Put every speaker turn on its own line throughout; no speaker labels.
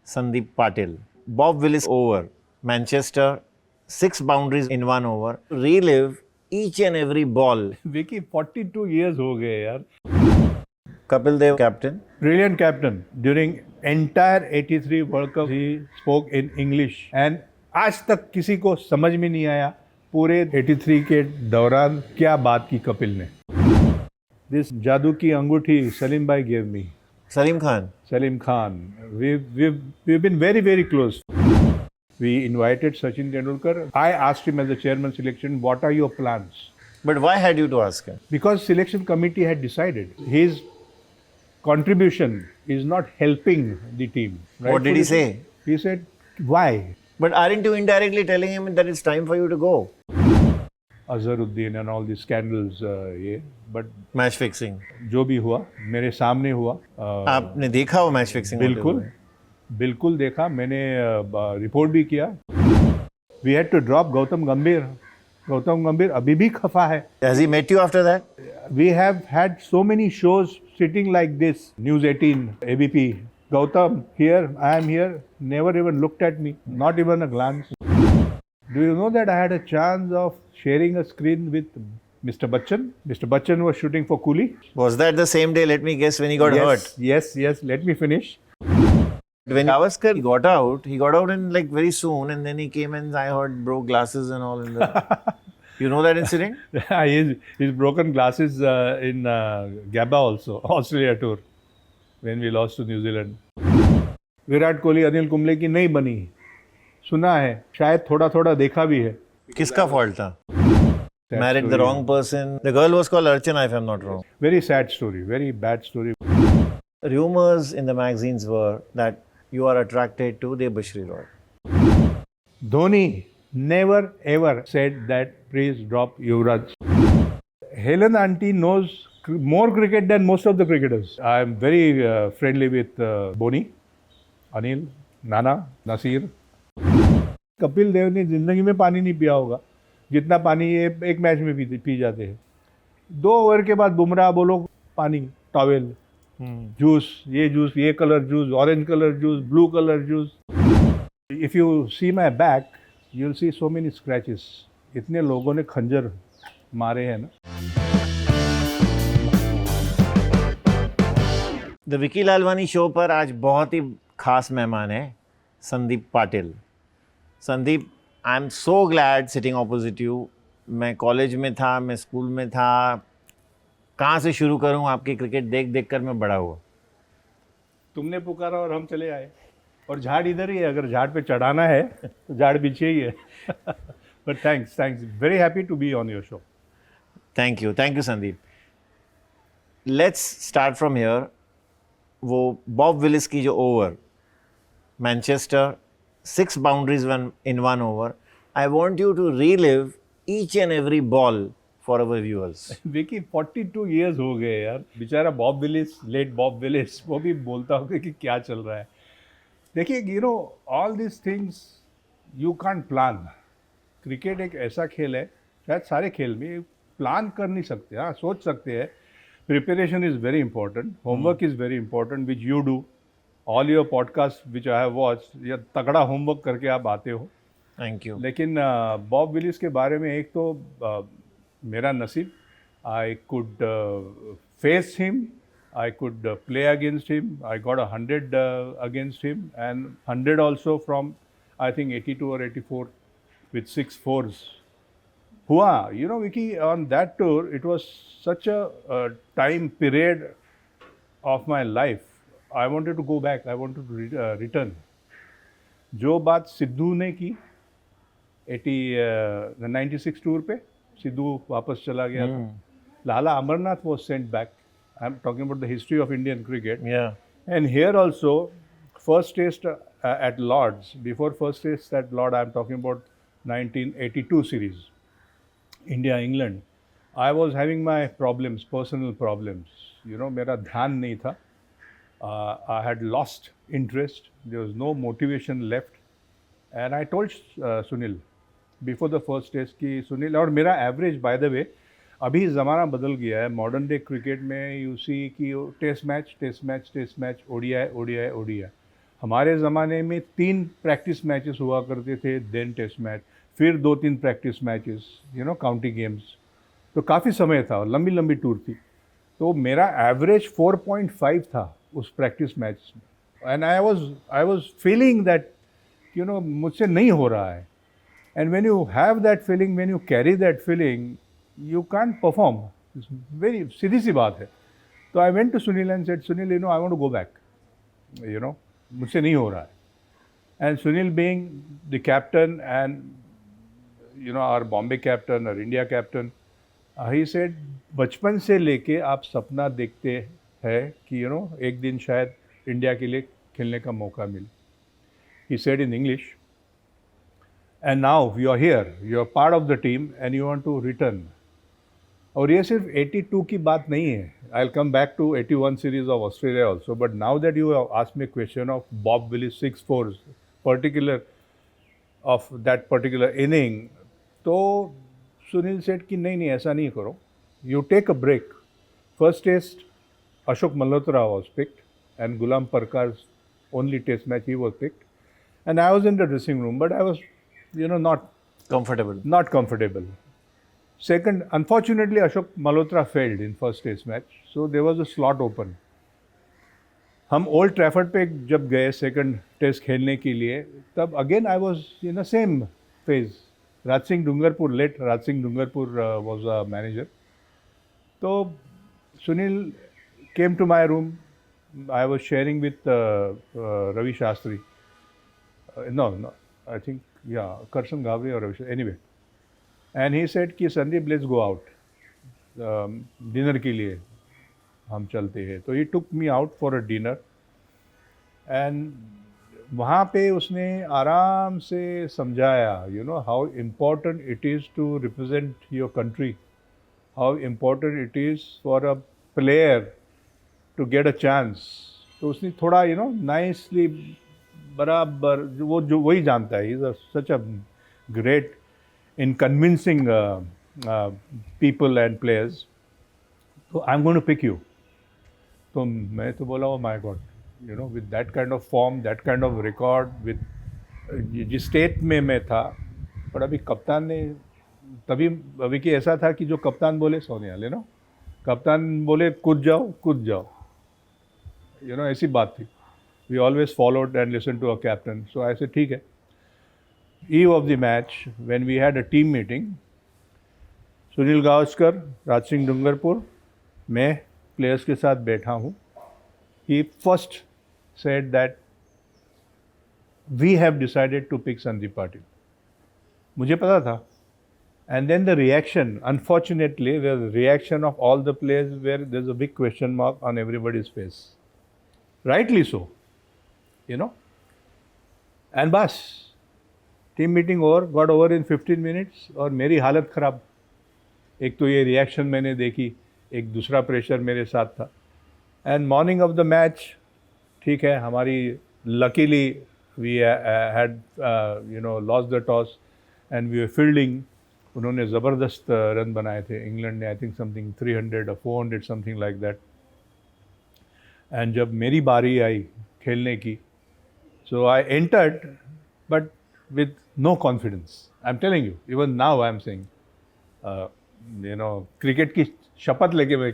Sandeep Patil. Bob Willis over. Manchester, 6 boundaries in 1 over. Relive each and every ball.
Vicky 42 years हो गए यार.
Kapil Dev captain.
Brilliant captain. During entire 83 World Cup he spoke in English and आज तक किसी को समझ में नहीं आया पूरे 83 के दौरान क्या बात की कपिल ने. This जादू की अंगूठी सलीम भाई gave me.
Salim Khan.
Salim Khan. We've been very close. We invited Sachin Tendulkar. I asked him as the chairman selection, what are your plans?
But why had you to ask him?
Because selection committee had decided his contribution is not helping the team.
What did he say?
He said, why?
But aren't you indirectly telling him that it's time for you to go?
Azharuddin and all these scandals, ये. But
Match fixing.
जो भी हुआ मेरे सामने हुआ.
आपने देखा वो मैच फिक्सिंग?
बिल्कुल देखा. मैंने रिपोर्ट भी किया. We had to drop Gautam गंभीर अभी भी खफा है.
Has he met you after that?
We have had so many shows sitting like this. News 18, ABP. Gautam, here, I am here. Never even looked at me. Not even a glance. Do you know that I had a chance of sharing a screen with Mr. Bachchan? Mr. Bachchan was shooting for Coolie.
Was that the same day, let me guess, when he got hurt?
Yes. Let me finish.
When Gavaskar got out in like very soon, and then he came and I heard broke glasses and all in the... You know that incident?
He's broken glasses in Gabba also, Australia tour, when we lost to New Zealand. Virat Kohli Anil Kumble की नहीं बनी, सुना है, शायद थोड़ा देखा भी है.
किसका fault था? Married the wrong person. The girl was called Archana, if I'm not wrong.
Very sad story, very bad story.
Rumors in the magazines were that you are attracted to Debashri Roy.
Dhoni never ever said that please drop Yuvraj. Helen auntie knows more cricket than most of the cricketers. I am very friendly with Boni, Anil, Nana, Nasir. Kapil Dev ने जिंदगी में पानी नहीं पिया होगा जितना पानी ये एक मैच में पी जाते हैं. 2 ओवर के बाद बुमराह बोलो पानी, टॉवेल, जूस, ये colour juice, orange colour juice, blue colour juice. If you see my back you will see so many scratches. इतने लोगों ने खंजर मारे हैं ना.
द विकी लालवानी शो पर आज बहुत ही खास मेहमान है संदीप पाटिल. संदीप, आई am so glad sitting opposite you. मैं कॉलेज में था, मैं स्कूल में था, कहाँ से शुरू करूँ? आपकी क्रिकेट देख कर मैं बड़ा हुआ.
तुमने पुकारा और हम चले आए. और झाड़ इधर ही है, अगर झाड़ पे चढ़ाना है तो झाड़ पीछे ही है. But thanks, very happy to be on your show.
Thank you Sandeep. Let's start from here. वो बॉब विलिस की जो over, Manchester, 6 boundaries in 1 over. I want you to relive each and every ball for our viewers.
Vicky 42 years हो गए यार. बेचारा Bob Willis, late Bob Willis, वो भी बोलता होगा कि क्या चल रहा है. देखिए, you know all this things you can't plan. Cricket एक ऐसा खेल है, शायद सारे खेल में प्लान कर नहीं सकते. हाँ, सोच सकते हैं. Preparation is very important, homework is very important which you do. All your podcast which I have watch, या तगड़ा होमवर्क करके आप आते हो.
Thank you.
लेकिन बॉब विलिस के बारे में एक तो मेरा नसीब, I could face him, I could play against him. I got 100 against him and 100 also from I think 82 और 84 विथ 6 fours. हुआ, you know Vicky, on that tour it was such a time period of my life. I wanted to go back. I wanted to return. जो बात सिद्धू ने की 96 tour पे, सिद्धू वापस चला गया था. लाला Amarnath was sent back. I'm talking about the history of Indian cricket.
Yeah.
And here also, first test at Lords. Before first test at Lords, I'm talking about 1982 series, India England. I was having my problems, personal problems. You know, मेरा ध्यान नहीं था. I had lost interest. There was no motivation left. And I told Sunil before the first test कि Sunil, और मेरा average by the way, अभी ज़माना बदल गया है. मॉडर्न डे क्रिकेट में यू सी कि टेस्ट मैच, ODI. हमारे ज़माने में 3 प्रैक्टिस मैचेस हुआ करते थे, देन टेस्ट मैच, फिर 2-3 प्रैक्टिस मैचेस, काउंटी गेम्स। तो काफ़ी समय था और लंबी लंबी टूर थी। तो मेरा एवरेज 4.5 था उस प्रैक्टिस मैच में, and I was feeling that मुझसे नहीं हो रहा है। And when you have that feeling, when you carry that feeling, you can't perform. Very सीधी सी बात है। तो I went to Sunil and said, Sunil, I want to go back, मुझसे नहीं हो रहा है। And Sunil being the captain and our Bombay captain और इंडिया कैप्टन, ही सेड, बचपन से लेके आप सपना देखते हैं कि एक दिन शायद इंडिया के लिए खेलने का मौका मिले। He said in English, and now you are here, you are part of the team and you want to return. और ये सिर्फ 82 की बात नहीं है। I will come back to 81 series of Australia also, but now that you have asked me question of Bob Willis 6 4 particular of that particular inning, तो Sunil said कि नहीं ऐसा नहीं करो, you take a break. First test Ashok Malhotra was picked and Ghulam Parkar's only test match he was picked, and I was in the dressing room, but I was not comfortable. Second, unfortunately Ashok Malhotra failed in first test match, so there was a slot open. हम Old Trafford पे जब गए second test खेलने के लिए, तब again I was in the same phase. Raj Singh Dungarpur, late Raj Singh Dungarpur was a manager. तो Sunil came to my room, I was sharing with Ravi Shastri, no I think Karsan Ghavri और Ravi, anyway, and he said कि Sandeep, let's go out dinner के लिए, हम चलते हैं। तो he took me out for a dinner, and वहाँ पे उसने आराम से समझाया how important it is to represent your country, how important it is for a player to get a chance. तो उसने थोड़ा नाइसली, बराबर, वो जो वही जानता है, is such a great in convincing people and players. तो I am going to pick you. तो मैं तो बोला, oh my God, with that kind of form, that kind of record, with जिस स्टेट में मैं था। पर अभी कप्तान ने, तभी अभी कि ऐसा था कि जो कप्तान बोले सोनिया कप्तान बोले कूद जाओ, ऐसी बात थी। We always followed and listen to a captain. So ऐसे ठीक है। eve of the match, when we had a team meeting, Sunil Gavaskar, राज सिंह डूंगरपुर, मैं प्लेयर्स के साथ बैठा हूँ। He first said that we have decided to pick Sandeep Patil. मुझे पता था। And then the reaction, unfortunately, the reaction of all the players where there's a big question mark on everybody's face. Rightly so, And बस, team meeting over, got over in 15 minutes, और मेरी हालत ख़राब। एक तो ये रिएक्शन मैंने देखी, एक दूसरा प्रेशर मेरे साथ था। And morning of the match, ठीक है, हमारी luckily we had lost the toss and we were fielding. उन्होंने ज़बरदस्त रन बनाए थे इंग्लैंड ने, आई थिंक समथिंग 300 और 400, समथिंग लाइक दैट। एंड जब मेरी बारी आई खेलने की, so I entered, but with no confidence. I'm telling you, even now I'm saying, cricket की शपथ लेके मैं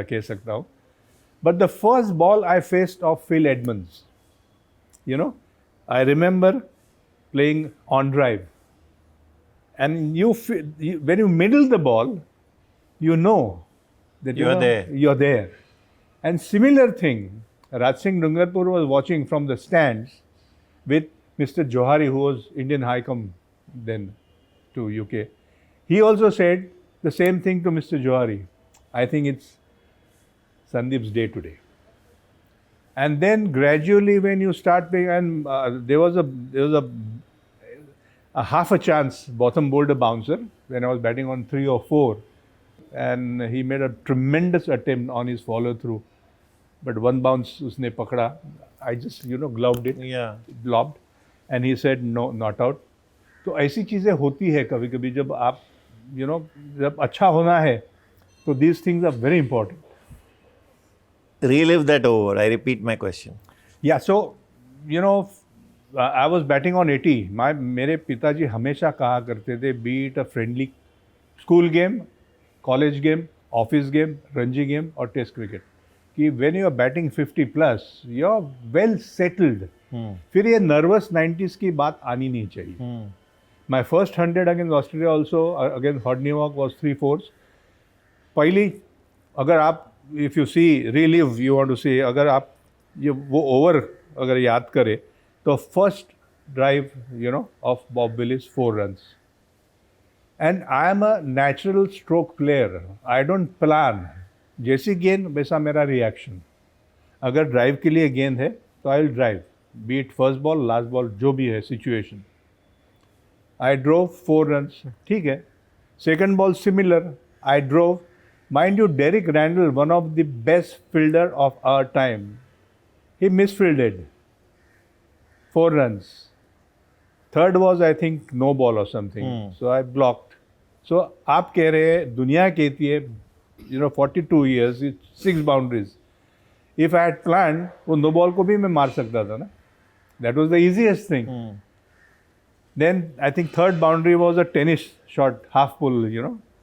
कह सकता हूँ। But the first ball I faced of Phil Edmonds, I remember playing on drive, and when you middle the ball, that you're there. And similar thing, Raj Singh Dungarpur was watching from the stands with Mr. Johari, who was Indian High Com then to UK. He also said the same thing to Mr. Johari. I think it's Sandeep's day today. And then gradually, when you start playing, and there was a half a chance bottom bowled a bouncer when I was batting on 3 or 4, and he made a tremendous attempt on his follow through, but one bounce usne pakda. I just gloved it, lobbed. And he said no, not out. तो ऐसी चीज़ें होती है कभी कभी, जब आप जब अच्छा होना है, तो these things are very important.
Relive that over. I repeat my question.
Yeah, so you know, I was batting on 80. मेरे पिताजी हमेशा कहा करते थे, be it a friendly school game, college game, office game, Ranji game और test cricket, कि when you are batting 50 plus, you are well settled. फिर ये nervous 90s की बात आनी नहीं चाहिए. My first 100 against Australia also, against Hodneyhawk was 3/4. पहली, अगर आप, if you see, relive, you want to say, अगर आप ये वो ओवर अगर याद करें, तो first drive of Bob Willis 4 runs. And I am a natural stroke player. I don't plan. जैसी गेंद वैसा मेरा रिएक्शन. अगर ड्राइव के लिए गेंद है तो I will drive, B it first ball, last ball, जो भी है सिचुएशन. आई ड्रोव 4 runs, ठीक है. Second ball similar, I drove. Mind you, Derek Randall, one of the best fielder of our time, he misfielded 4 runs. Third was, I think, no ball or something. So I blocked. So आप कह रहे हैं, दुनिया कहती है, 42 years, 6 boundaries. If I had planned, वो no ball को भी मैं मार सकता था ना. That was the easiest thing. Then I think third boundary was a tennis shot, half pull,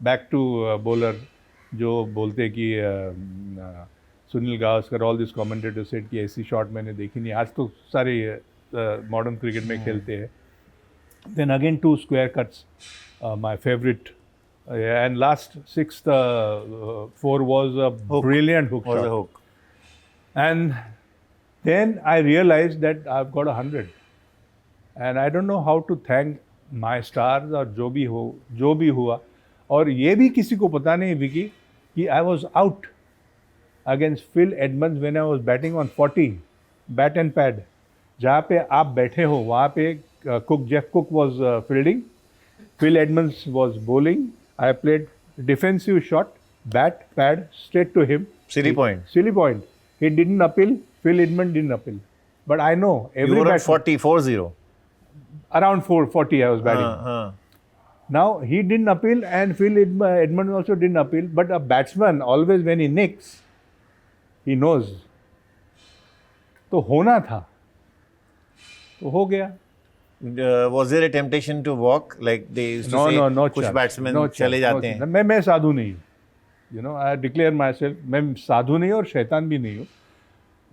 back to bowler, जो बोलते कि Sunil Gavaskar, all this commentator said कि ऐसी शॉट मैंने देखी नहीं. आज तो सारे मॉडर्न क्रिकेट में खेलते हैं. Then again 2 square cuts, my favourite. And last 6th 4 was a brilliant hook shot. And then I realized that I've got 100. And I don't know how to thank my stars और जो भी हुआ. और ये भी किसी को पता नहीं, विकी, कि I was out against Phil Edmonds when I was batting on 40, bat and pad. जहाँ पे आप बैठे हो वहाँ पे Jeff Cook was fielding, Phil Edmonds was bowling. I played defensive shot, bat, pad, straight to him.
Silly point.
He didn't appeal, Phil Edmonds didn't appeal. But I know every
You were
batsman,
at 40.
around 440 I was batting. Now he didn't appeal and Phil Edmonds also didn't appeal. But a batsman always, when he nicks, he knows. तो होना था, तो हो गया.
Was there a temptation to walk, like they used to say?
No
कुछ
chance.
batsmen
No
चले
chance,
जाते
no
हैं.
chance. मैं साधु नहीं हूँ. I declare myself, मैं साधु नहीं और शैतान भी नहीं हूँ.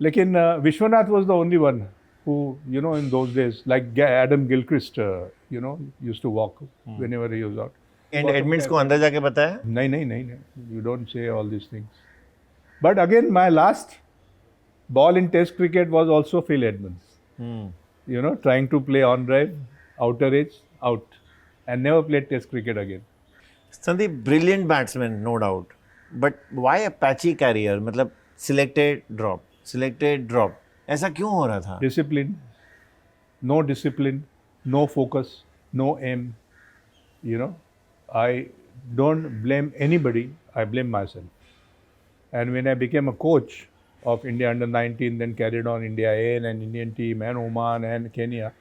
लेकिन Vishwanath was the only one who, in those days, like Adam Gilchrist, used to walk whenever he was out.
And Edmonds को अंदर जाके बताया?
नहीं. You don't say all these things. But again, my last ball in Test cricket was also Phil Edmonds. Trying to play on drive, outer edge, out, and never played Test cricket again.
Sandeep, brilliant batsman, no doubt. But why a patchy career? मतलब selected, drop. ऐसा क्यों हो रहा था?
Discipline, no focus, no aim. I don't blame anybody. I blame myself. And when I became a coach of India under-19, then carried on India A and Indian team and Oman and Kenya,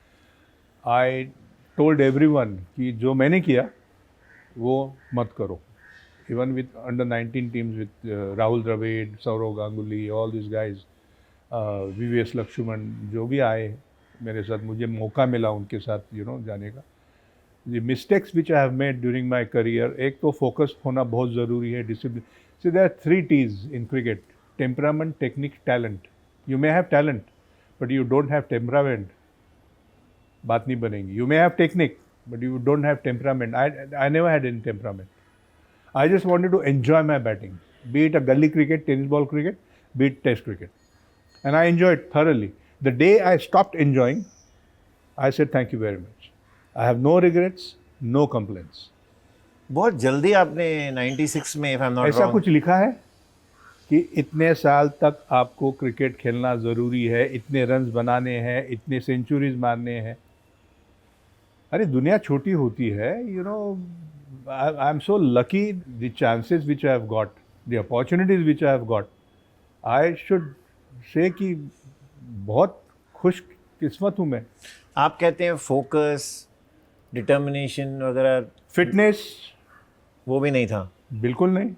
I told everyone कि जो मैंने किया वो मत करो. Even with under-19 teams with Rahul Dravid, Saurav Ganguly, all these guys, VVS Lakshman, जो भी आए मेरे साथ, मुझे मौका मिला उनके साथ जाने का. The mistakes which I have made during my career, एक तो focus होना बहुत ज़रूरी है, discipline. See, there are 3 T's in cricket: temperament, technique, talent. You may have talent, but you don't have temperament, बात नहीं बनेगी. You may have technique, but you don't have temperament. I never had any temperament. I just wanted to enjoy my batting, be it a gully cricket, tennis ball cricket, be it Test cricket. And I enjoyed thoroughly. The day I stopped enjoying, I said thank you very much. I have no regrets, no complaints.
बहुत जल्दी आपने 96 में, if I'm not
ऐसा
wrong,
कुछ लिखा है कि इतने साल तक आपको क्रिकेट खेलना ज़रूरी है, इतने रन्स बनाने हैं, इतने सेंचुरीज मारने हैं. अरे दुनिया छोटी होती है. I am so lucky, the chances which I have got, the opportunities which I have got. I should say कि बहुत खुश किस्मत हूँ मैं.
आप कहते हैं फोकस, डिटर्मिनेशन वगैरह,
फिटनेस
वो भी नहीं था?
बिल्कुल नहीं.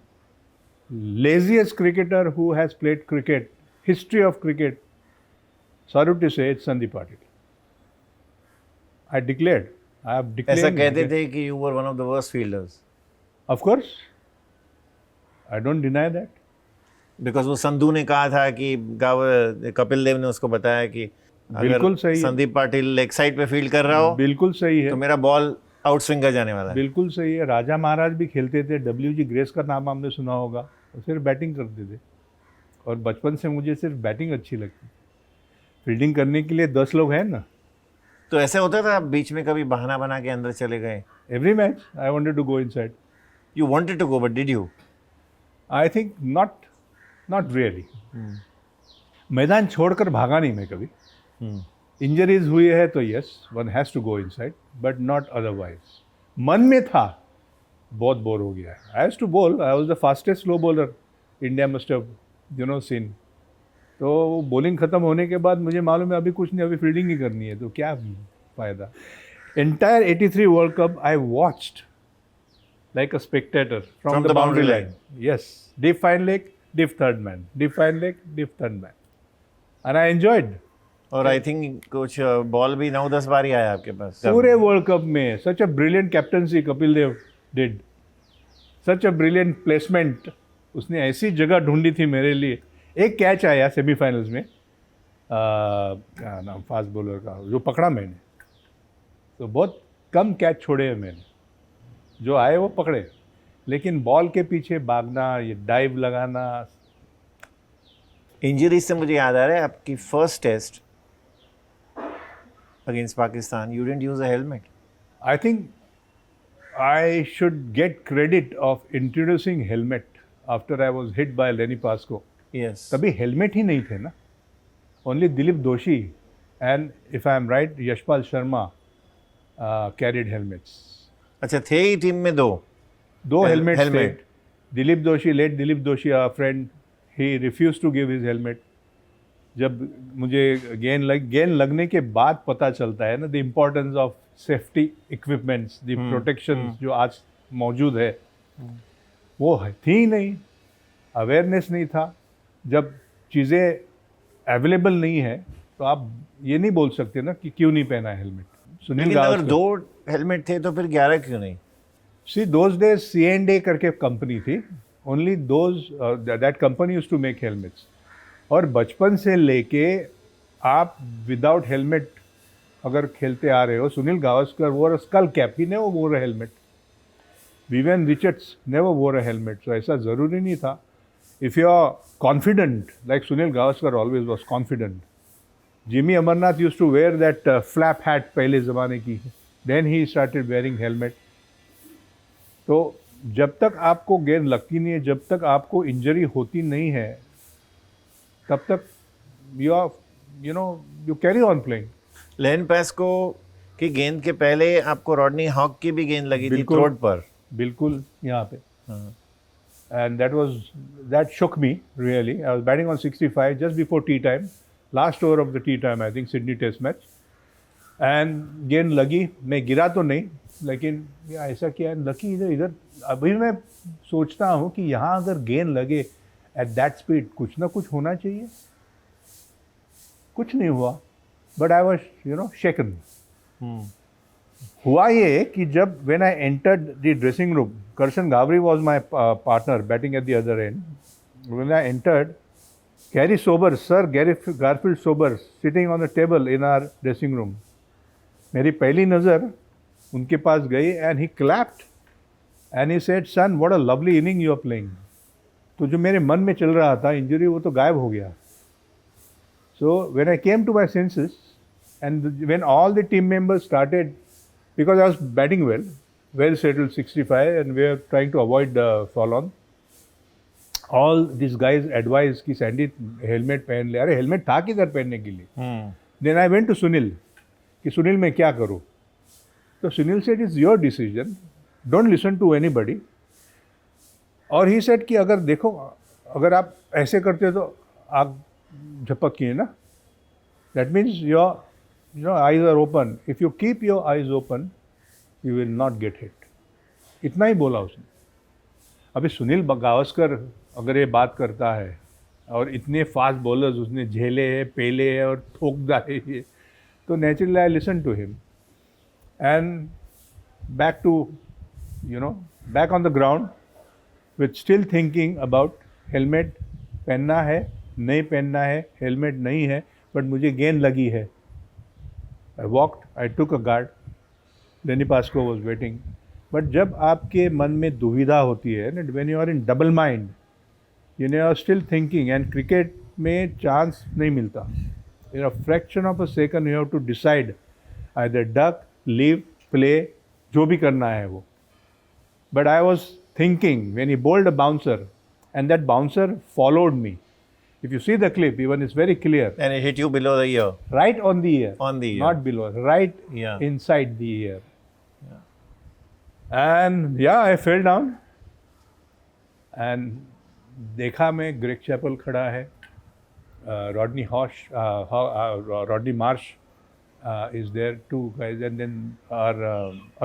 Laziest cricketer who has played cricket, history of cricket, Sorry to say, it's Sandeep Patil. I declared. I have declared.
ऐसा कहते थे कि you were one of the worst fielders.
Of course. I don't deny that.
Because वो संधू ने कहा था कि कपिल देव ने उसको बताया कि
बिल्कुल
अगर
सही है।
संदीप पाटिल लेग साइड पे फील्ड कर रहा हो
बिल्कुल सही है।
तो मेरा बॉल आउट स्विंगर जाने वाला है।
बिल्कुल सही है। राजा महाराज भी खेलते थे, WG ग्रेस का नाम आपने सुना होगा, वो सिर्फ बैटिंग करते थे और बचपन से मुझे सिर्फ बैटिंग अच्छी लगती। फील्डिंग करने के लिए 10 लोग हैं ना।
तो ऐसे होता था, आप बीच में कभी बहाना बना के अंदर चले गए?
Every match I wanted to go inside.
You wanted to go but did you?
I think not really. मैदान छोड़कर भागा नहीं मैं कभी। इंजरीज हुई है तो yes, one has to go inside, but not otherwise. मन में था बहुत बोर हो गया। आई हैज़ टू बोल, I was the fastest slow bowler India must have seen. तो बॉलिंग ख़त्म होने के बाद मुझे मालूम है अभी कुछ नहीं, अभी फील्डिंग ही करनी है, तो क्या फ़ायदा। Entire 83 world cup I watched like a spectator from the boundary line. Yes, deep fine leg, deep third man, deep fine leg, deep third man, and I enjoyed.
और आई थिंक कुछ ball भी 9-10 बार ही आया आपके पास
पूरे world cup में such a brilliant captaincy Kapil Dev did, such a brilliant placement. उसने ऐसी जगह ढूंढी थी मेरे लिए। एक कैच आया सेमीफाइनल्स में, क्या नाम फास्ट बॉलर का, जो पकड़ा मैंने। तो बहुत कम कैच छोड़े हैं मैंने, जो आए वो पकड़े, लेकिन बॉल के पीछे भागना, ये डाइव लगाना।
इंजरी से मुझे याद आ रहा है आपकी first test against Pakistan, you didn't use a helmet.
I think I should get credit of introducing helmet after I was hit by Lenny Pascoe.
Yes,
तभी हेलमेट ही नहीं थे ना, only Dilip Doshi and if I am right Yashpal Sharma carried helmets.
अच्छा, थे ही team में दो
हेलमेट्स थे।
helmet.
Dilip Doshi, late Dilip Doshi, our friend, he refuse to give his helmet. जब मुझे गेंद लगने के बाद पता चलता है ना the importance of safety equipments, the protection जो आज मौजूद है, वो थी ही नहीं, अवेयरनेस नहीं था। जब चीज़ें अवेलेबल नहीं है तो आप ये नहीं बोल सकते ना कि क्यों नहीं पहना हेलमेट। सुनील
लेकिन अगर
गावस्कर,
2 हेलमेट थे तो फिर 11 क्यों नहीं?
सी दोज डेज C&A करके कंपनी थी, only that company used to make helmets. और बचपन से लेके आप विदाउट हेलमेट अगर खेलते आ रहे हो, सुनील गावस्कर वोर school cap, he never wore a helmet, Vivian Richards never wore a helmet. तो ऐसा ज़रूरी नहीं था। If you are confident like Sunil Gavaskar always was confident. Jimmy Amarnath used to wear that flap hat पहले ज़माने की, then he started wearing helmet. तो जब तक आपको गेंद लगती नहीं है, जब तक आपको इंजरी होती नहीं है, तब तक यू कैरी ऑन प्लेइंग।
लेन पेस्को की गेंद के पहले आपको रॉडनी हॉक की भी गेंद लगी थी
बिल्कुल।
थ्रोट पर।
बिल्कुल यहाँ पे, and that shook me really. I was batting on 65 just before tea time, last over of the tea time, I think Sydney Test match, and गेंद लगी, मैं गिरा तो नहीं, लेकिन ऐसा किया लकी इधर। अभी मैं सोचता हूँ कि यहाँ अगर गेंद लगे एट दैट स्पीड, कुछ ना कुछ होना चाहिए। कुछ नहीं हुआ, बट आई वॉज शेकन। हुआ ये कि जब when I entered the dressing room, Karshan Ghavri was my partner batting at the other end. When I entered, Gary Sobers, Sir Garfield Sobers, sitting on the table in our dressing room. मेरी पहली नज़र उनके पास गई and he clapped and he said, "Son, what a lovely inning you are playing." तो जो मेरे मन में चल रहा था इंजरी, वो तो गायब हो गया। So when I came to my senses and when all the team members started, because I was batting well settled 65 and we were trying to avoid fall on, all these guys advised कि Sandy helmet पहन ले। अरे helmet था किधर पहनने के लिए? Then I went to Sunil कि सुनील मैं क्या करूँ? तो Sunil said it's your decision, don't listen to anybody. और he said कि अगर देखो, अगर आप ऐसे करते तो आग झपक की है ना, that means your eyes are open. If you keep your eyes open, you will not get hit. इतना ही बोला उसने। अभी सुनील गावस्कर अगर ये बात करता है और इतने फास्ट बॉलर्स उसने झेले हैं, पेले हैं और ठोक डाले ये, तो naturally I listen to him and back to back on the ground with still thinking about helmet पहनना है, नहीं पहनना है, हेलमेट नहीं है, बट मुझे गेंद लगी है. I walked, I took a guard, Danny Pascoe was waiting. But जब आपके मन में दुविधा होती है ना, when you are in double mind, you are still thinking, and cricket में चांस नहीं मिलता. In a fraction of a second you have to decide either duck, leave, play, जो भी करना है वो. But I was thinking when he bowled a bouncer and that bouncer followed me. If you see the clip, even it's very clear.
And it hit you below the ear.
Right on the ear.
On the ear.
Not below. Right
Yeah.
inside the ear. And yeah, I fell down. And देखा मैं Greg Chappell खड़ा है, Rodney Marsh is there, two guys, and then our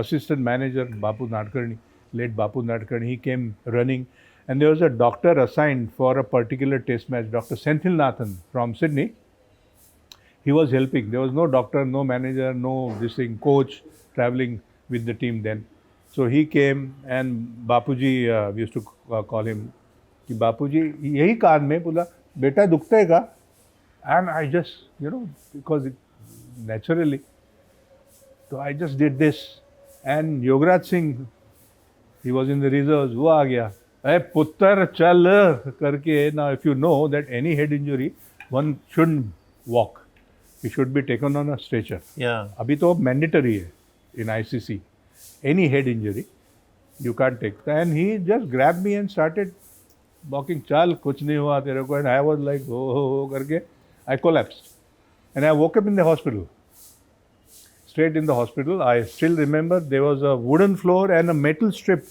assistant manager Bapu Nadkarni, late Bapu Nadkarni, he came running. And there was a doctor assigned for a particular test match, Dr. Senthil Nathan from Sydney. He was helping. There was no doctor, no manager, no this thing, coach traveling with the team then. So he came and Bapuji, we used to call him, कि Bapuji, यही कान में बोला, बेटा दुखता है का? And I just, because naturally, so I just did this. And Yogaraj Singh, he was in the reserves, वो आ गया. अरे पुत्र चल करके. Now if you know that any head injury, one shouldn't walk. He should be taken on a stretcher.
Yeah.
अभी तो mandatory है in ICC. Any head injury, you can't take. And he just grabbed me and started walking. चल कुछ नहीं हुआ तेरे को. And I was like oh करके I collapsed. And I woke up in the hospital. Straight in the hospital. I still remember there was a wooden floor and a metal strip.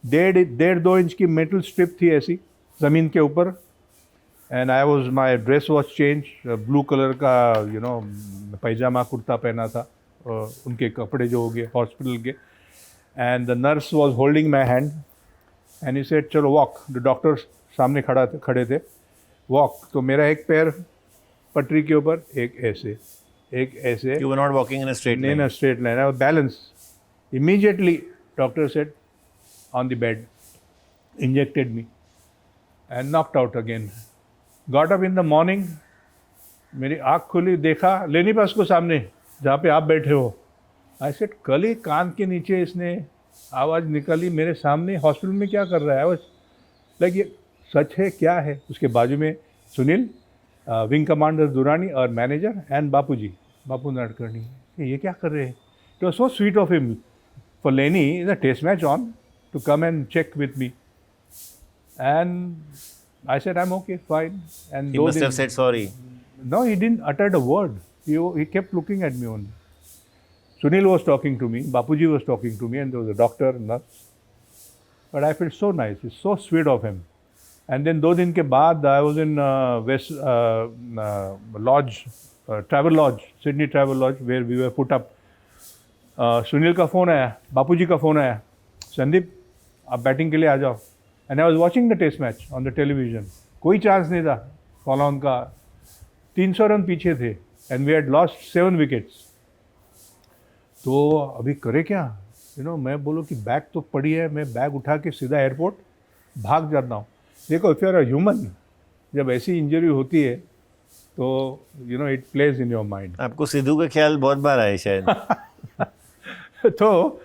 1.5-2 inch की metal strip थी ऐसी ज़मीन के ऊपर. And I was, my dress was change, blue colour का पैजामा कुर्ता पहना था, उनके कपड़े जो हो गए हॉस्पिटल के. And the nurse was holding my hand and he said चलो वॉक. द डॉक्टर सामने खड़े थे. वॉक. तो मेरा एक पैर पटरी के ऊपर, एक ऐसे, एक ऐसे.
You were not walking in a straight line.
In a straight line. I was balanced. Immediately, doctor said, on the bed, injected me and knocked out again. Got up in the morning, मेरी आँख खुली, देखा लेनी पास को सामने जहाँ पे आप बैठे हो. I said, कल ही कान के नीचे इसने आवाज़ निकाली मेरे सामने, हॉस्पिटल में क्या कर रहा है? I was like, ये सच है क्या है? उसके बाजू में सुनील, विंग कमांडर दुरानी और मैनेजर एंड बापूजी, बापू नाडकर्णी. ये क्या कर रहे हैं? It was so sweet of him for Lenny, the test match on, to come and check with me. And I said, I'm okay, fine. And
He must have said sorry.
No, he didn't utter a word. He kept looking at me only. Sunil was talking to me, Bapuji was talking to me, and there was a doctor, nurse. But I felt so nice. It's so sweet of him. And then 2 दिन के बाद I was in West Lodge, Travel Lodge, Sydney Travel Lodge, where we were put up. Sunil का phone आया, बापूजी का phone आया, संदीप आप batting के लिए आ जाओ. And I was watching the test match on the television. कोई चांस नहीं था. फॉलोन का 300 रन पीछे थे and we had lost 7 wickets. तो अभी करे क्या? मैं बोलूँ कि बैग तो पड़ी है, मैं बैग उठा के सीधा एयरपोर्ट भाग जाता हूँ. देखो, if you are a human, जब ऐसी इंजरी होती है तो it plays in your mind.
आपको सिद्धू का ख्याल बहुत बार आया शायद.
तो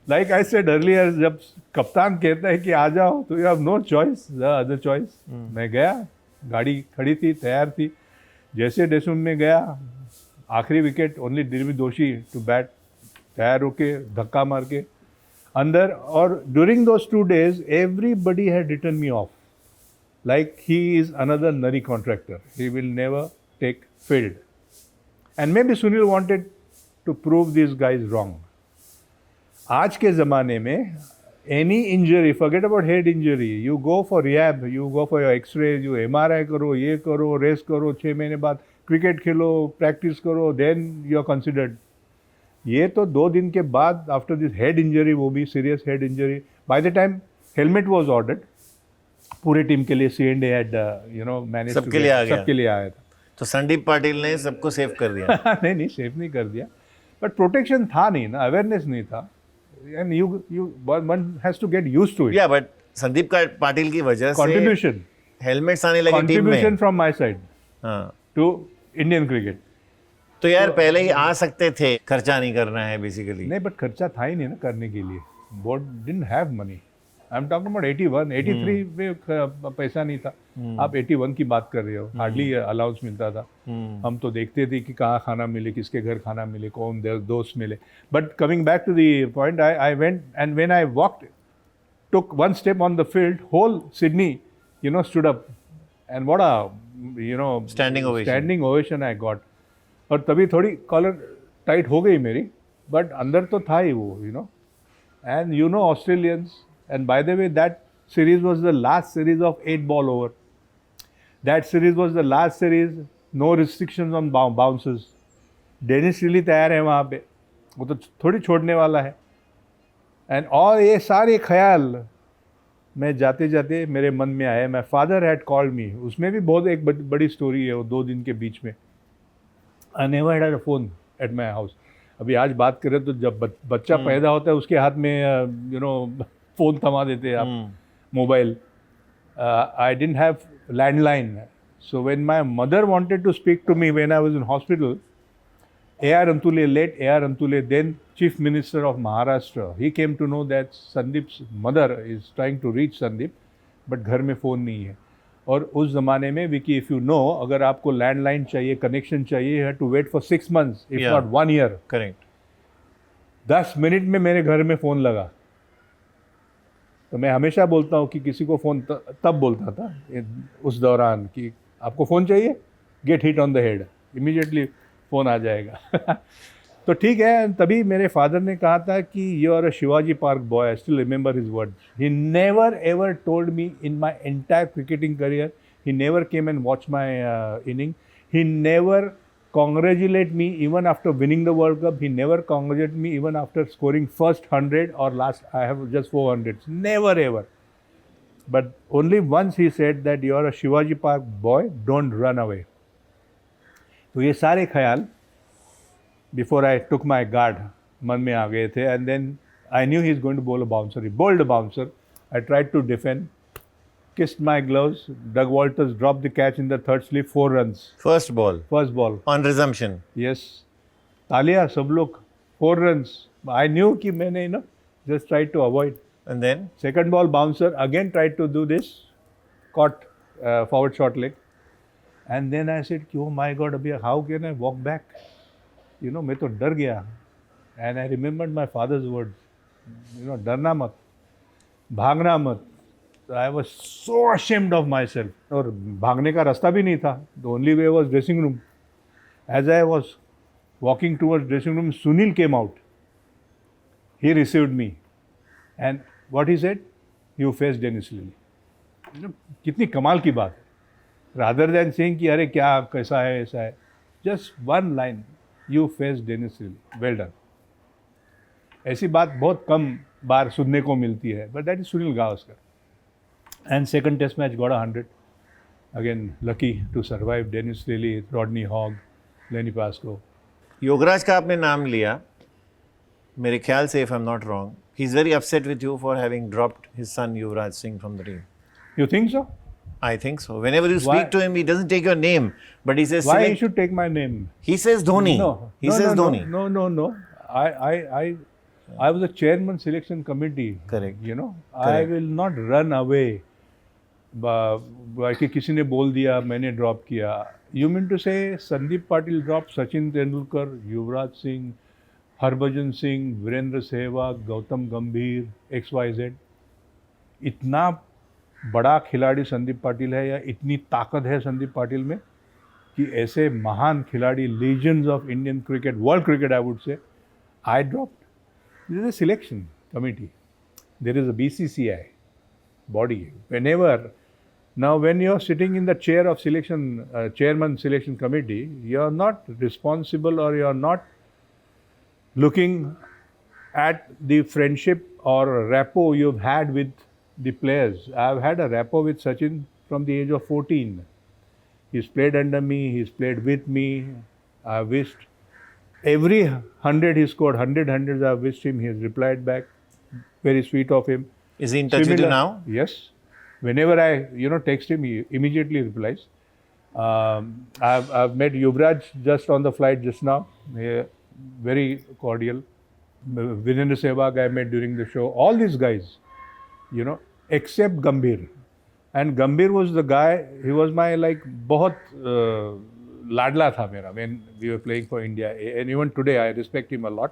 लाइक आई सेड अर्लियर, जब कप्तान कहता है कि आ जाओ तो you have no choice, the other choice. मैं गया, गाड़ी खड़ी थी, तैयार थी. जैसे ड्रेसिंग में गया, आखिरी विकेट, ओनली दिल्वी दोषी टू बैट, तैयार होके धक्का मार के अंदर. और during those 2 days everybody had written me off, like he is another Nari Contractor, he will never take field. And maybe Sunil wanted to prove this guys wrong. आज के ज़माने में any injury, forget about head injury, you go for rehab, you go for your x-ray, you MRI करो, ये करो, rest करो, 6 महीने बाद क्रिकेट खेलो, प्रैक्टिस करो, देन यू आर कंसिडर्ड. ये तो 2 दिन के बाद, आफ्टर दिस हेड इंजरी, वो भी serious head injury, by the time helmet was ordered, पूरे टीम के लिए C&A had मैनेज
सबके लिए आ गया।
सबके लिए आया था।
तो संदीप पाटिल ने सबको सेव कर दिया।
नहीं सेफ नहीं कर दिया, बट प्रोटेक्शन था नहीं ना, अवेयरनेस नहीं था, and you one has to get used to it.
या बट संदीप का पाटिल की वजह से
कंट्रीब्यूशन
हेलमेट्स आने लगे टीम में।
कंट्रीब्यूशन फ्रॉम माय साइड
हाँ,
टू इंडियन क्रिकेट।
तो यार पहले ही आ सकते थे, खर्चा नहीं करना है बेसिकली।
नहीं, बट खर्चा था ही नहीं ना करने के लिए। Board didn't have money. I am talking about 81, 83 में पैसा नहीं था। आप 81 की बात कर रहे हो, हार्डली अलाउंस मिलता था। हम तो देखते थे कि कहाँ खाना मिले, किसके घर खाना मिले, कौन दोस्त मिले। But coming back to the point, I went and when I walked, took one step on the field, whole Sydney, stood up, and what a standing ovation I got. और तभी थोड़ी कॉलर टाइट हो गई मेरी, but अंदर तो था ही वो, and Australians, and by the way that series was the last series of 8 ball over. That series was the last series, no restrictions on bounces. Dennis Lillee तैयार है वहाँ पे, वो तो थोड़ी छोड़ने वाला है। एंड और ये सारे ख्याल मैं जाते जाते मेरे मन में आए। My father had called me, उसमें भी बहुत एक बड़ी स्टोरी है वो 2 दिन के बीच में। I never had a phone at my house. अभी आज बात करें तो जब बच्चा पैदा होता है उसके हाथ में फ़ोन थमा देते हैं आप, mobile. I didn't have landline, so when my mother wanted to speak to me when I was in hospital, A.R. Antule, late A.R. Antule, then Chief Minister of Maharashtra, he came to know that Sandeep's mother is trying to reach Sandeep, but घर में phone नहीं है। और उस ज़माने में Vicky, if you know, अगर आपको लैंडलाइन चाहिए, कनेक्शन चाहिए, you have to wait for 6 months, if not 1 year.
Correct.
10 minute में मेरे घर में फ़ोन लगा। तो मैं हमेशा बोलता हूँ कि किसी को फ़ोन तब बोलता था उस दौरान कि आपको फ़ोन चाहिए, get hit on the head, immediately phone आ जाएगा। तो ठीक है, तभी मेरे फादर ने कहा था कि you are a Shivaji Park boy. I still remember his words. He never ever told me in my entire cricketing career, he never came and watch my inning, he never congratulate me even after winning the World Cup, he never congratulated me even after scoring first 100 or last, I have just 400, never ever. But only once he said that you are a Shivaji Park boy, don't run away. तो ये सारे ख्याल before I took my guard मन में आ गए थे, and then I knew he is going to bowl a bouncer. He bowled a bouncer. I tried to defend, kissed my gloves. Doug Walters dropped the catch in the third slip, 4 runs.
First ball
First ball.
on resumption.
Yes. तालियां सब लोग, 4 runs. I knew कि मैंने just tried to avoid.
And then
Second ball bouncer, again tried to do this, caught forward short leg. And then I said, oh my God, abhi how can I walk back? मैं तो डर गया. And I remembered my father's words, डरना मत, भागना मत. I was so ashamed of myself. और भागने का रास्ता भी नहीं था. The only way was dressing room. As I was walking towards dressing room, Sunil came out. He received me. And what he said? You faced Dennis Lillee. कितनी कमाल की बात है. Rather than saying कि अरे क्या कैसा है ऐसा है, just one line, you faced Dennis Lillee. Well done. ऐसी बात बहुत कम बार सुनने को मिलती है. But that is Sunil Gavaskar. And second test match got 100. Again, lucky to survive. Dennis Lillee, Rodney Hogg, Lenny Pascoe.
Yograj का आपने नाम लिया, मेरे ख्याल से if I'm not wrong, he's very upset with you for having dropped his son Yuvraj Singh from the team.
You think so?
I think so. Whenever you speak to him, he doesn't take your name, but he says
Why he should take my name?
He says Dhoni.
No.
He says Dhoni.
No. I was a chairman selection committee.
Correct.
I will not run away. कि किसी ने बोल दिया मैंने drop किया. You mean to say Sandeep Patil drop Sachin Tendulkar, Yuvraj Singh, Harbhajan Singh, Virender Sehwag, Gautam Gambhir, XYZ. इतना बड़ा खिलाड़ी संदीप पाटिल है, या इतनी ताकत है संदीप पाटिल में कि ऐसे महान खिलाड़ी, legends of Indian cricket, world cricket I would say, I dropped. This is a selection committee. There is a BCCI body. Whenever, now when you are sitting in the chair of selection, chairman selection committee, you are not responsible, or you are not looking at the friendship or rapport you've had with the players. I've had a rapport with Sachin from the age of 14. He's played under me, he's played with me. I wished every 100 he scored, 100 hundreds I wished him, he has replied back. Very sweet of him.
Is he in touch with you now?
Yes. Whenever I, text him, he immediately replies. I've met Yuvraj just on the flight just now. Very cordial. Virendra Sehwag I met during the show. All these guys, except Gambhir. And Gambhir was the guy, he was my बहुत लाडला था मेरा when we were playing for India. And even today I respect him a lot.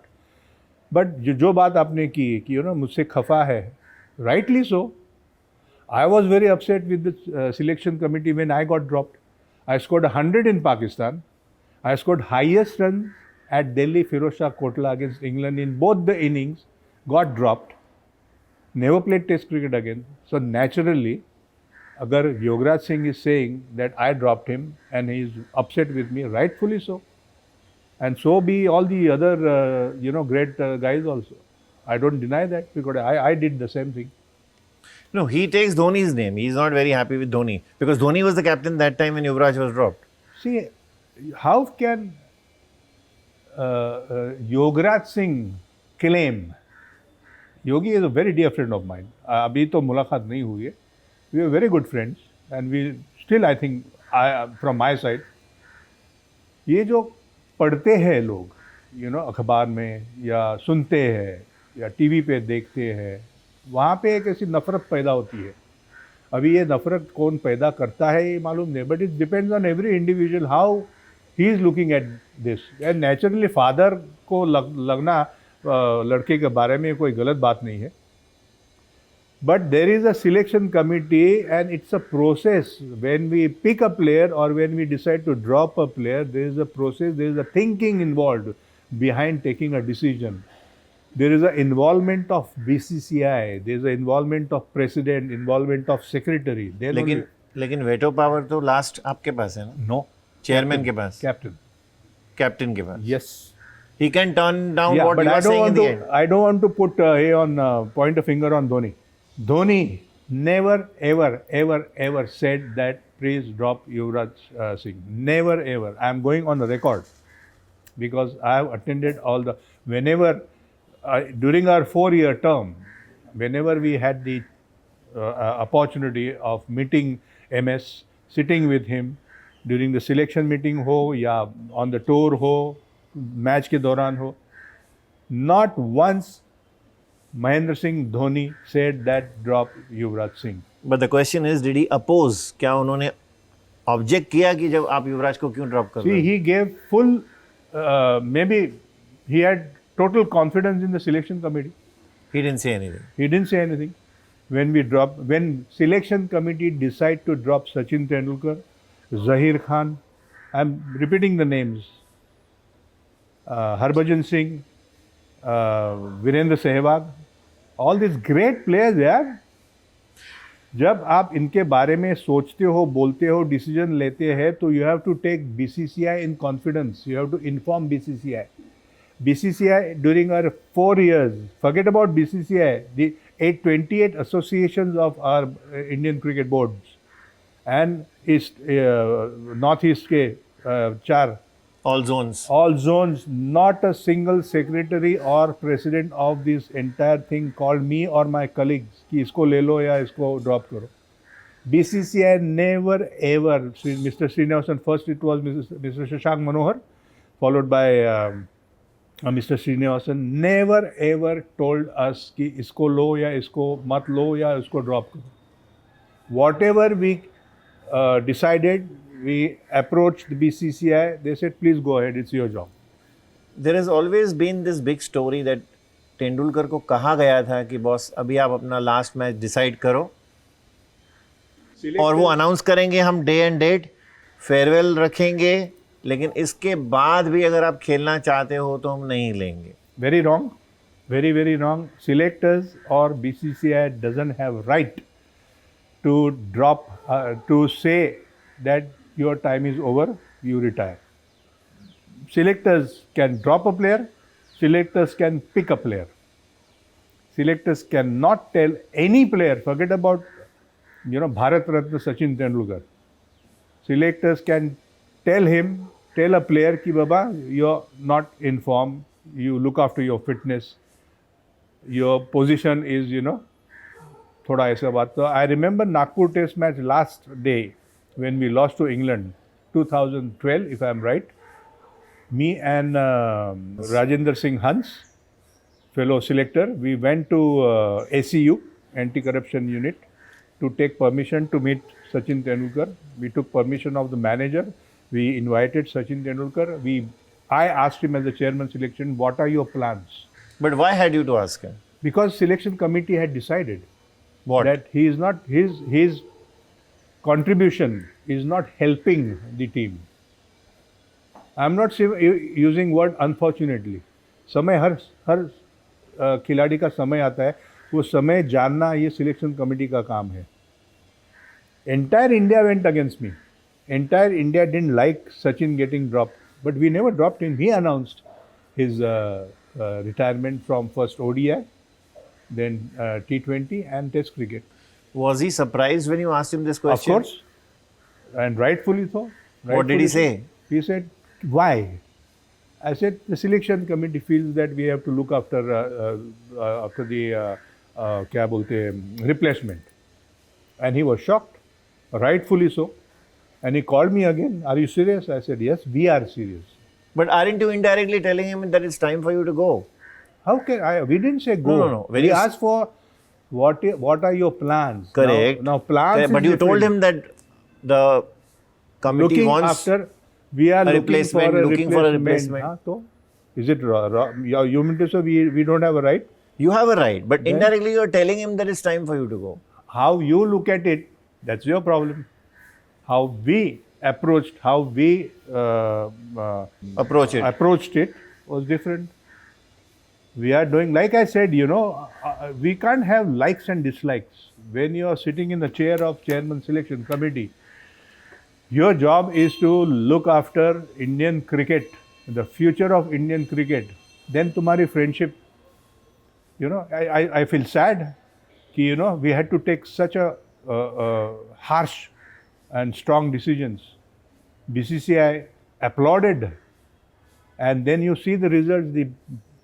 But जो बात आपने की कि मुझसे खफा है, rightly so. I was very upset with the selection committee when I got dropped. I scored 100 in Pakistan. I scored highest run at Delhi Firozshah Kotla against England in both the innings. Got dropped. Never played Test cricket again. So naturally, agar Yuvraj Singh is saying that I dropped him and he is upset with me, rightfully so. And so be all the other, great guys also. I don't deny that because I did the same thing.
No, he takes Dhoni's name. He's not very happy with Dhoni because Dhoni was the captain that time when Yuvraj was dropped.
See, how can Yuvraj Singh claim? Yogi is a very dear friend of mine. Abhi to mulaqat nahi hui hai. We are very good friends and we still, I think, from my side, ये जो पढ़ते हैं लोग, अखबार में या सुनते हैं या टीवी पे देखते हैं, वहाँ पे एक ऐसी नफरत पैदा होती है. अभी ये नफरत कौन पैदा करता है ये मालूम नहीं, but it depends on every individual how he is looking at this. And naturally father को लगना लड़के के बारे में कोई गलत बात नहीं है. But there is a selection committee and it's a process. When we pick a player or when we decide to drop a player, there is a process, there is a thinking involved behind taking a decision. There is an involvement of BCCI, there is an involvement of president, involvement of secretary.
लेकिन veto power तो last आपके पास है ना?
No.
Chairman के पास. Captain के पास.
Yes.
He can turn down what you are saying in the end.
I don't want to put point a finger on Dhoni. Dhoni never ever said that please drop Yuvraj Singh. Never ever. I am going on the record because I have attended all the whenever during our 4-year term, whenever we had the opportunity of meeting MS, sitting with him during the selection meeting ho ya on the tour ho, match के दौरान हो, not once Mahendra Singh Dhoni said that drop Yuvraj Singh.
But the question is, did he oppose? क्या उन्होंने object किया कि जब आप युवराज को क्यों drop कर रहे हो?
See, he gave full, maybe he had total confidence in the selection committee.
He didn't say anything.
He didn't say anything. When selection committee decide to drop Sachin Tendulkar, Zahir Khan, I'm repeating the names, Harbhajan Singh, Virendra Sehwag, all these great players यार. जब आप इनके बारे में सोचते हो, बोलते हो, डिसीजन लेते हैं, तो you have to take BCCI in confidence. You have to inform BCCI. BCCI during our 4 years, forget about BCCI, the 28 associations of our Indian cricket boards and Northeast के 4.
All zones.
All zones, not a single secretary or president of this entire thing called me or my colleagues कि इसको ले लो या इसको drop करो. BCCI never ever, Mr. Srinivasan, first it was Mr. Shashank Manohar, followed by Mr. Srinivasan, never ever told us कि इसको लो या इसको मत लो या इसको drop करो. Whatever we decided, we approached the BCCI, they said, please go ahead, it's your job.
There has always been this big story that Tendulkar को कहा गया था कि बॉस अभी आप अपना लास्ट मैच डिसाइड करो और वो अनाउंस करेंगे हम डे एंड डेट, फेयरवेल रखेंगे, लेकिन इसके बाद भी अगर आप खेलना चाहते हो तो हम नहीं लेंगे.
Very wrong. Very, very wrong. Selectors or BCCI doesn't have right to drop, to say that your time is over, you retire. Selectors can drop a player, selectors can pick a player. Selectors cannot tell any player, forget about, Bharat Ratna Sachin Tendulkar. Selectors can tell a player ki Baba, you're not in form, you look after your fitness, your position is, thoda aisa baat. So I remember Nagpur Test match last day when we lost to England, 2012, if I'm right. Me and Rajendra Singh Hans, fellow selector, we went to ACU, Anti-Corruption Unit, to take permission to meet Sachin Tendulkar. We took permission of the manager. We invited Sachin Tendulkar. I asked him as the chairman selection, what are your plans?
But why had you to ask him?
Because selection committee had decided
What?
that he is not, his contribution is not helping the team. I'm not using word unfortunately. समय हर खिलाड़ी का समय आता है, वो समय जानना ये सिलेक्शन कमेटी का काम है. Entire India went against me. Entire India didn't like Sachin getting dropped, but we never dropped him. He announced his retirement from first ODI, then T20 and Test cricket.
Was he surprised when you asked him this question?
Of course, and rightfully so.
What did he say?
He said, why? I said, the selection committee feels that we have to look after the क्या बोलते हैं, replacement. And he was shocked, rightfully so. And he called me again, are you serious? I said, yes, we are serious.
But aren't you indirectly telling him that it's time for you to go?
How can we didn't say go.
No. When
we
you
asked for what are your plans?
Correct.
Now plans.
Correct. But you told him that the committee
looking
wants
after, we are
looking for a replacement.
Haan, so is it you mean to say we don't have a right?
You have a right, but indirectly you are telling him that it's time for you to go.
How you look at it, that's your problem. How we approached, how we approached it was different. We are doing, like I said, we can't have likes and dislikes. When you are sitting in the chair of chairman selection committee, your job is to look after Indian cricket, the future of Indian cricket. Then तुम्हारी friendship, I feel sad कि, we had to take such a harsh and strong decisions. BCCI applauded, and then you see the results, the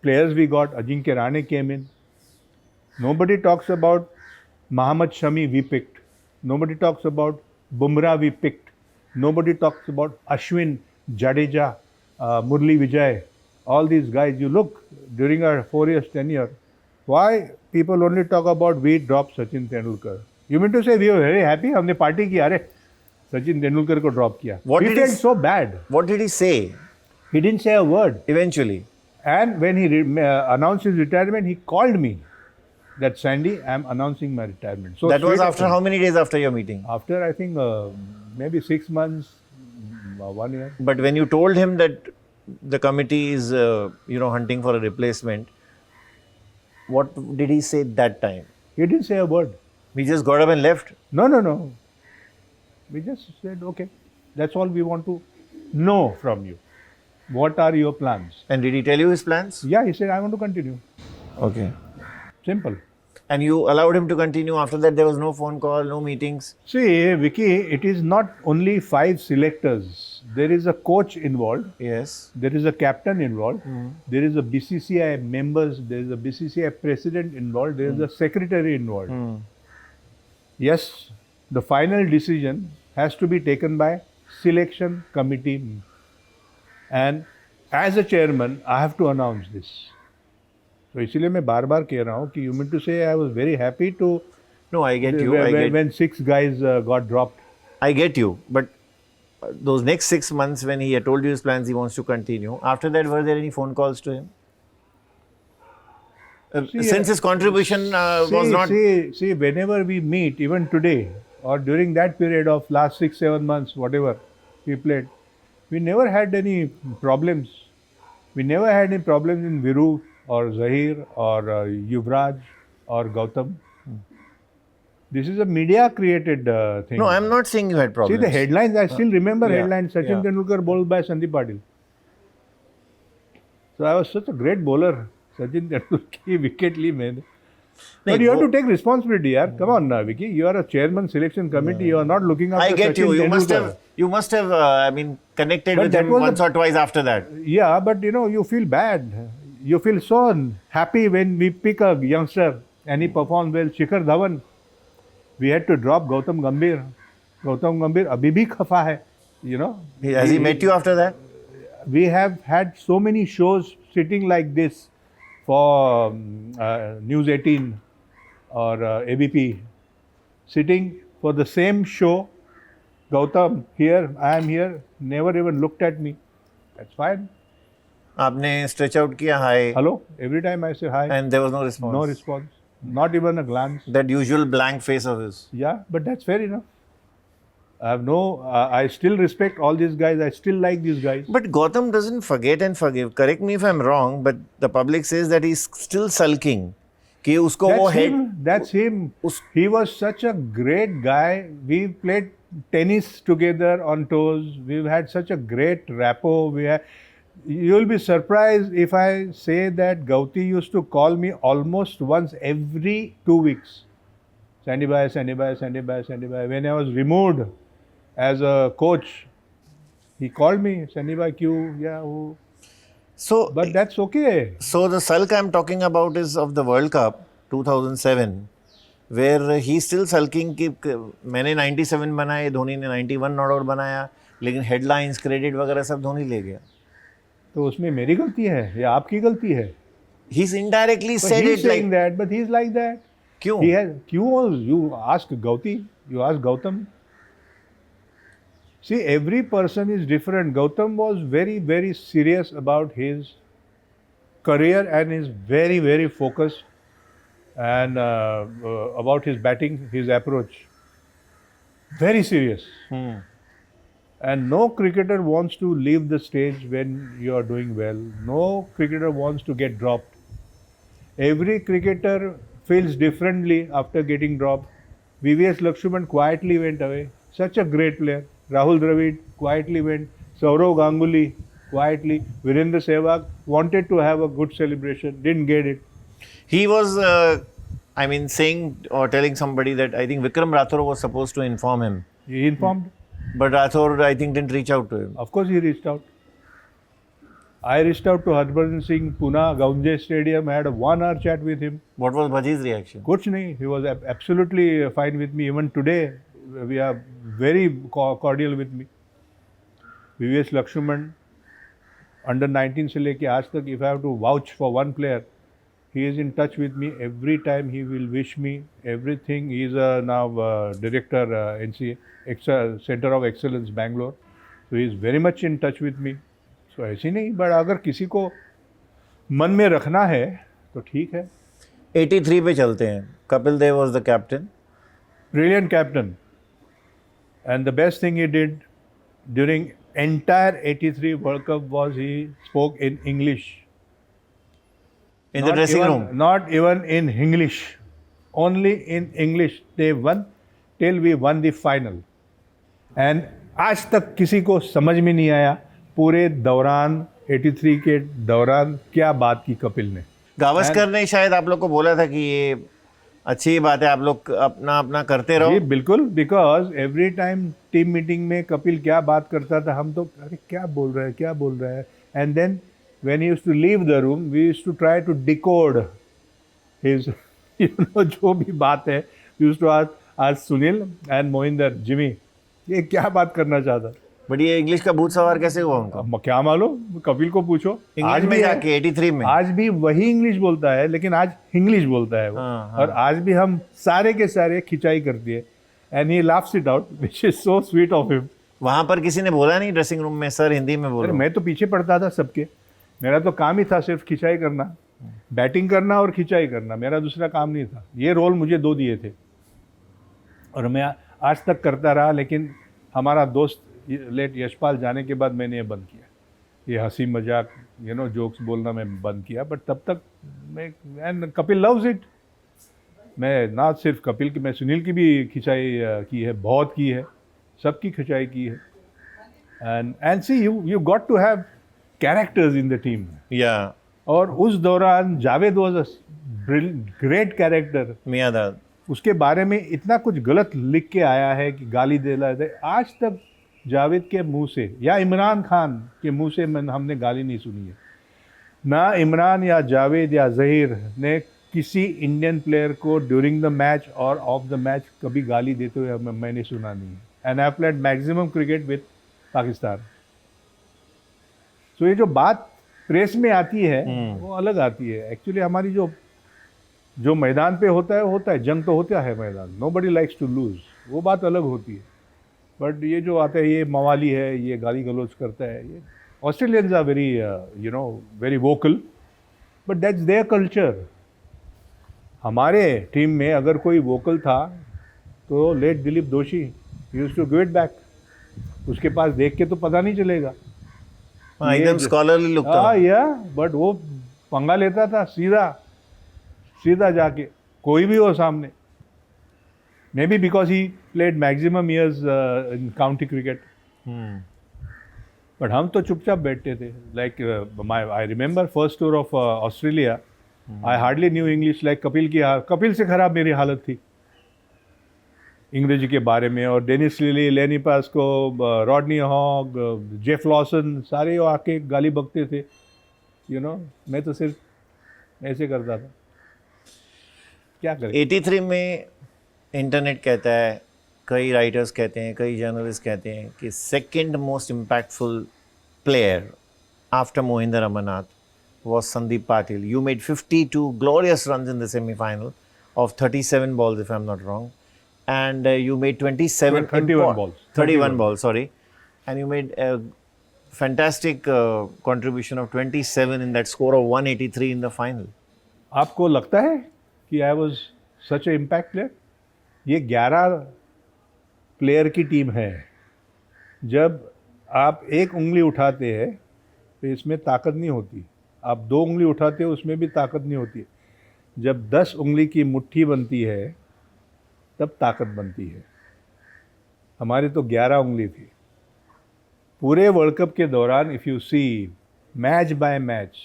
players we got. Ajinkya Rahane came in. Nobody talks about Mohammad Shami we picked. Nobody talks about Bumrah we picked. Nobody talks about Ashwin, Jadeja, Murli Vijay, all these guys. You look, during our 4 years tenure, why people only talk about we dropped Sachin Tendulkar? You mean to say we were very happy? हमने party की, अरे सचिन तेंदुलकर को drop किया. We felt so bad.
What did he say?
He didn't say a word.
Eventually.
And when he announced his retirement, he called me that, Sandy, I am announcing my retirement. So
that was after how many days after your meeting?
After, I think, maybe 6 months, 1 year.
But when you told him that the committee is, hunting for a replacement, what did he say that time?
He didn't say a word.
We just got up and left?
No. We just said, okay, that's all we want to know from you. What are your plans?
And did he tell you his plans?
Yeah, he said, I want to continue.
Okay.
Simple.
And you allowed him to continue? After that, there was no phone call, no meetings?
See, Vicky, it is not only 5 selectors. There is a coach involved.
Yes.
There is a captain involved. There is a BCCI members. There is a BCCI president involved. There is a secretary involved. Yes, the final decision has to be taken by selection committee. And as a chairman, I have to announce this. So इसलिए मैं बार-बार कह रहा हूँ कि you mean to say I was very happy to.
No, I get you.
When 6 guys got dropped.
I get you. But those next 6 months when he had told you his plans, he wants to continue. After that, were there any phone calls to him? Since his contribution was not.
See, whenever we meet, even today or during that period of last 6-7 months, whatever we played, we never had any problems. We never had any problems in Viru or Zahir or Yuvraj or Gautam. This is a media-created thing.
No, I'm not saying you had problems.
See the headlines. I still remember headlines. Sachin Tendulkar bowled by Sandeep Patil. So I was such a great bowler. Sachin Tendulkar की wicket ली मैंने. But you have to take responsibility, yaar. Come on, Vicky. You are a chairman selection committee. You are not looking after
I get you.
Sachin
You must
Tendulkar.
have. You must have. I mean, connected
But
with
that
him
was
once
the-
or twice after that.
Yeah, but you know, you feel bad. You feel so happy when we pick a youngster and he performs well. Shikhar Dhawan. We had to drop Gautam Gambhir. Gautam Gambhir abhi bhi khafa hai. You know.
Has he met you after that?
We have had so many shows sitting like this for News 18 or ABP, sitting for the same show. Gautam here, I am here, never even looked at me. That's fine.
आपने stretch out किया hi,
Hello, every time I say hi,
and there was no response.
no response, not even a glance.
That usual blank face of his.
Yeah, but that's fair enough. I still respect all these guys. I still like these guys.
But Gautam doesn't forget and forgive. Correct me if I'm wrong, but the public says that he's still sulking. कि उसको वो
That's
head.
him. That's him.
उस-
He was such a great guy. We played tennis together on tours. We've had such a great rapport. You'll be surprised if I say that Gauti used to call me almost once every 2 weeks. Sandy bhai, Sandy bhai, Sandy bhai, Sandy bhai. When I was removed as a coach, he called me, Sandy bhai, kyun? Yeah, who?
So,
But that's okay.
so the sulk I'm talking about is of the World Cup 2007, where he's still sulking कि मैंने 97 बनाए, धोनी ने 91 not out बनाया, लेकिन headlines credit वगैरह सब धोनी ले गया.
तो उसमें मेरी गलती है या आपकी गलती है?
He's indirectly
But
said
he's
it like
saying that, but he's like that.
क्यों?
He has. You ask Gauti, you ask Gautam. See, every person is different. Gautam was very, very serious about his career and is very, very focused and about his batting, his approach. Very serious. And no cricketer wants to leave the stage when you are doing well. No cricketer wants to get dropped. Every cricketer feels differently after getting dropped. VVS Lakshman quietly went away. Such a great player. Rahul Dravid quietly went. Saurav Ganguly quietly. Virendra Sehwag wanted to have a good celebration, didn't get it.
He was, saying or telling somebody that I think Vikram Rathore was supposed to inform him.
He informed.
But Rathore, I think, didn't reach out to him.
Of course, he reached out. I reached out to Harbhajan Singh, Pune, Gaunje Stadium. I had a 1 hour chat with him.
What was Bhaji's reaction?
Kuch nahi. He was absolutely fine with me. Even today, we are very cordial with me. VVS Lakshman, under 19 se leke aaj tak, if I have to vouch for one player, he is in touch with me every time. He will wish me everything. He is now director NCA, Center of Excellence, Bangalore. So he is very much in touch with me. So ऐसी नहीं, but अगर किसी को मन में रखना है तो ठीक है.
83 पे चलते हैं. Kapil Dev was the captain.
Brilliant captain. And the best thing he did during entire 83 World Cup was he spoke in English.
In the dressing room.
Not even in English. Only in English. They won till we won the final. And आज तक किसी को समझ में नहीं आया पूरे दौरान 83 के दौरान क्या बात की कपिल ने.
गावस्कर ने शायद आप लोग को बोला था कि ये अच्छी बात है, आप लोग अपना अपना करते रहो.
जी बिल्कुल, because every time team meeting में कपिल क्या बात करता था हम तो अरे क्या बोल रहा है. And then when he used to leave the room we used to try to decode his जो भी बात है. We used to ask Sunil and Mohinder, Jimmy, ये क्या बात करना चाहता.
बट ये इंग्लिश का भूत सवार कैसे हुआ उनका?
अब क्या मालूम, कपिल को पूछो.
इंग्लिश में
भी है,
जाके 83 में
आज भी वही इंग्लिश बोलता है, लेकिन आज इंग्लिश बोलता है वो.
हाँ.
और आज भी हम सारे के सारे खिंचाई करती है. And he laughs it out, which is so sweet of him.
वहां पर किसी ने बोला नहीं ड्रेसिंग रूम में, सर हिंदी में
अरे
बोलो?
मैं तो पीछे पड़ता था सबके. मेरा तो काम ही था सिर्फ खिंचाई करना, बैटिंग करना और खिंचाई करना. मेरा दूसरा काम नहीं था. ये रोल मुझे 2 दिए थे और मैं आज तक करता रहा. लेकिन हमारा दोस्त लेट यशपाल जाने के बाद मैंने ये बंद किया. ये हंसी मजाक जोक्स बोलना मैं बंद किया. बट तब तक मैं, एंड कपिल लव्स इट. मैं ना सिर्फ कपिल की, मैं सुनील की भी खिंचाई की है, बहुत की है, सबकी खिंचाई की है. And see you got to have characters in the team.
या
और उस दौरान Javed was a great character,
Miandad.
उसके बारे में इतना कुछ गलत लिख के आया है कि गाली दे रहा है. आज तक जावेद के मुंह से या इमरान खान के मुंह से हमने गाली नहीं सुनी है. ना इमरान या जावेद या जहीर ने किसी इंडियन प्लेयर को ड्यूरिंग द मैच और ऑफ द मैच कभी गाली देते हुए मैंने सुना नहीं है. And I played maximum cricket with Pakistan. तो ये जो बात प्रेस में आती है वो अलग आती है. एक्चुअली हमारी जो मैदान पे होता है, जंग तो होता है मैदान. नोबडी लाइक्स टू लूज, वो बात अलग होती है. बट ये जो आता है, ये मवाली है, ये गाली गलौज करता है, ये Australians are very very vocal, but that's their culture. हमारे टीम में अगर कोई वोकल था तो late Dilip Doshi used to give it back. उसके पास देख के तो पता नहीं चलेगा.
हाँ, एकदम स्कॉलरली लुक था.
या बट वो पंगा लेता था सीधा जाके, कोई भी हो सामने. May be because he played maximum years in county cricket. But हम तो चुपचाप बैठते थे. Like I remember first tour of Australia, I hardly new English. Like Kapil से खराब मेरी हालत थी अंग्रेजी के बारे में. और Dennis Lillee, Lenny Pascoe, Rodney Hogg, Geoff Lawson, सारे आके गाली बकते थे. मैं तो सिर्फ ऐसे करता था. क्या करें.
83 में इंटरनेट कहता है, कई राइटर्स कहते हैं, कई जर्नलिस्ट कहते हैं कि second most impactful player after Mohinder Amarnath was Sandeep Patil. You made 52 glorious runs in the semi-final of 37 balls, if I'm not wrong, and you made
31 balls.
31 balls, sorry, and you made a fantastic contribution of 27 in that score of 183 in the final.
आपको लगता है कि I was such A impact player? ये 11 player की team है. जब आप एक उंगली उठाते हैं तो इसमें ताकत नहीं होती. आप 2 उंगली उठाते हो, उसमें भी ताकत नहीं होती. जब 10 उंगली की मुट्ठी बनती है तब ताकत बनती है. हमारे तो 11 उंगली थी. पूरे वर्ल्ड कप के दौरान if you see match by match,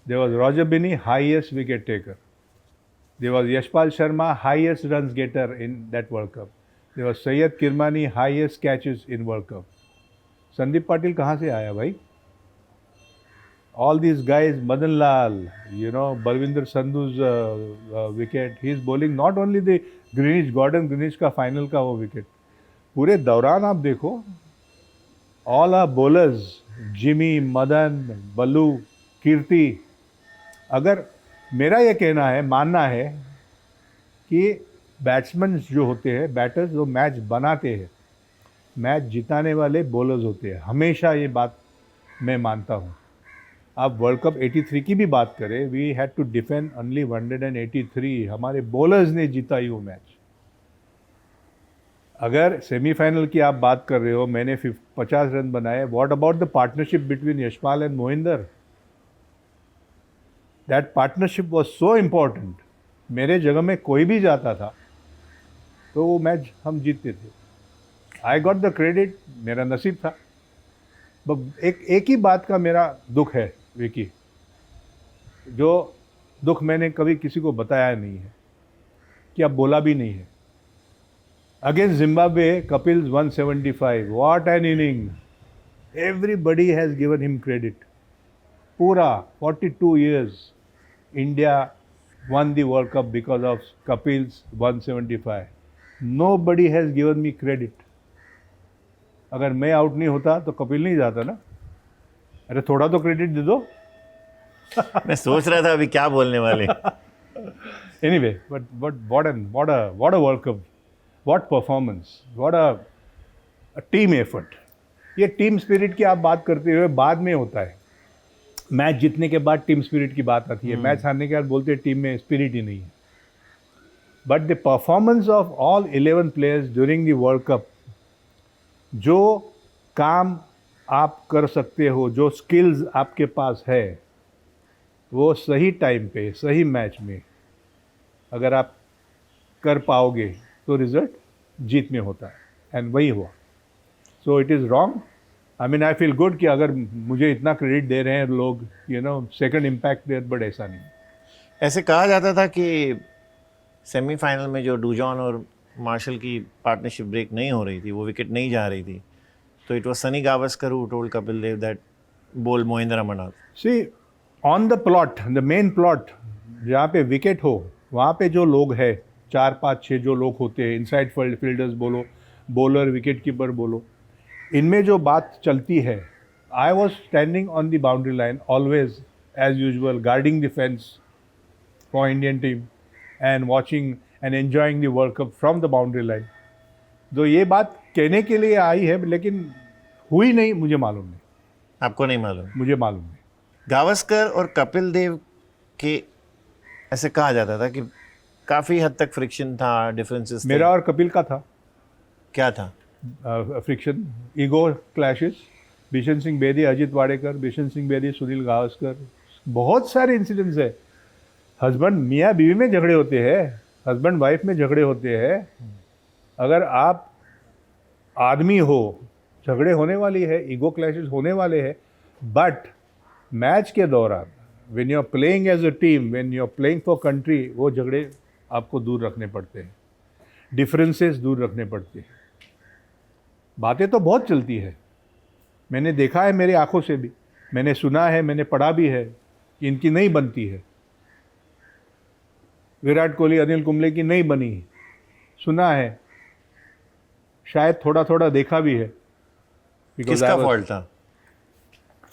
there was Roger Binny, highest wicket taker. There was Yashpal Sharma, highest runs getter in that world cup. There was Syed Kirmani, highest catches in world cup. Sandeep Patil कहाँ से आया भाई? All these guys, Madan Lal, Balwinder Sandhu's wicket, he is bowling not only the Gordon Greenwich का final का वो wicket. पूरे दौरान आप देखो, all our bowlers, Jimmy, Madan, Ballu, कीर्ति. अगर मेरा ये कहना है, मानना है कि बैट्समैन जो होते हैं, बैटर्स जो मैच बनाते हैं, मैच जिताने वाले बॉलर्स होते हैं. हमेशा ये बात मैं मानता हूँ. आप वर्ल्ड कप 83 की भी बात करें, we had to defend only 183. हमारे बॉलर्स ने जीता ही वो मैच. अगर सेमीफाइनल की आप बात कर रहे हो, मैंने 50 रन बनाए. What about the partnership between Yashpal and Mohinder? That partnership was so important. मेरे जगह में कोई भी जाता था तो वो मैच हम जीतते थे. आई गॉट द क्रेडिट, मेरा नसीब था. एक ही बात का मेरा दुख है विकी, जो दुख मैंने कभी किसी को बताया नहीं है, कि अब बोला भी नहीं है. Against Zimbabwe, Kapil's 175, what an inning. Everybody has given him credit. पूरा 42 years India won the World Cup because of Kapil's 175. Nobody has given me credit. अगर मैं आउट नहीं होता तो कपिल नहीं जाता ना. अरे थोड़ा तो क्रेडिट दे दो.
मैं सोच रहा था अभी क्या बोलने वाले.
Anyway, but what a World Cup, what performance, what a team effort. ये टीम स्पिरिट की आप बात करते हुए बाद में होता है. मैच जीतने के बाद टीम स्पिरिट की बात आती है. मैच हारने के बाद बोलते हैं टीम में स्पिरिट ही नहीं है. But the performance of all 11 players during the world cup, जो काम आप कर सकते हो, जो स्किल्स आपके पास है, वो सही टाइम पे, सही मैच में अगर आप कर पाओगे तो रिजल्ट जीत में होता है. एंड वही हुआ. So it is wrong. I mean I feel good कि अगर मुझे इतना क्रेडिट दे रहे हैं लोग, सेकंड इम्पैक्ट प्लेयर, बट ऐसा नहीं.
ऐसे कहा जाता था कि सेमीफाइनल में जो डूजॉन और मार्शल की पार्टनरशिप ब्रेक नहीं हो रही थी, वो विकेट नहीं जा रही थी, तो it was Sunny Gavaskar who told Kapil Dev that bowl Mohinder Amarnath.
See on the plot, the main plot, जहाँ पे विकेट हो वहाँ पे जो लोग हैं, 4 5 6 जो लोग होते हैं, इनसाइड फील्डर्स बोलो, बॉलर, विकेट कीपर बोलो, इनमें जो बात चलती है, I was standing on the boundary line always as usual, guarding the fence for Indian team and watching and enjoying the world cup from the boundary line. तो ये बात कहने के लिए आई है, लेकिन हुई नहीं, मुझे मालूम नहीं,
आपको नहीं मालूम?
मुझे मालूम नहीं.
गावस्कर और कपिल देव के ऐसे कहा जाता था कि काफ़ी हद तक फ्रिक्शन था, डिफरेंसेस थे.
मेरा और कपिल का था
क्या था?
Friction, ego clashes, Bishan Singh Bedi, Ajit Wadekar, Bishan Singh Bedi, Sunil Gavaskar, बहुत सारे इंसिडेंट्स है. हस्बैंड मियाँ बीवी में झगड़े होते हैं, हस्बैंड वाइफ में झगड़े होते हैं. अगर आप आदमी हो, झगड़े होने वाली है, ईगो क्लैशेस होने वाले हैं, बट मैच के दौरान when you are playing as a team, when you are playing for country, वो झगड़े आपको दूर रखने पड़ते हैं, डिफरेंसेस दूर रखने पड़ते हैं. बातें तो बहुत चलती है, मैंने देखा है मेरी आंखों से भी, मैंने सुना है, मैंने पढ़ा भी है कि इनकी नहीं बनती है. विराट कोहली, अनिल कुंबले की नहीं बनी, सुना है, शायद थोड़ा थोड़ा देखा भी है.
किसका फॉल्ट था?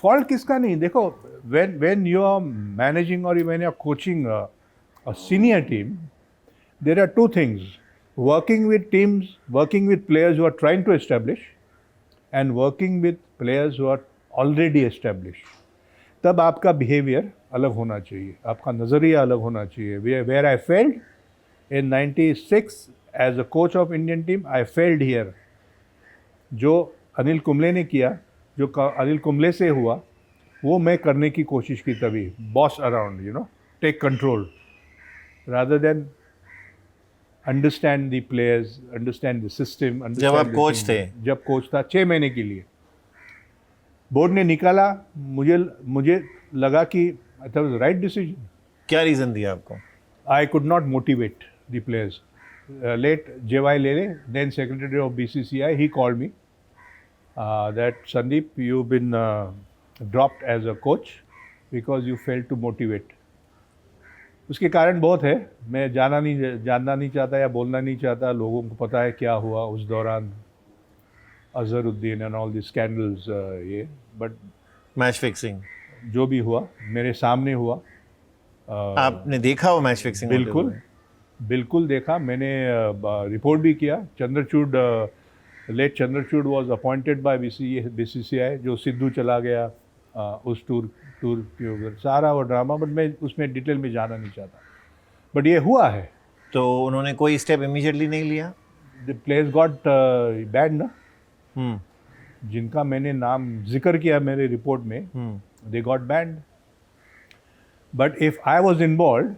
फॉल्ट किसका नहीं, देखो, when you are managing or when you are coaching a senior team, there are two things: working with teams, working with players who are trying to establish, and working with players who are already established. तब आपका behaviour अलग होना चाहिए, आपका नज़रिया अलग होना चाहिए. Where I failed in 96 as a coach of Indian team, I failed here. जो अनिल कुंबले ने किया, जो अनिल कुंबले से हुआ, वो मैं करने की कोशिश की. तभी boss around, you know, take control rather than understand the players, understand the system.
जब आप कोच थे?
जब कोच था 6 महीने के लिए, बोर्ड ने निकाला, मुझे लगा कि इट वाज राइट डिसीजन.
क्या रीज़न दिया आपको?
I could not motivate the players. Late J.Y. Lele, then Secretary of BCCI, he called me that Sandeep, you've been dropped as a coach because you failed to motivate. उसके कारण बहुत है, मैं जानना नहीं चाहता या बोलना नहीं चाहता. लोगों को पता है क्या हुआ उस दौरान, Azharuddin and all the scandals, ये. बट
मैच फिक्सिंग
जो भी हुआ मेरे सामने हुआ.
आपने देखा वो मैच फिक्सिंग?
बिल्कुल, बिल्कुल देखा मैंने, रिपोर्ट भी किया. Chandrachud, let Chandrachud was appointed by BCCI, जो सिद्धू चला गया उस टूर के ऊपर, सारा वो ड्रामा. बट मैं उसमें डिटेल में जाना नहीं चाहता, बट ये हुआ है.
तो उन्होंने कोई स्टेप इमीडिएटली नहीं लिया?
द प्लेयर्स गॉट बैंड ना, जिनका मैंने नाम जिक्र किया मेरे रिपोर्ट में, they got banned. But if I was involved,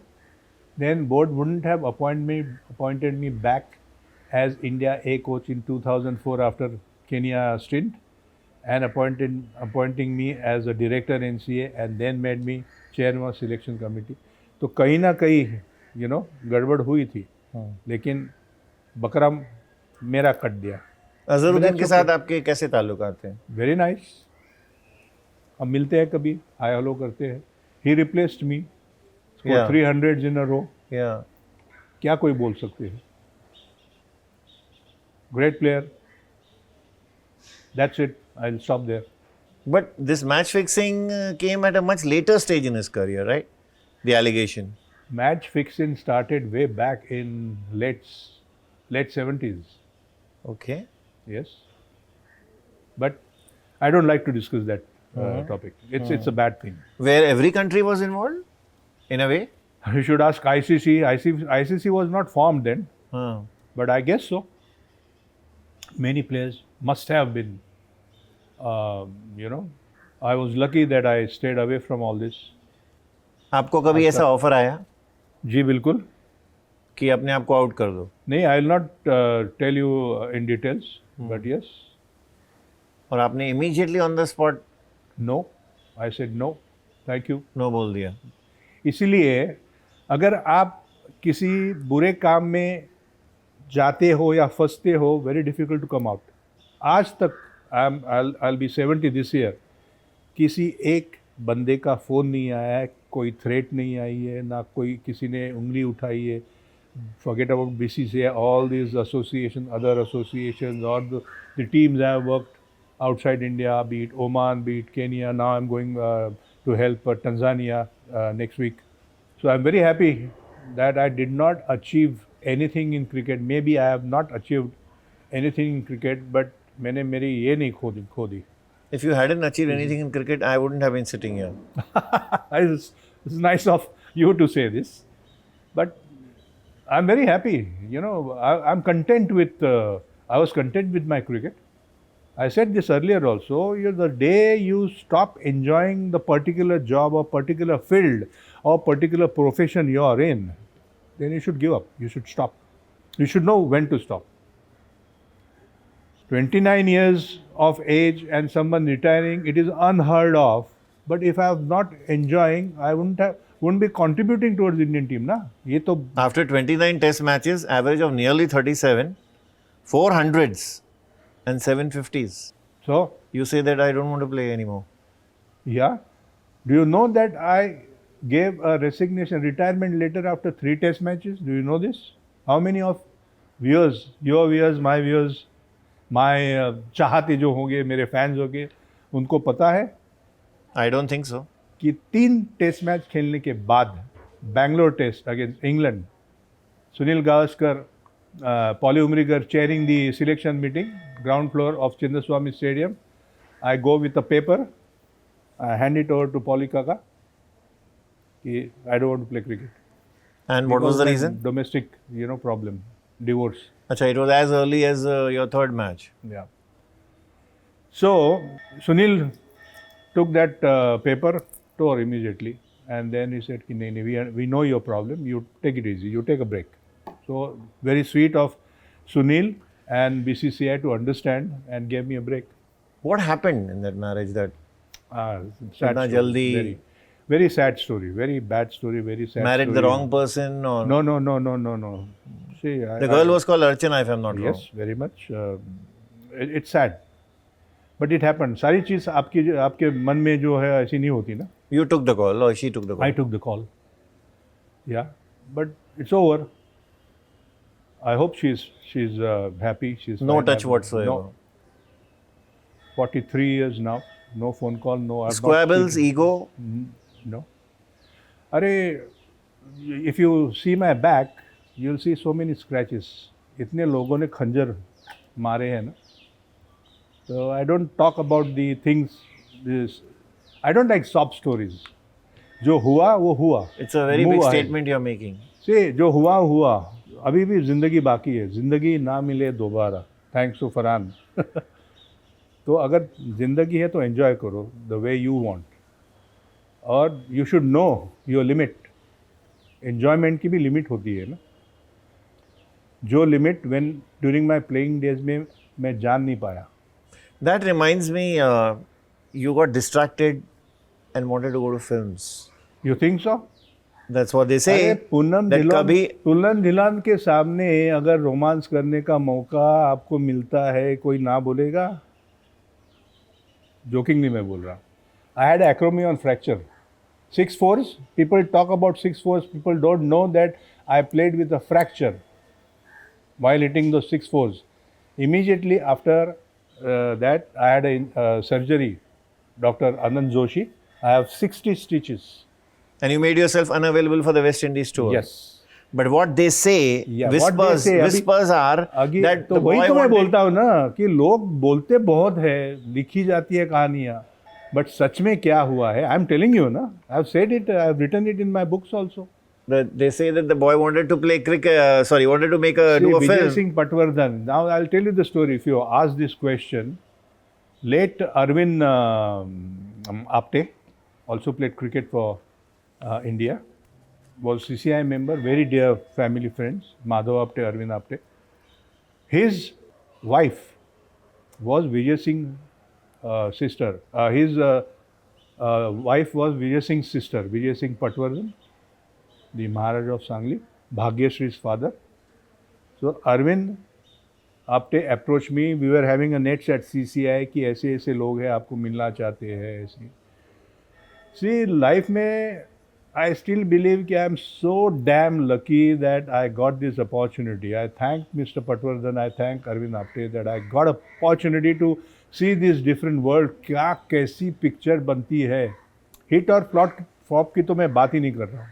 then board wouldn't have appointed me back as India A coach in 2004 after Kenya stint, and appointing me as a director NCA, and then made me chairman of selection committee. तो कहीं ना कहीं गड़बड़ हुई थी, लेकिन बकरा मेरा कट दिया.
अजहरुद्दीन के साथ आपके कैसे ताल्लुकात थे?
Very nice. हम मिलते हैं कभी, हाय हेलो करते हैं. He replaced me for 300s in a row. क्या कोई बोल सकते हैं? Great player. That's it. I'll stop there.
But this match fixing came at a much later stage in his career, right? The allegation.
Match fixing started way back in late 70s.
Okay.
Yes. But I don't like to discuss that topic. It's a bad thing.
Where every country was involved, in a way?
You should ask ICC. ICC was not formed then, but I guess so. Many players must have been. I was lucky that I stayed away from all this.
आपको कभी ऐसा offer आया?
जी बिल्कुल.
कि अपने आप को out कर दो?
नहीं, I will not tell you in details, but yes.
और आपने immediately on the spot?
No, I said no, thank you.
No बोल दिया?
इसीलिए अगर आप किसी बुरे काम में जाते हो या फंसते हो, very difficult to come out. आज तक आई बी 70 दिस ईयर, किसी एक बंदे का फ़ोन नहीं आया है, कोई थ्रेट नहीं आई है, ना कोई किसी ने उंगली उठाई है. Forget about BCCI, all these associations, other associations, or the teams I have worked outside India, be it Oman, be it Kenya. Now I'm going to help Tanzania next week. So I'm very happy that I did not achieve anything in cricket. Maybe I have not achieved anything in cricket, but मैंने मेरी ये नहीं खो दी.
If you hadn't achieved anything in cricket, I wouldn't have been sitting here.
It's nice of you to say this, but I'm very happy. I'm content with. I was content with my cricket. I said this earlier also. The day you stop enjoying the particular job or particular field or particular profession you are in, then you should give up. You should stop. You should know when to stop. 29 years of age and someone retiring, it is unheard of. But if I am not enjoying, I wouldn't be contributing towards the Indian team, na? ये तो
After 29 test matches, average of nearly 37, 400s and 750s.
so
You say that I don't want to play anymore.
yeah. Do you know that I gave a retirement letter after 3 test matches? Do you know this? How many of viewers, your viewers, my viewers, my चाहते जो होंगे, मेरे fans होंगे, उनको पता है
I don't think so.
कि 3 test match खेलने के बाद Bangalore test against England, Sunil Gavaskar, Polly Umrigar chairing the selection meeting, ground floor of Chinnaswamy stadium. I go with a paper, I hand it over to Paulie Kaka. I don't want to play cricket.
And what was the
Because
reason?
Domestic, problem, divorce.
Acha, it was as early as your third match.
Yeah. So Sunil took that paper, tore immediately, and then he said, "Ki, nahi, we know your problem. You take it easy. You take a break." So very sweet of Sunil and BCCI to understand and gave me a break.
What happened in that marriage that
Sad
Itna
story.
jaldi
Very, very sad story. Very bad story. Very sad.
married
story.
the wrong person or
No. See,
the girl was called Archana, if I'm not
yes,
wrong.
very much. It's sad, but it happened. सारी चीज़ आपके मन में जो है ऐसी नहीं होती ना.
You took the call or she took the call?
I took the call. Yeah, but it's over. I hope she's happy. She's
No
fine,
touch
happy.
whatsoever.
No. 43 years now. No phone call. No. I've not
Squabbles,
speaking.
ego.
No. अरे, if you see my back, you'll see so many scratches. इतने लोगों ने खंजर मारे हैं ना. So I don't talk about the things. I don't like sob stories. जो हुआ वो हुआ.
It's a very
Move
big
ahead.
statement you're making.
See, जो हुआ. अभी भी जिंदगी बाकी है. जिंदगी ना मिले दोबारा. Thanks to Farhan. तो अगर जिंदगी है तो एंजॉय करो द वे यू वांट, और you should know your limit. Enjoyment की भी लिमिट होती है ना. जो limit when during my playing days में मैं जान नहीं पाया.
That reminds me, you got distracted and wanted to go to films.
You think so?
That's what they say.
Poonam Dhillon के सामने अगर रोमांस करने का मौका आपको मिलता है, कोई ना बोलेगा? जोकिंग नहीं मैं बोल रहा. I had acromy on fracture. 6/4s, people talk about 6/4s, people don't know that I played with a fracture while hitting those 6/4s. Immediately after that, I had a surgery. Dr. Anand Joshi. I have 60 stitches.
And you made yourself unavailable for the West Indies tour.
Yes.
But what they say,
Yeah, what they say,
whispers are
अभी
that
तो
the boy
वही तो मैं
wanted,
बोलता हूँ ना कि लोग बोलते बहुत है, लिखी जाती है कहानियाँ, बट सच में क्या हुआ है? आई एम टेलिंग यू ना. I have said it, I have written it in my books also.
they say that the boy wanted to play cricket, wanted to make do a
Vijay
film.
Singh Patwardhan. Now I'll tell you the story. If you ask this question, late Arvind Apte also played cricket for India. Was CCI member, very dear family friends, Madhav Apte, Arvind Apte. His wife was Vijay Singh's sister. His wife was Vijay Singh's sister, Vijay Singh Patwardhan. the Maharaja of Sangli, Bhagyashree's father. So Arvind Apte approached me. We were having a net at CCI कि ऐसे ऐसे लोग हैं आपको मिलना चाहते हैं ऐसे. See, life में I still believe that I'm so damn lucky that I got this opportunity. I thank Mr. Patwardhan, I thank Arvind Apte that I got an opportunity to see this different world. क्या कैसी picture बनती है. Hit और flop की तो मैं बात ही नहीं कर रहा हूँ.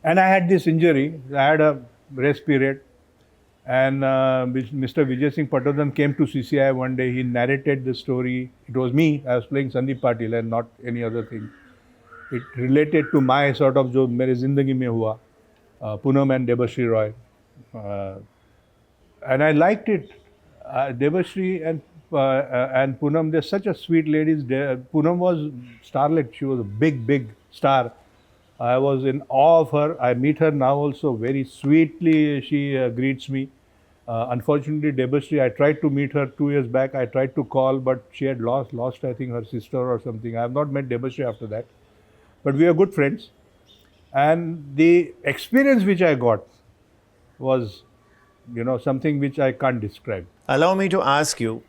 And I had this injury. I had a rest period. And Mr. Vijay Singh Patwardhan came to CCI one day. He narrated the story. It was me. I was playing Sandeep Patil and not any other thing. It related to my sort of जो मेरे ज़िंदगी में हुआ, Poonam and Debashree Roy, and I liked it. Debashree and Poonam, they're such a sweet ladies. Poonam was starlet. She was a big star. I was in awe of her. I meet her now also very sweetly. She greets me. Unfortunately, Debashree, I tried to meet her 2 years back. I tried to call, but she had lost I think her sister or something. I have not met Debashree after that. But we are good friends. And the experience which I got was, something which I can't describe.
Allow me to ask you,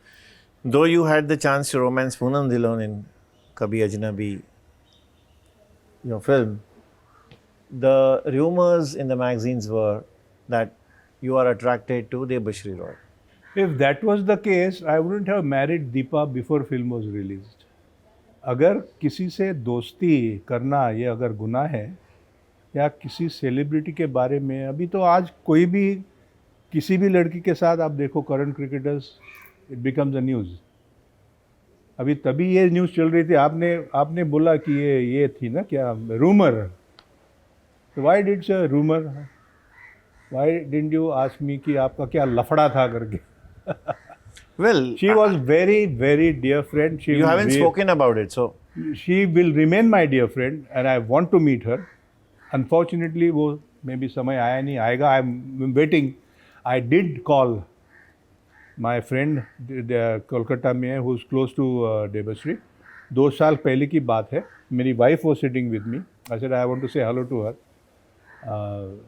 though you had the chance to romance Poonam Dhillon in Kabhi Ajnabi, your film, the rumors in the magazines were that you are attracted to Debashree Roy.
If that was the case, I wouldn't have married Deepa before film was released. अगर किसी से दोस्ती करना ये अगर गुनाह है या किसी सेलिब्रिटी के बारे में, अभी तो आज कोई भी किसी भी लड़की के साथ आप देखो current cricketers, it becomes a news. अभी तभी ये न्यूज़ चल रही थी, आपने बोला कि ये थी ना क्या रूमर. तो व्हाई डिड से rumour, why didn't you ask me कि आपका क्या लफड़ा था करके.
Well,
she was very dear friend.
You haven't spoken about it, so
she will remain my dear friend and I want to meet her. Unfortunately, वो maybe समय आया नहीं, आएगा. I'm waiting. I did call my friend Kolkata में है, who's close to Debashree. 2 साल पहले की बात है. मेरी wife was sitting with me. I said I want to say hello to her.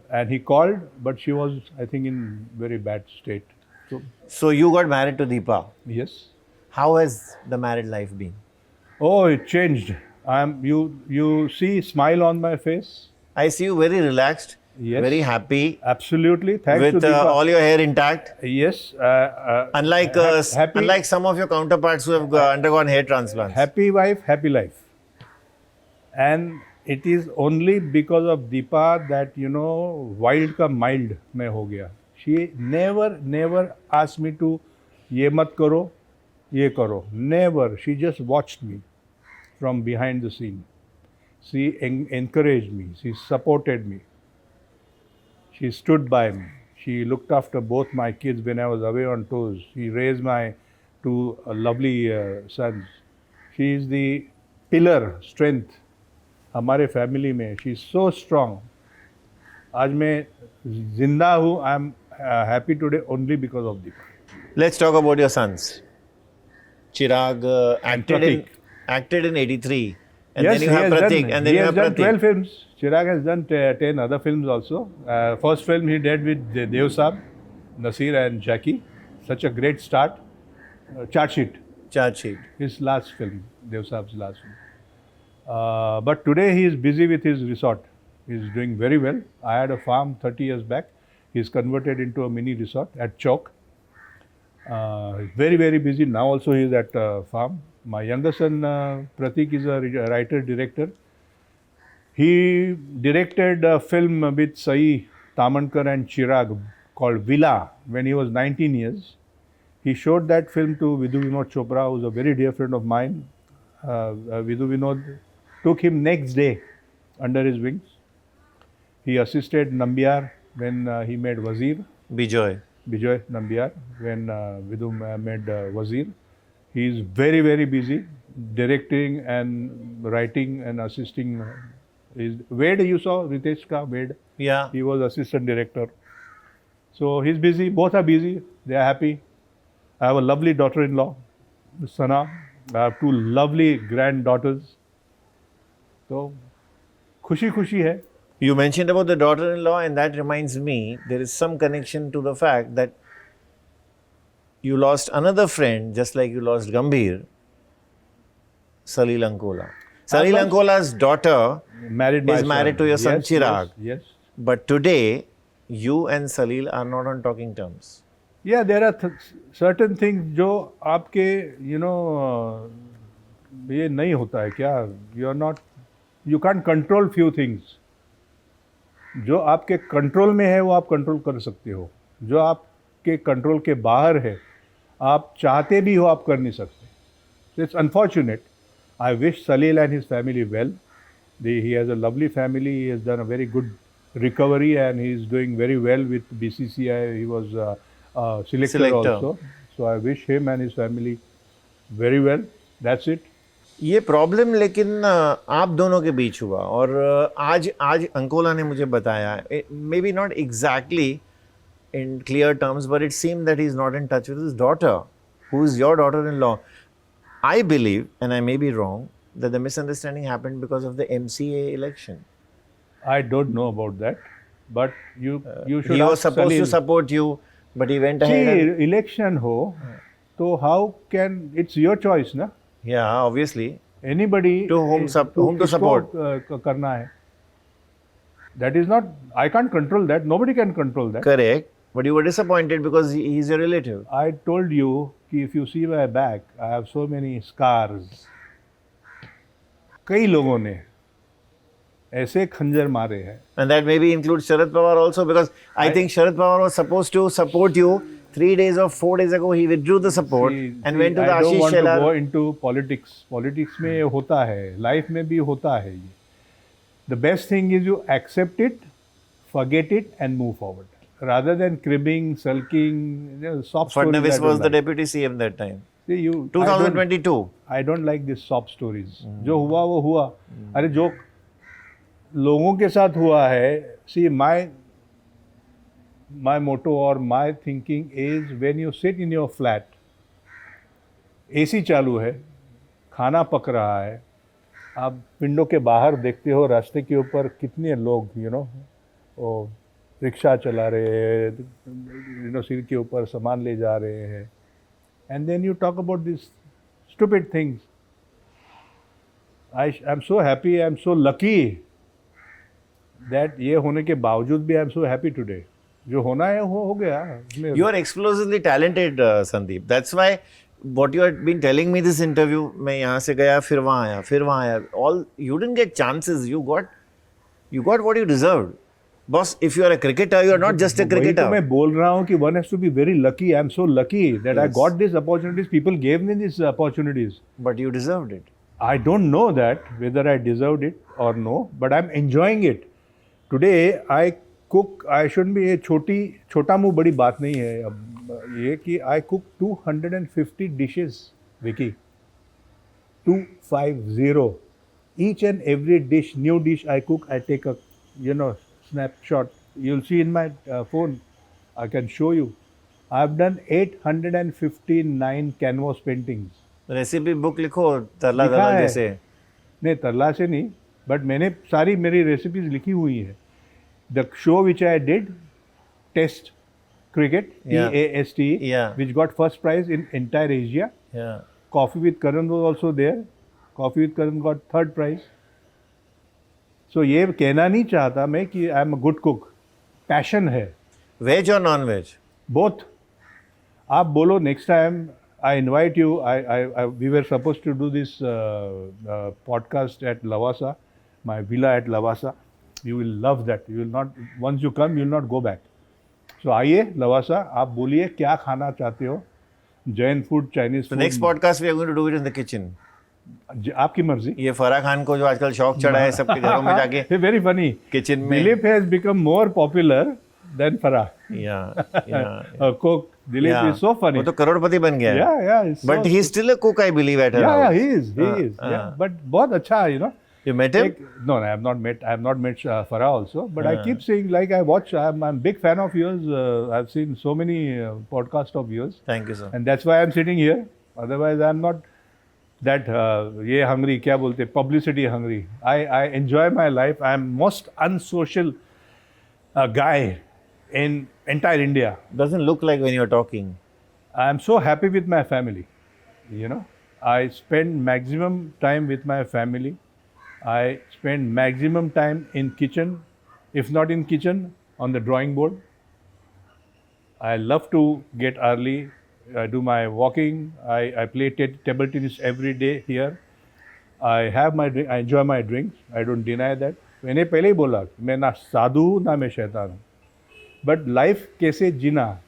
And he called, but she was, I think, in very bad state.
So you got married to Deepa.
Yes.
How has the married life been?
Oh, it changed. You see smile on my face.
I see you very relaxed,
Yes.
very happy,
Absolutely. Thanks
with
to Deepa.
all your hair intact.
Yes.
Unlike
happy,
unlike some of your counterparts who have undergone hair transplants.
happy wife, happy life. And it is only because of Deepa that, wild का mild में हो गया. She never asked me to ये मत करो, ये करो. Never. She just watched me from behind the scene. She encouraged me. She supported me. She stood by me. She looked after both my kids when I was away on tours. She raised my 2 lovely sons. She is the pillar, strength हमारे family में. She is so strong. आज मैं जिंदा हूँ. I am happy today only because of Deepa.
Let's talk about your sons. Chirag acted in 83. And
Yes,
then you have Pratik. And then
he
you
has
have
done
Pratik.
12 films. Chirag has done 10 other films also. First film he did with Dev Saab, Nasir and Jackie. Such a great start. Chart Sheet,
Charge sheet.
his last film, Dev Saab's last film. But today he is busy with his resort. He is doing very well. I had a farm 30 years back. He's converted into a mini resort at Chowk. Very busy. Now also he is at farm. My younger son Pratik is a writer-director. He directed a film with Sai Tamankar and Chirag called Villa when he was 19 years. He showed that film to Vidhu Vinod Chopra, who is a very dear friend of mine. Vidhu Vinod took him next day under his wings. He assisted Nambiar when he made Wazir.
Bijoy.
Bijoy Nambiar when Vidhu made Wazir. He is very busy directing and writing and assisting. Wade, you saw Ritesh Ka Wade.
Yeah.
He was assistant director. So he's busy. Both are busy. They are happy. I have a lovely daughter-in-law, Sana. I have 2 lovely granddaughters. So खुशी है.
You mentioned about the daughter-in-law, and that reminds me there is some connection to the fact that you lost another friend, just like you lost Gambhir, Salil Ankola. Salil
lost-
Ankola's daughter
Married my
is
son.
married to your son
Yes,
Chirag.
Yes.
But today, you and Salil are not on talking terms.
Yeah, there are certain things जो आपके ये नहीं होता है क्या? You can't control few things. जो आपके control में है वो आप कंट्रोल कर सकते हो. जो आपके कंट्रोल के बाहर है, आप चाहते भी हो आप कर नहीं सकते. So it's unfortunate. I wish Salil and his family well. He has a lovely family. He has done a very good recovery and he is doing very well with BCCI. He was selector also. So I wish him and his family very well. That's it.
ये problem लेकिन आप दोनों के बीच हुआ और आज अंकोला ने मुझे बताया, may be not exactly in clear terms, but it seem that he is not in touch with his daughter, who is your daughter in law. I believe, and I may be wrong, that the misunderstanding happened because of the MCA election.
I don't know about that, but you should.
He was
ask
supposed
Salil.
to support you, but he went ahead.
See,
And,
election हो, तो how can it's your choice ना?
yeah, obviously.
Anybody
To whom to
किसको,
support.
करना है. That is not. I can't control that. Nobody can control that.
Correct. But you were disappointed because he's your relative.
I told you कि if you see my back, I have so many scars. कई लोगों ने ऐसे खंजर मारे हैं.
And that maybe includes Sharad Pawar also, because I think Sharad Pawar was supposed to support you 3 days or 4 days ago. He withdrew the support and went to the
I don't
Ashish
want to
Shelar.
go into politics. Politics में ये होता है, life में भी होता है ये. The best thing is you accept it, forget it, and move forward. Rather than cribbing, sulking, soft stories.
Fadnavis
I don't
was the
like.
deputy CM that time.
See,
2022.
I don't like these soft stories. जो हुआ वो हुआ. अरे जो लोगों के साथ हुआ है, see my motto or my thinking is when you sit in your flat, AC चालू है, खाना पक रहा है, आप विंडो के बाहर देखते हो रास्ते के ऊपर कितने लोग वो रिक्शा चला रहे हैं, सिर के ऊपर सामान ले जा रहे हैं, and then you talk about this stupid things. I am so happy, I am so lucky that ये होने के बावजूद भी I am so happy today. जो होना है वो हो गया.
You are explosively talented, Sandeep. That's why what you had been telling me this interview, मैं यहाँ से गया फिर वहाँ आया फिर वहाँ आया. All you didn't get chances. You got what you deserved. Boss, if you are a cricketer, you are not just a
वही तो
cricketer.
मैं बोल रहा हूँ कि one has to be very lucky. I am so lucky that I
Yes.
got these opportunities. People gave me these opportunities.
But you deserved it.
I don't know that whether I deserved it or no, but I'm enjoying it. Today I cook. I shouldn't be छोटा मुंह बड़ी बात नहीं है अब ये कि I cook 250 dishes, Vicky. 250. Each and every dish, new dish I cook, I take a snapshot. You'll see in my phone. I can show you. I've done 859 canvas paintings.
Recipe book लिखो तरला
लिखा
दलाल
है.
जैसे.
नहीं तरला से नहीं, but मैंने सारी मेरी रेसिपीज लिखी हुई है. The show which I did, test cricket,
Yeah.
TAST,
Yeah.
which got first prize in entire Asia.
Yeah.
Coffee with Karan was also there. Coffee with Karan got third prize. So ये कहना नहीं चाहता मैं कि I am a good cook. Passion है.
Veg or non-veg?
Both. आप बोलो next time I invite you. We were supposed to do this podcast at Lavasa, my villa at Lavasa. You will love that. You will not. Once you come, you will not go back. So आइए Lavasa. आप बोलिए क्या खाना चाहते हो. Jain food, Chinese
So
food.
next podcast we are going to do it in the kitchen.
आपकी मर्जी.
ये फराह खान को जो आजकल शौक चढ़ा है सबके घरों में जाके
Very funny.
किचन में.
Dilip has become more popular than Farah.
Yeah.
Cook. Dilip is so funny.
वो तो करोड़पति बन गया है.
Yeah. It's
But
so,
he's still a cook, I believe, at her
Yeah,
house.
he is. He is. Yeah, but बहुत अच्छा,
You met him?
No, I have not met. I have not met Farah also. But I keep saying, like I watch. I'm a big fan of yours. I've seen so many podcasts of yours,
Thank you, sir.
and that's why I'm sitting here. Otherwise, I'm not. that ये hungry क्या बोलते publicity hungry. I enjoy my life. I am most unsocial guy in entire India.
Doesn't look like when you're talking.
I am so happy with my family. You know, I spend maximum time with my family. I spend maximum time in kitchen, if not in kitchen, on the drawing board. I love to get early. I do my walking. I play table tennis every day here. I have my drink. I enjoy my drinks. I don't deny that. मैंने पहले ही बोला मैं ना साधु हूँ ना मैं शैतान हूँ. बट लाइफ कैसे जीना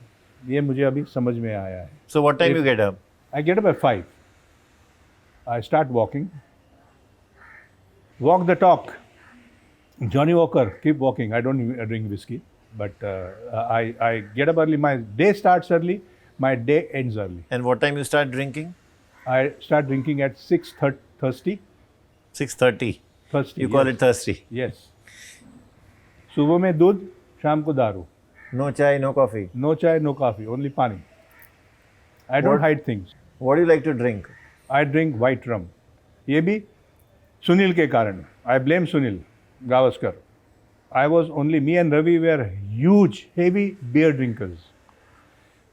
ये मुझे अभी समझ में आया है.
So what time you get up?
I get up at 5. I start walking. Walk the talk. Johnny Walker, keep walking. I don't drink whiskey, but I get up early. My day starts early. My day ends early.
And what time you start drinking?
I start drinking at 6:30.
6:30.
Thirsty.
You call
yes.
it thirsty.
Yes. सुबह में दूध, शाम को दारू.
No chai, no coffee.
No chai, no coffee, only pani. I don't
What?
hide things.
What do you like to drink?
I drink white rum. ये भी सुनील के कारण. I blame Sunil Gavaskar. Me and Ravi were huge, heavy beer drinkers.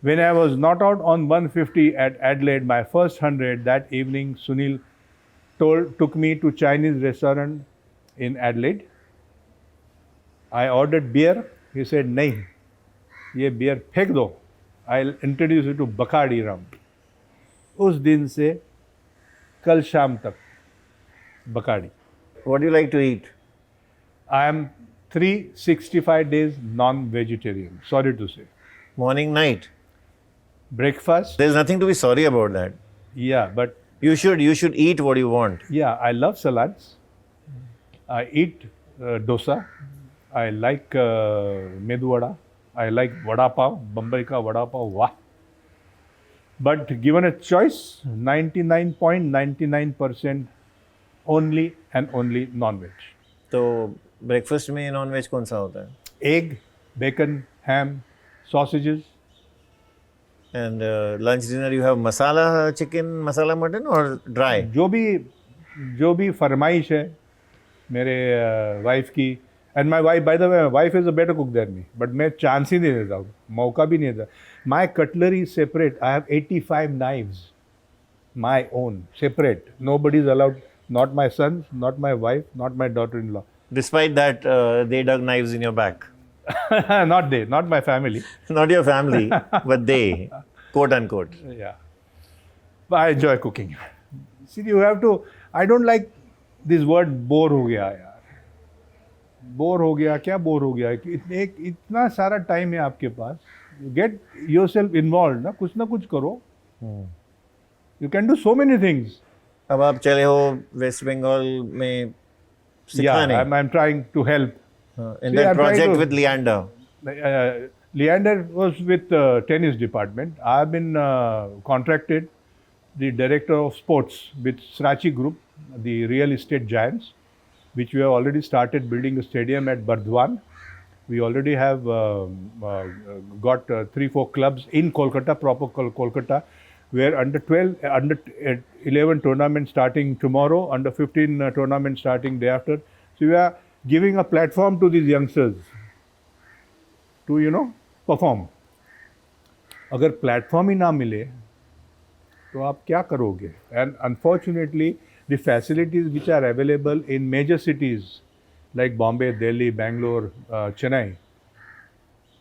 When I was not out on 150 at Adelaide, my first 100 that evening, Sunil took me to Chinese restaurant in Adelaide. I ordered beer. He said, "नहीं, ये beer फेंक दो. I'll introduce you to Bacardi rum." उस दिन से कल शाम तक Bacardi.
What do you like to eat?
I am 365 days non-vegetarian. Sorry to say.
Morning, night.
Breakfast,
There's nothing to be sorry about that.
yeah, but
You should eat what you want.
yeah, I love salads. I eat dosa. I like medu vada. I like vada pav, Bombay ka vada pav. Wow. But given a choice, 99.99% only and only non-veg.
तो breakfast में non veg कौन सा होता है?
Egg, bacon, ham, sausages.
And lunch dinner you have masala chicken, masala mutton और dry?
जो भी फरमाइश है मेरे वाइफ की. And my wife, by the way, wife is a better cook than me, but मैं चांस ही नहीं देता हूँ, मौका भी नहीं देता. My cutlery separate. I have 85 knives my own separate. Nobody is allowed, not my son, not my wife, not my daughter in law.
Despite that, they dug knives in your back.
Not they, not my family.
Not your family, but they, quote unquote.
Yeah. But I enjoy cooking. See, you have to, I don't like this word bore हो गया यार. Bore हो गया, क्या bore हो गया? इतना सारा टाइम है आपके पास. You get yourself involved, ना कुछ करो. You can do so many things.
अब आप चले हो वेस्ट बंगाल में सिखाने.
Yeah, I'm trying to help.
In
See,
that
I'm trying
project
to-
with Leander.
Leander was with tennis department. I've been contracted the director of sports with Srachi Group, the real estate giants, which we have already started building a stadium at Bardwan. We already have got 3-4 clubs in Kolkata, proper Kolkata, where under 11 tournament starting tomorrow, under 15 tournament starting day after. So we are giving a platform to these youngsters to, perform. अगर platform ही ना मिले तो आप क्या करोगे? And unfortunately the facilities which are available in major cities like Bombay, Delhi, Bangalore, Chennai,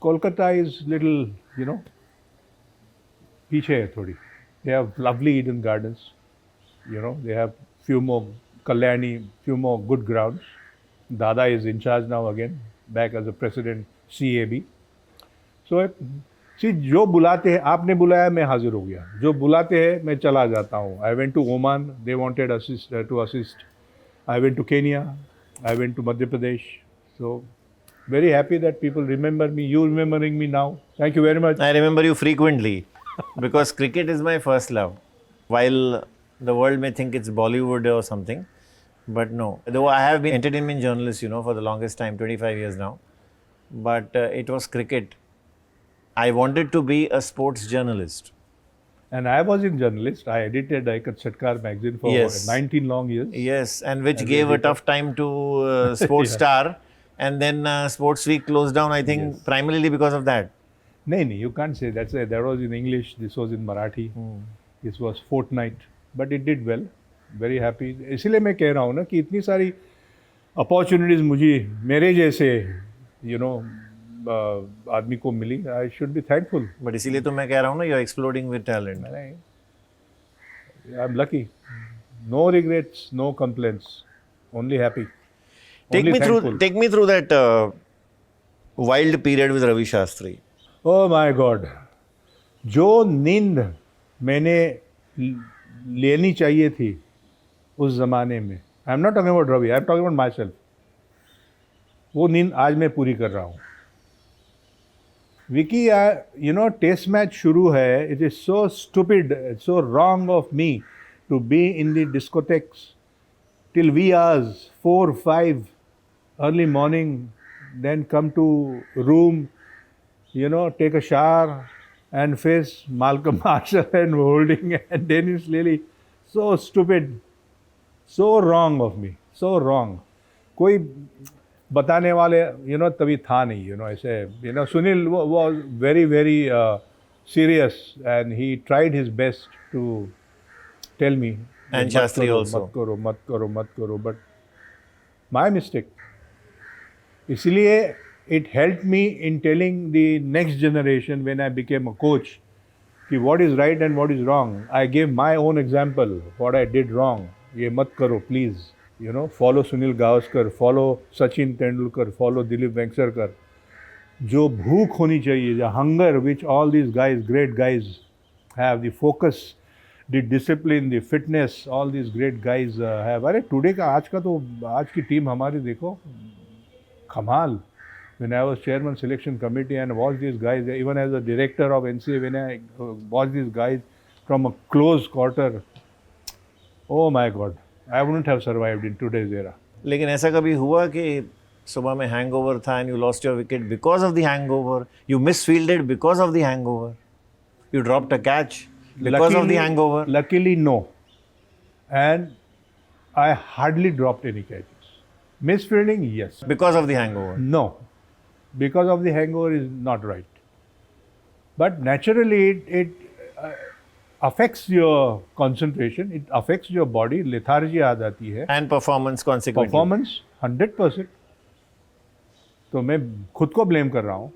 Kolkata is little पीछे है थोड़ी. They have lovely Eden Gardens, they have few more Kalyani, few more good grounds. Dada is in charge now again, back as a president, CAB. So, see, जो बुलाते हैं, आपने बुलाया मैं हाजिर हो गया. जो बुलाते हैं मैं चला जाता हूँ. I went to Oman, they wanted to assist. I went to Kenya, I went to Madhya Pradesh. So, very happy that people remember me, you remembering me now. Thank you very much.
I remember you frequently because cricket is my first love. While the world may think it's Bollywood or something, but no. Though I have been entertainment journalist, for the longest time, 25 years now. But it was cricket. I wanted to be a sports journalist.
And I was in journalist. I edited Aikat Satkar magazine for
Yes.
19 long years.
Yes, and which
As
gave a
editor.
tough time to Sports
Yeah.
Star, and then Sports Week closed down. I think
Yes.
primarily because of that.
No, you can't say that. That was in English. This was in Marathi. This was fortnight, but it did well. Very happy. इसलिए मैं कह रहा हूँ ना कि इतनी सारी opportunities मुझे मेरे जैसे आदमी को मिली. I should be thankful.
But इसीलिए तो मैं कह रहा हूँ ना, you're exploding with talent.
I am lucky. No regrets, no complaints, only happy.
Take me through that wild period with Ravi Shastri.
Oh my god. जो नींद मैंने लेनी चाहिए थी उस जमाने में, I am not talking about Ravi, I am talking about myself, वो नींद आज मैं पूरी कर रहा हूँ. विकी, टेस्ट मैच शुरू है. It is so stupid, so wrong of me to be in the discotheques till wee hours, 4, 5, early morning, then come to room, take a shower and face Malcolm Marshall and holding and Dennis Lilly. So stupid, so wrong of me, so wrong. कोई बताने वाले तभी था नहीं, ऐसे. Sunil was very, very serious and he tried his best to tell me.
And Shastri also.
मत करो, but my mistake. इसलिए it helped me in telling the next generation when I became a coach कि what is right and what is wrong. I gave my own example, what I did wrong. ये मत करो please. Follow Sunil Gavaskar, follow Sachin Tendulkar, follow Dilip Vengsarkar. जो भूख होनी चाहिए, the hunger which all these guys, great guys have, the focus, the discipline, the fitness, all these great guys have. अरे today का आज की team हमारी देखो, कमाल. When I was chairman selection committee and watched these guys, even as a director of NCA, when I watched these guys from a close quarter, oh my God, I wouldn't have survived in today's era.
लेकिन ऐसा कभी हुआ कि सुबह में hangover था and you lost your wicket because of the hangover? You misfielded because of the hangover? You dropped a catch because of the hangover?
Luckily, no. And I hardly dropped any catches. Misfielding, yes.
Because of the hangover?
No. Because of the hangover is not right. But naturally, it affects your concentration. It affects your body. Lethargy आ जाती है.
And performance consequently?
Performance, 100%. तो मैं खुद को blame कर रहा हूँ.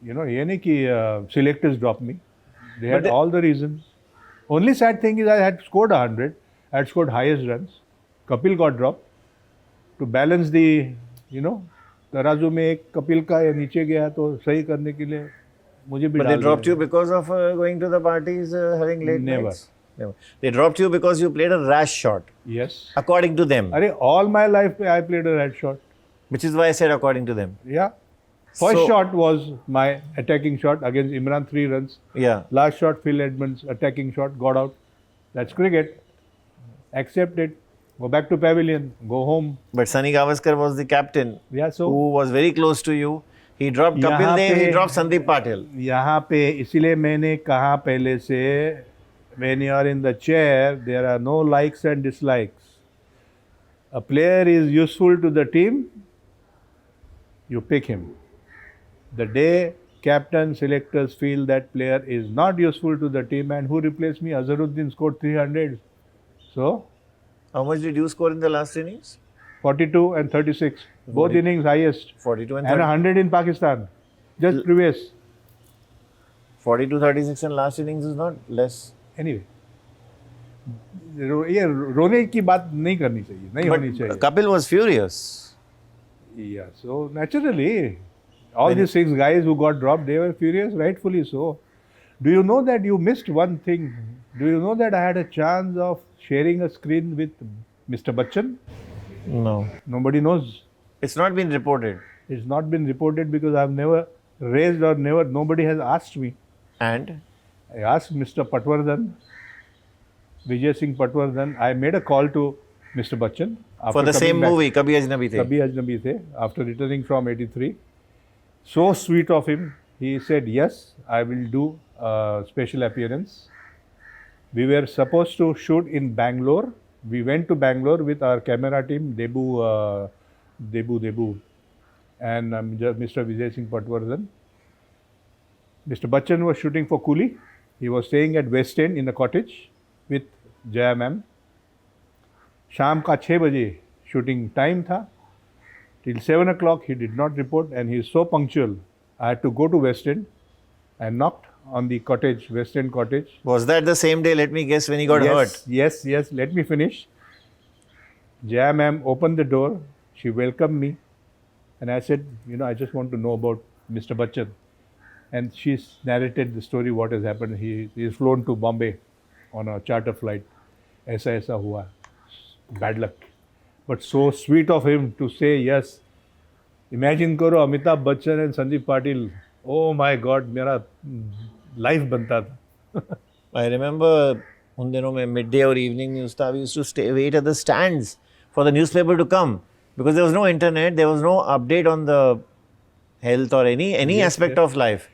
ये नहीं कि selectors dropped me. They had all the reasons. Only sad thing is I had scored 100. I had scored highest runs. Kapil got dropped. To balance the, तराजू में एक कपिल का या नीचे गया तो सही करने के लिए मुझे भी.
But they dropped you because of going to the parties, having late
Never.
nights? Never. They dropped you because you played a rash shot,
Yes.
according to them.
अरे all my life I played a red shot.
Which is why I said according to them.
Yeah. First
So-
shot was my attacking shot against Imran, 3 runs.
Yeah.
Last shot, Phil Edmonds, attacking shot, got out. That's cricket. Accept it. Go back to pavilion. Go home.
But Sunny Gavaskar was the captain
Yeah, so
who was very close to you. He dropped Kapil
यहाँ
Dev, he
पे-
dropped Sandeep Patil.
यहाँ पे इसीलिए मैंने कहा पहले से, when you are in the chair, there are no likes and dislikes. A player is useful to the team, you pick him. The day captain selectors feel that player is not useful to the team, and who replaced me? Azharuddin scored 300. So,
How much did you score in the last innings?
42 and 36. Both innings highest.
42 and
And
30.
100 in Pakistan. Just previous.
42, 36 in last innings is not less.
Anyway. ये रोने की बात नहीं करनी चाहिए, नहीं होनी
But
चाहिए.
Kapil was furious.
Yeah, so naturally, all these 6 guys who got dropped, they were furious, rightfully so. Do you know that you missed one thing? Do you know that I had a chance of sharing a screen with Mr. Bachchan?
No.
Nobody knows.
It's not been reported.
It's not been reported because I've never raised or nobody has asked me.
And
I asked Mr. Patwardhan, Vijay Singh Patwardhan. I made a call to Mr. Bachchan.
for
after
the
coming
same
back.
movie, Kabhi Ajnabi The.
Kabhi Ajnabi The, after returning from 83. So sweet of him. He said, yes, I will do special appearance. We were supposed to shoot in Bangalore. We went to Bangalore with our camera team, Debu, and Mr. Vijay Singh Patwardhan. Mr. Bachchan was shooting for Coolie. He was staying at West End in a cottage with Jaya ma'am. शाम का 6 बजे shooting time था. Till 7 o'clock he did not report, and he is so punctual. I had to go to West End. I knocked on the cottage, West End cottage.
Was that the same day, let me guess, when he got hurt?
Yes, let me finish. Jaya ma'am opened the door. She welcomed me. And I said, I just want to know about Mr. Bachchan. And she narrated the story, what has happened. He is flown to Bombay on a charter flight. Aisa hua. Bad luck. But so sweet of him to say yes. Imagine karo, Amitabh Bachchan and Sandeep Patil. Oh my God, मेरा life बनता था.
I remember उन दिनों में midday और evening news था. We used to wait at the stands for the newspaper to come because there was no internet, there was no update on the health or any aspect of life.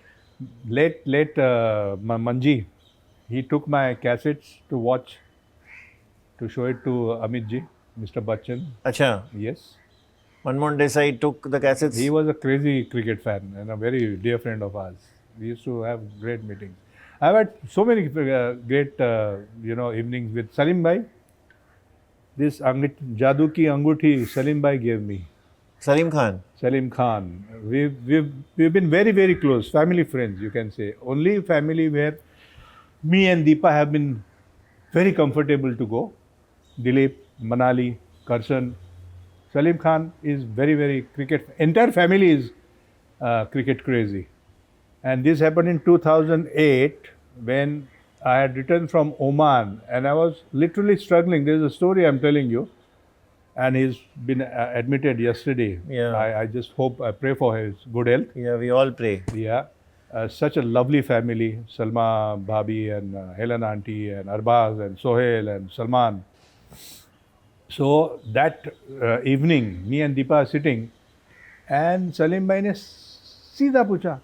Late Manji, he took my cassettes to watch, to show it to Amit ji, Mr. Bachchan.
अच्छा.
Yes.
Manmohan Desai took the cassettes.
He was a crazy cricket fan and a very dear friend of ours. We used to have great meetings. I've had so many great, evenings with Salim Bhai. This Jadoo Ki Anguthi Salim Bhai gave me.
Salim Khan.
Salim Khan. We've been very, very close, family friends, you can say. Only family where me and Deepa have been very comfortable to go. Dilip, Manali, Karsan. Salim Khan is very, very cricket. Entire family is cricket crazy. And this happened in 2008 when I had returned from Oman and I was literally struggling. There's a story I'm telling you. And he's been admitted yesterday.
Yeah.
I just hope, I pray for his good health.
Yeah, we all pray.
Yeah. Such a lovely family. Salma Bhabhi and Helen Auntie and Arbaz and Sohail and Salman. So that evening, me and Deepa are sitting and Salim Bhai ne सीधा पूछा,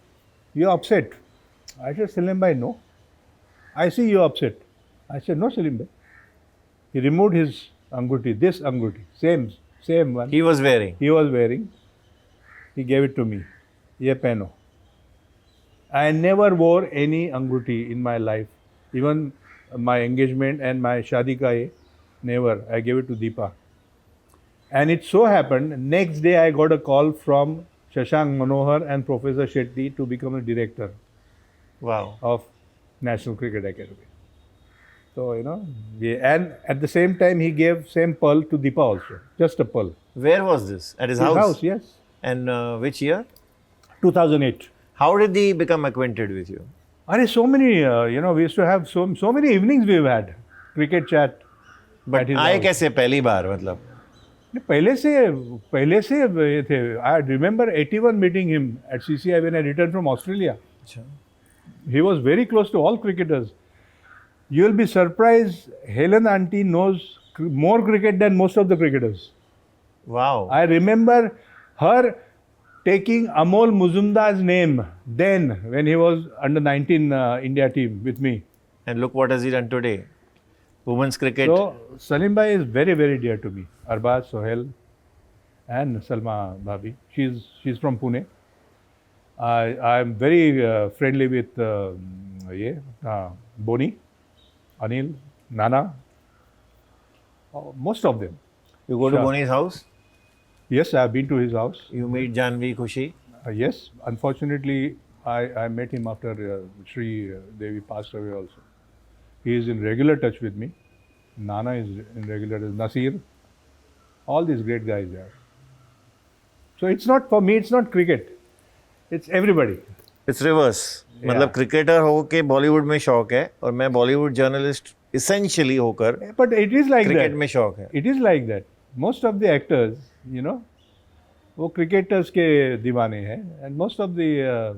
you're upset? I said, Salim Bhai, no. I see you're upset. I said, no, Salim Bhai. He removed his anguti, this anguti, same one.
He was wearing.
He was wearing. He gave it to me. Ye pehno. I never wore any anguti in my life. Even my engagement and my shadi ka ye, never. I gave it to Deepa. And it so happened, next day I got a call from Shashank Manohar and Professor Shetty to become a director
Wow.
of National Cricket Academy. So, and at the same time he gave same pearl to Deepa also. Just a pearl.
Where was this? At his
His
house?
house, yes.
And which year?
2008.
How did he become acquainted with you?
Are so many, we used to have so many evenings we've had. Cricket chat.
But
at his
आए
house.
कैसे पहली बार मतलब?
पहले से ये थे. I remember 81 meeting him at CCI when I returned from Australia.
अच्छा.
He was very close to all cricketers. You will be surprised, Helen Auntie knows more cricket than most of the cricketers.
Wow.
I remember her taking Amol Muzumdar's name then when he was under 19 India team with me.
And look what has he done today. Women's cricket.
So Salim Bhai is very, very dear to me. Arbaz, Sohail and Salma Bhabhi. She's from Pune. I am very friendly with Boni, Anil, Nana, most of them.
You go to
Sure.
Boni's house,
Yes, I have been to his house.
you meet Janvi, Khushi.
Yes, unfortunately, I met him after Sri Devi passed away also. He is in regular touch with me. Nana is in regular touch. Nasir, all these great guys there. So it's not, for me, it's not cricket. It's everybody.
It's reverse.
Yeah.
मतलब cricketer हो के बॉलीवुड में शौक है और मैं Bollywood journalist essentially होकर
But it is like
cricket
that.
में शौक है.
It is like that. Most of the actors, वो cricketers के दीवाने हैं. And most of the,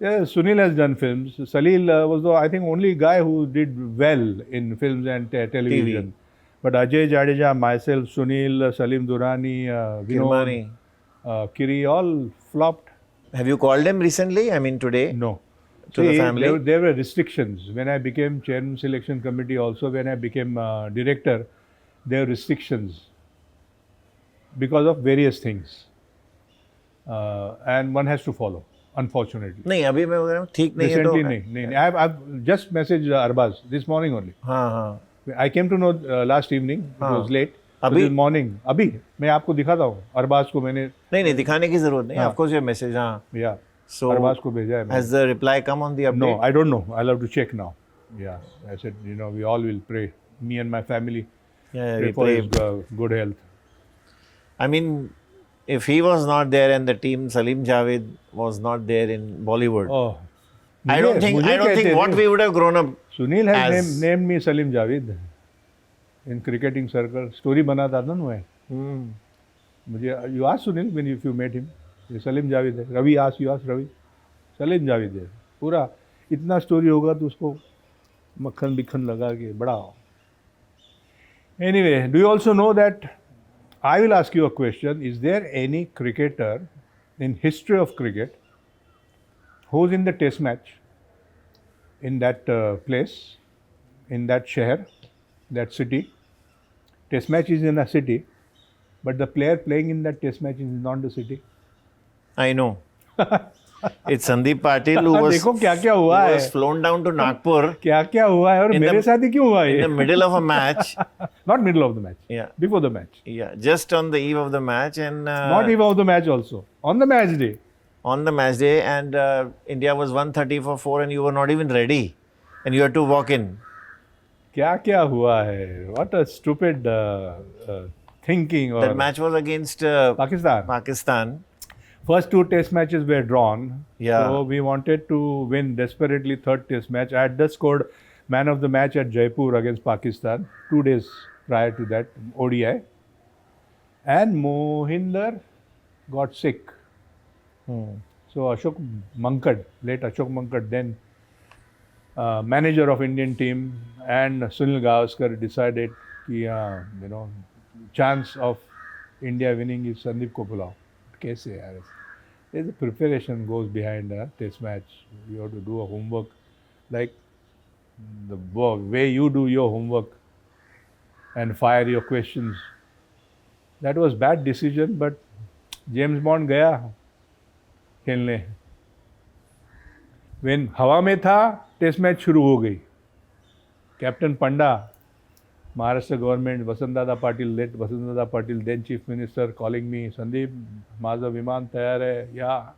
Sunil has done films. Salil was the, I think, only guy who did well in films and television. But Ajay Jadeja, myself, Sunil, Salim Durrani, Vinod, Kiri, all flopped.
Have you called him recently? I mean today?
No.
to the
See,
family?
there were restrictions. When I became chairman selection committee, also when I became director, there were restrictions because of various things. And one has to follow, unfortunately.
नहीं अभी मैं बोल रहा हूँ ठीक नहीं है तो
Recently, नहीं. I've just messaged Arbaz this morning only.
हाँ हाँ
I came to know last evening. It
हाँ.
was late.
अभी?
This morning. अभी मैं आपको दिखाता हूँ. अरबाज को मैंने
नहीं दिखाने की जरूरत नहीं
हाँ.
ऑफ कोर्स योर मैसेज हाँ
yeah.
so
अरबाज को भेजा है मैंने.
has the reply come on the update?
No, I don't know. I'll have to check now. Yeah, I said, we all will pray. Me and my family
Yeah,
pray
we
for
pray.
his good health.
I mean, if he was not there and the team Salim Javed was not there in Bollywood,
Oh,
I don't think
कहते
what
थे.
we would have grown up.
Sunil has
as-
named me Salim Javed in cricketing circle. Story बनाता था ना मैं. मुझे you ask Sunil when if you met him. ये सलीम जावेद है. Ravi ask you ask Ravi. Salim Javed है. पूरा इतना स्टोरी होगा तो उसको मक्खन बिखन लगा के बड़ा. Anyway, do you also know that I will ask you a question. Is there any cricketer in history of cricket who's in the test match in that place, in that shahar, that city? Test match is in a city, but the player playing in that test match is not the city.
I know. It's Sandeep Patil who was,
देखो क्या क्या हुआ
who
है.
was flown down to Nagpur
क्या क्या हुआ है और
In the-
मेरे साथ ही क्यों हुआ
in the
ये?
middle of a match.
Not middle of the match.
Yeah,
Before the match.
yeah, just on the eve of the match and
Not even of the match also. On the match day.
on the match day and India was 130 for 4 and you were not even ready and you had to walk in.
क्या क्या हुआ है? What a stupid thinking. Or
That match was against
Pakistan.
Pakistan.
First two test matches were drawn.
Yeah.
So we wanted to win desperately third test match. I had just scored man of the match at Jaipur against Pakistan 2 days prior to that ODI. And Mohinder got sick. So Ashok Mankad, late Ashok Mankad, then manager of Indian team, and Sunil Gavaskar decided कि chance of India winning is Sandeep को बुलाओ. कैसे यार? There's a preparation goes behind a test match. You have to do a homework, like the way you do your homework and fire your questions. That was bad decision, but James Bond गया खेलने. When हवा में था, test match शुरू हो गई. Captain पंडा, Maharashtra government, Vasantdada Patil, late Vasantdada Patil, then chief minister, calling me, Sandeep, माझं विमान तयार है. Yeah.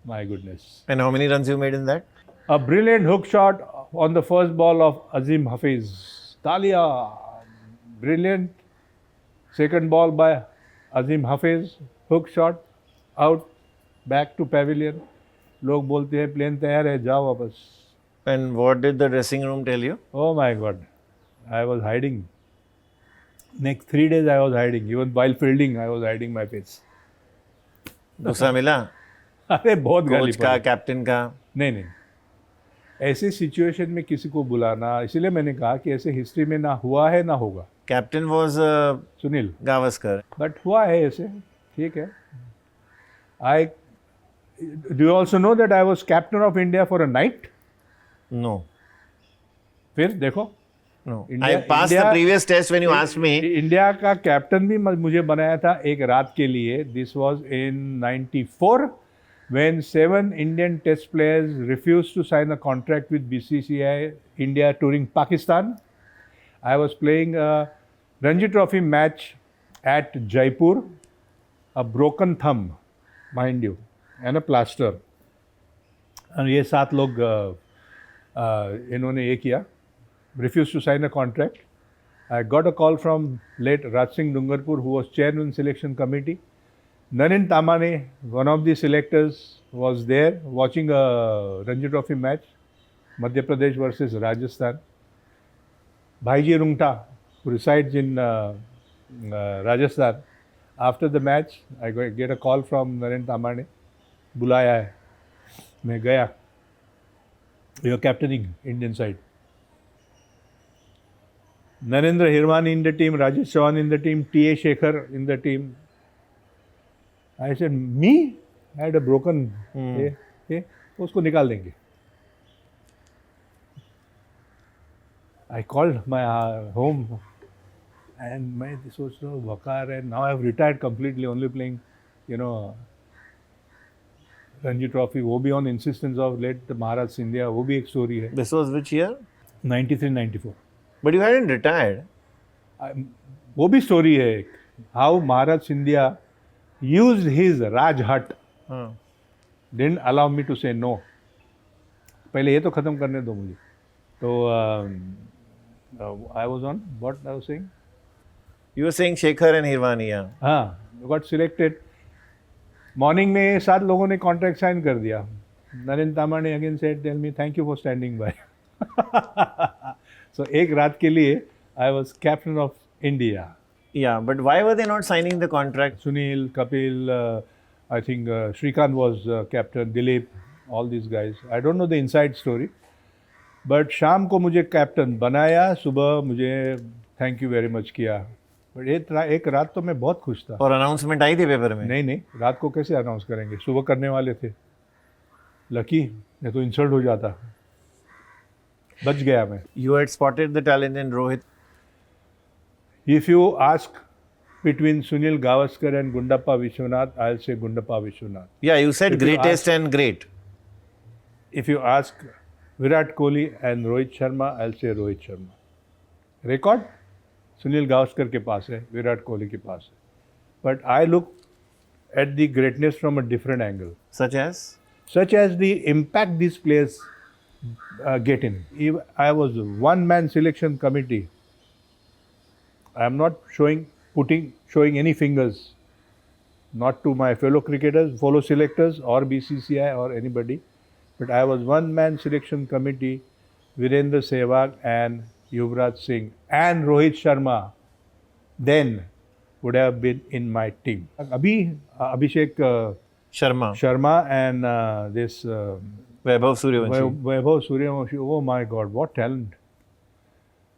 My goodness.
And how many runs you made in that?
A brilliant hook shot on the first ball of Azim Hafiz. Talia. Brilliant. Second ball by Azim Hafiz. Hook shot. Out. Back to pavilion. लोग बोलते हैं plane तैयार है, जाओ वापस.
And what did the dressing room tell you?
Oh my God. I was hiding. Next 3 days I was hiding. Even while fielding, I was hiding my face.
दूसरा मिला
अरे बहुत गाली
कोच का
पड़ी.
कैप्टन का.
नहीं. ऐसे सिचुएशन में किसी को बुलाना, इसलिए मैंने कहा कि ऐसे हिस्ट्री में ना हुआ है ना होगा.
Captain was
Sunil.
Gavaskar.
But हुआ है ऐसे. ठीक है. Do you also know that I was captain of India for a night?
No.
फिर देखो.
No.
India-
I passed the
India-
previous test when you asked me.
India का कैप्टन भी मुझे बनाया था एक रात के लिए. This was in 94 when 7 Indian test players refused to sign a contract with BCCI India touring Pakistan. I was playing a Ranji Trophy match at Jaipur. A broken thumb, mind you, and a plaster. और ये 7 लोग इन्होंने ये किया. Refused to sign a contract. I got a call from late Raj Singh Dungarpur, who was chairman selection committee. Narin Tamane, one of the selectors, was there watching a Ranji Trophy match, Madhya Pradesh versus Rajasthan. Bhaiji Rungta, who resides in Rajasthan. After the match, I get a call from Narin Tamane. बुलाया है. मैं गया. You are captaining Indian side. Narendra Hirwani in the team, Rajesh Chauhan in the team, T.A. Shekhar in the team. I said, me? I had a broken day. थे उसको निकाल देंगे. I called my home and मैं सोच रहा हूँ वकार है. Now I've retired completely, only playing, you know, Ranji trophy. वो भी on insistence of late महाराज सिंधिया. वो भी एक स्टोरी है.
This was which year?
93-94.
But you hadn't retired.
वो भी स्टोरी है एक. How Maharaj Scindia used his Raj Hut,
हाँ.
didn't allow me to say no. पहले ये तो ख़त्म करने दो मुझे. तो I was on what I was saying.
You were saying Shekhar and Hirvani, yeah.
हाँ, got selected. मॉर्निंग में 7 लोगों ने कॉन्ट्रैक्ट साइन कर दिया. नरेंद्र तामा ने again said tell me thank you for standing by. So एक रात के लिए I was captain of India.
Yeah, but why were they not signing the contract?
Sunil, Kapil, I think Srikanth was captain, Dilip, all this guys. I don't know the inside story. But शाम को मुझे captain बनाया, सुबह मुझे थैंक यू वेरी मच किया. But एक रात तो मैं बहुत खुश था.
और अनाउंसमेंट आई थी पेपर में?
नहीं, रात को कैसे अनाउंस करेंगे, सुबह करने वाले थे. लकी, नहीं तो इंसल्ट हो जाता. बच गया मैं.
You had spotted the talent in Rohit.
If you ask between Sunil Gavaskar and Gundappa Vishwanath, I'll say Gundappa Vishwanath.
Yeah, you said
If you
greatest and great.
If you ask Virat Kohli and Rohit Sharma, I'll say Rohit Sharma. Record Sunil Gavaskar के पास है, विराट कोहली के पास है. But I look at the greatness from a different angle. such as the impact these players get in. I was one man selection committee. I am not showing any fingers, not to my fellow cricketers, fellow selectors or BCCI or anybody, but I was one man selection committee. Virendra Sehwag and Yuvraj Singh and Rohit Sharma then would have been in my team. Abhishek Sharma and this
Vaibhav Suryavanshi.
Vaibhav Suryavanshi. Oh my God, what talent!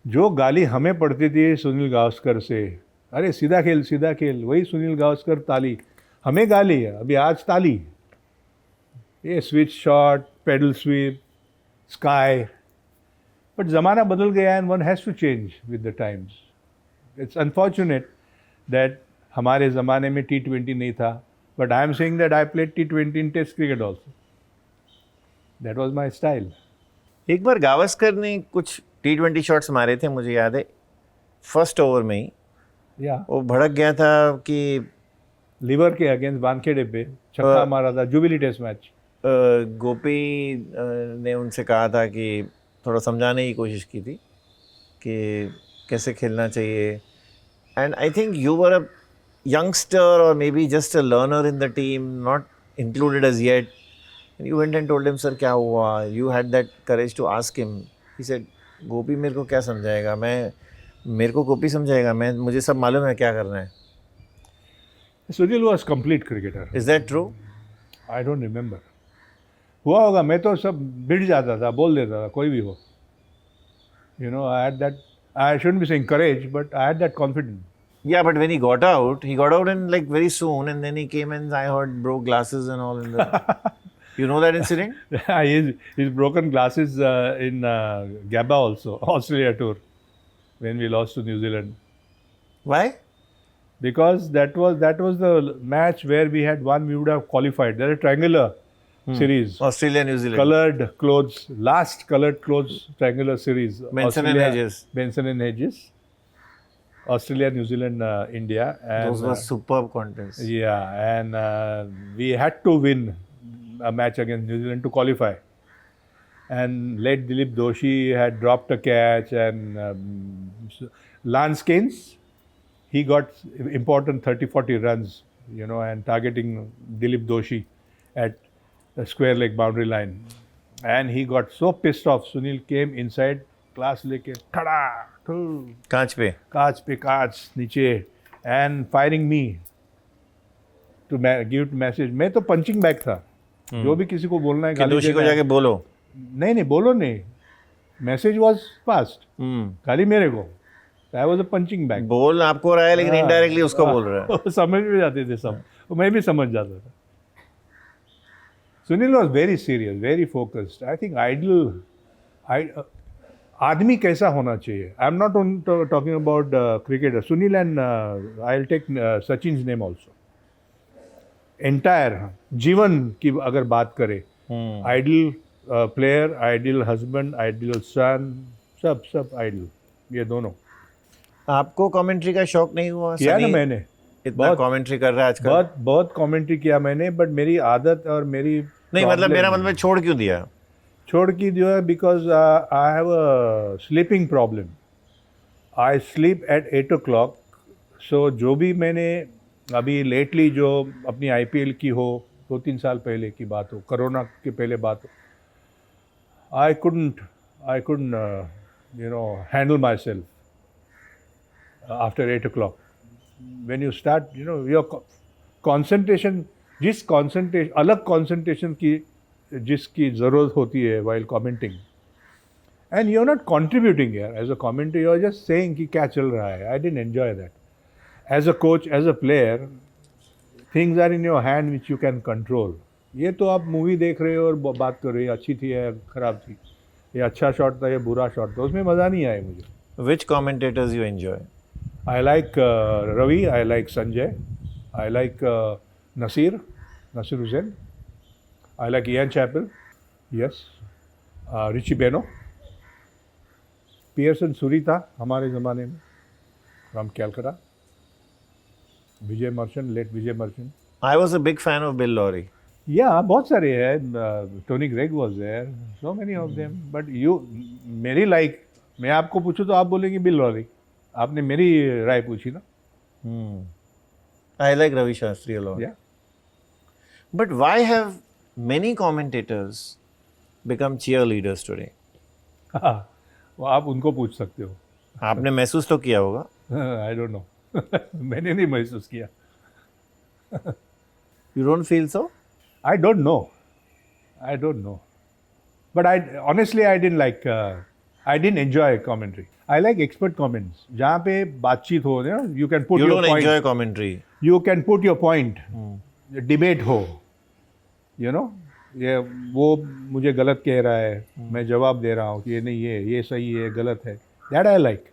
जो गाली हमें पड़ती थी सुनील गावस्कर से, अरे सीधा खेल, वही सुनील गावस्कर ताली. हमें गाली है, अभी आज ताली. ये switch shot, paddle sweep, sky. But ज़माना बदल गया and one has to change with the times. It's unfortunate that हमारे ज़माने में T20 नहीं था. But I am saying that I played T20 in test cricket also. That was my style.
एक बार गावस्कर ने कुछ T20 शॉट्स मारे थे, मुझे याद है, फर्स्ट ओवर में ही.
या
वो भड़क गया था कि
लिवर के अगेंस्ट वानखेड़े पे छक्का मारा था, जुबिली टेस्ट मैच.
गोपी ने उनसे कहा था कि थोड़ा समझाने की कोशिश की थी कि कैसे खेलना चाहिए. And I think you were a youngster और maybe just a learner in the team, not included as yet. You went and told him sir क्या हुआ. You had that courage to ask him. He said Gopi मेरे को क्या समझाएगा, मेरे को गोपी समझाएगा, मुझे सब मालूम है क्या करना है.
Sunil was complete cricketer.
Is that true?
I don't remember. हुआ होगा, मैं तो सब बिट जाता था, बोल देता था कोई भी हो. You know, I had that, I shouldn't be saying courage, but I had that confidence.
Yeah, but when he got out and like very soon, and then he came and I heard broke glasses and all in the. You know that incident?
He's broken glasses in Gabba also, Australia tour, when we lost to New Zealand.
Why?
Because that was the match where we had won, we would have qualified. There a triangular series.
Australia, New Zealand.
Colored clothes, last colored clothes triangular series.
Benson and Hedges.
Benson and Hedges. Australia, New Zealand, India. And,
those were superb contests.
Yeah, and we had to win a match against New Zealand to qualify. And late Dilip Doshi had dropped a catch, and Lance Keynes, he got important 30-40 runs, you know, and targeting Dilip Doshi at the square leg boundary line. And he got so pissed off. Sunil came inside, class leke, tada,
कांच पे
नीचे, and firing me to give message. मैं तो punching bag था. जो भी किसी को बोलना है, गाली
दोषी को जाके बोलो.
नहीं बोलो नहीं. Message was fast. गाली मेरे को. I was a punching bag.
बोल आपको रहा है लेकिन इनडायरेक्टली उसको बोल रहा है.
समझ में जाते थे सब, मैं भी समझ जाता था. Sunil was very serious, very focused. I think आदमी कैसा होना चाहिए. I'm not talking about cricketer. Sunil and I'll take Sachin's name also. Entire जीवन की अगर बात करें, ideal player, ideal husband, ideal son, सब ideal. ये दोनों.
आपको कमेंट्री का शौक नहीं हुआ?
किया ना
सनी
मैंने.
इतना कमेंट्री कर रहा है आजकल.
बहुत कमेंट्री किया मैंने, बट मेरी आदत और मेरी
नहीं मतलब मेरा मतलब छोड़ क्यों दिया?
छोड़ की जो है because I have a sleeping problem. I sleep at 8 o'clock. सो जो भी मैंने अभी लेटली जो अपनी IPL की हो, 2-3 साल पहले की बात हो, कोरोना के पहले बात हो, आई couldn't handle myself after 8 o'clock. When you start, your concentration, अलग concentration की जिसकी ज़रूरत होती है while commenting, and you're not contributing here as a commentator, you're just saying कि क्या चल रहा है. I didn't enjoy that. As a coach, as a player, things are in your hand which you can control. ये तो आप movie देख रहे हो और बात कर रहे हो, अच्छी थी या खराब थी, ये अच्छा शॉट था या बुरा शॉट था, उसमें मज़ा नहीं आया मुझे.
Which commentators you enjoy?
I like Ravi, I like Sanjay, I like Nasir Hussain, I like Ian Chappell, yes, Richie Beno, Pearson Suri था हमारे ज़माने में, from Calcutta, Vijay Merchant, late Vijay Merchant.
I was a big fan of Bill Lawry.
Yeah, बहुत सारे हैं. Tony Greig was there, so many of them. But मेरी मैं आपको पूछूं तो आप बोलेंगे बिल लॉरी. आपने मेरी राय पूछी ना.
I like Ravi Shastri a lot.
Yeah.
But why have many commentators become cheerleaders today?
वो आप उनको पूछ सकते हो.
आपने महसूस तो किया होगा.
I don't know. मैंने नहीं महसूस किया.
You don't feel so?
I don't know. But honestly, I didn't enjoy commentary. I like expert comments. जहाँ पे बातचीत हो, you can put
You
your
don't
point.
enjoy commentary.
You can put your point. Debate हो. ये वो मुझे गलत कह रहा है, मैं जवाब दे रहा हूँ कि ये नहीं है, ये सही है, गलत है. That I like.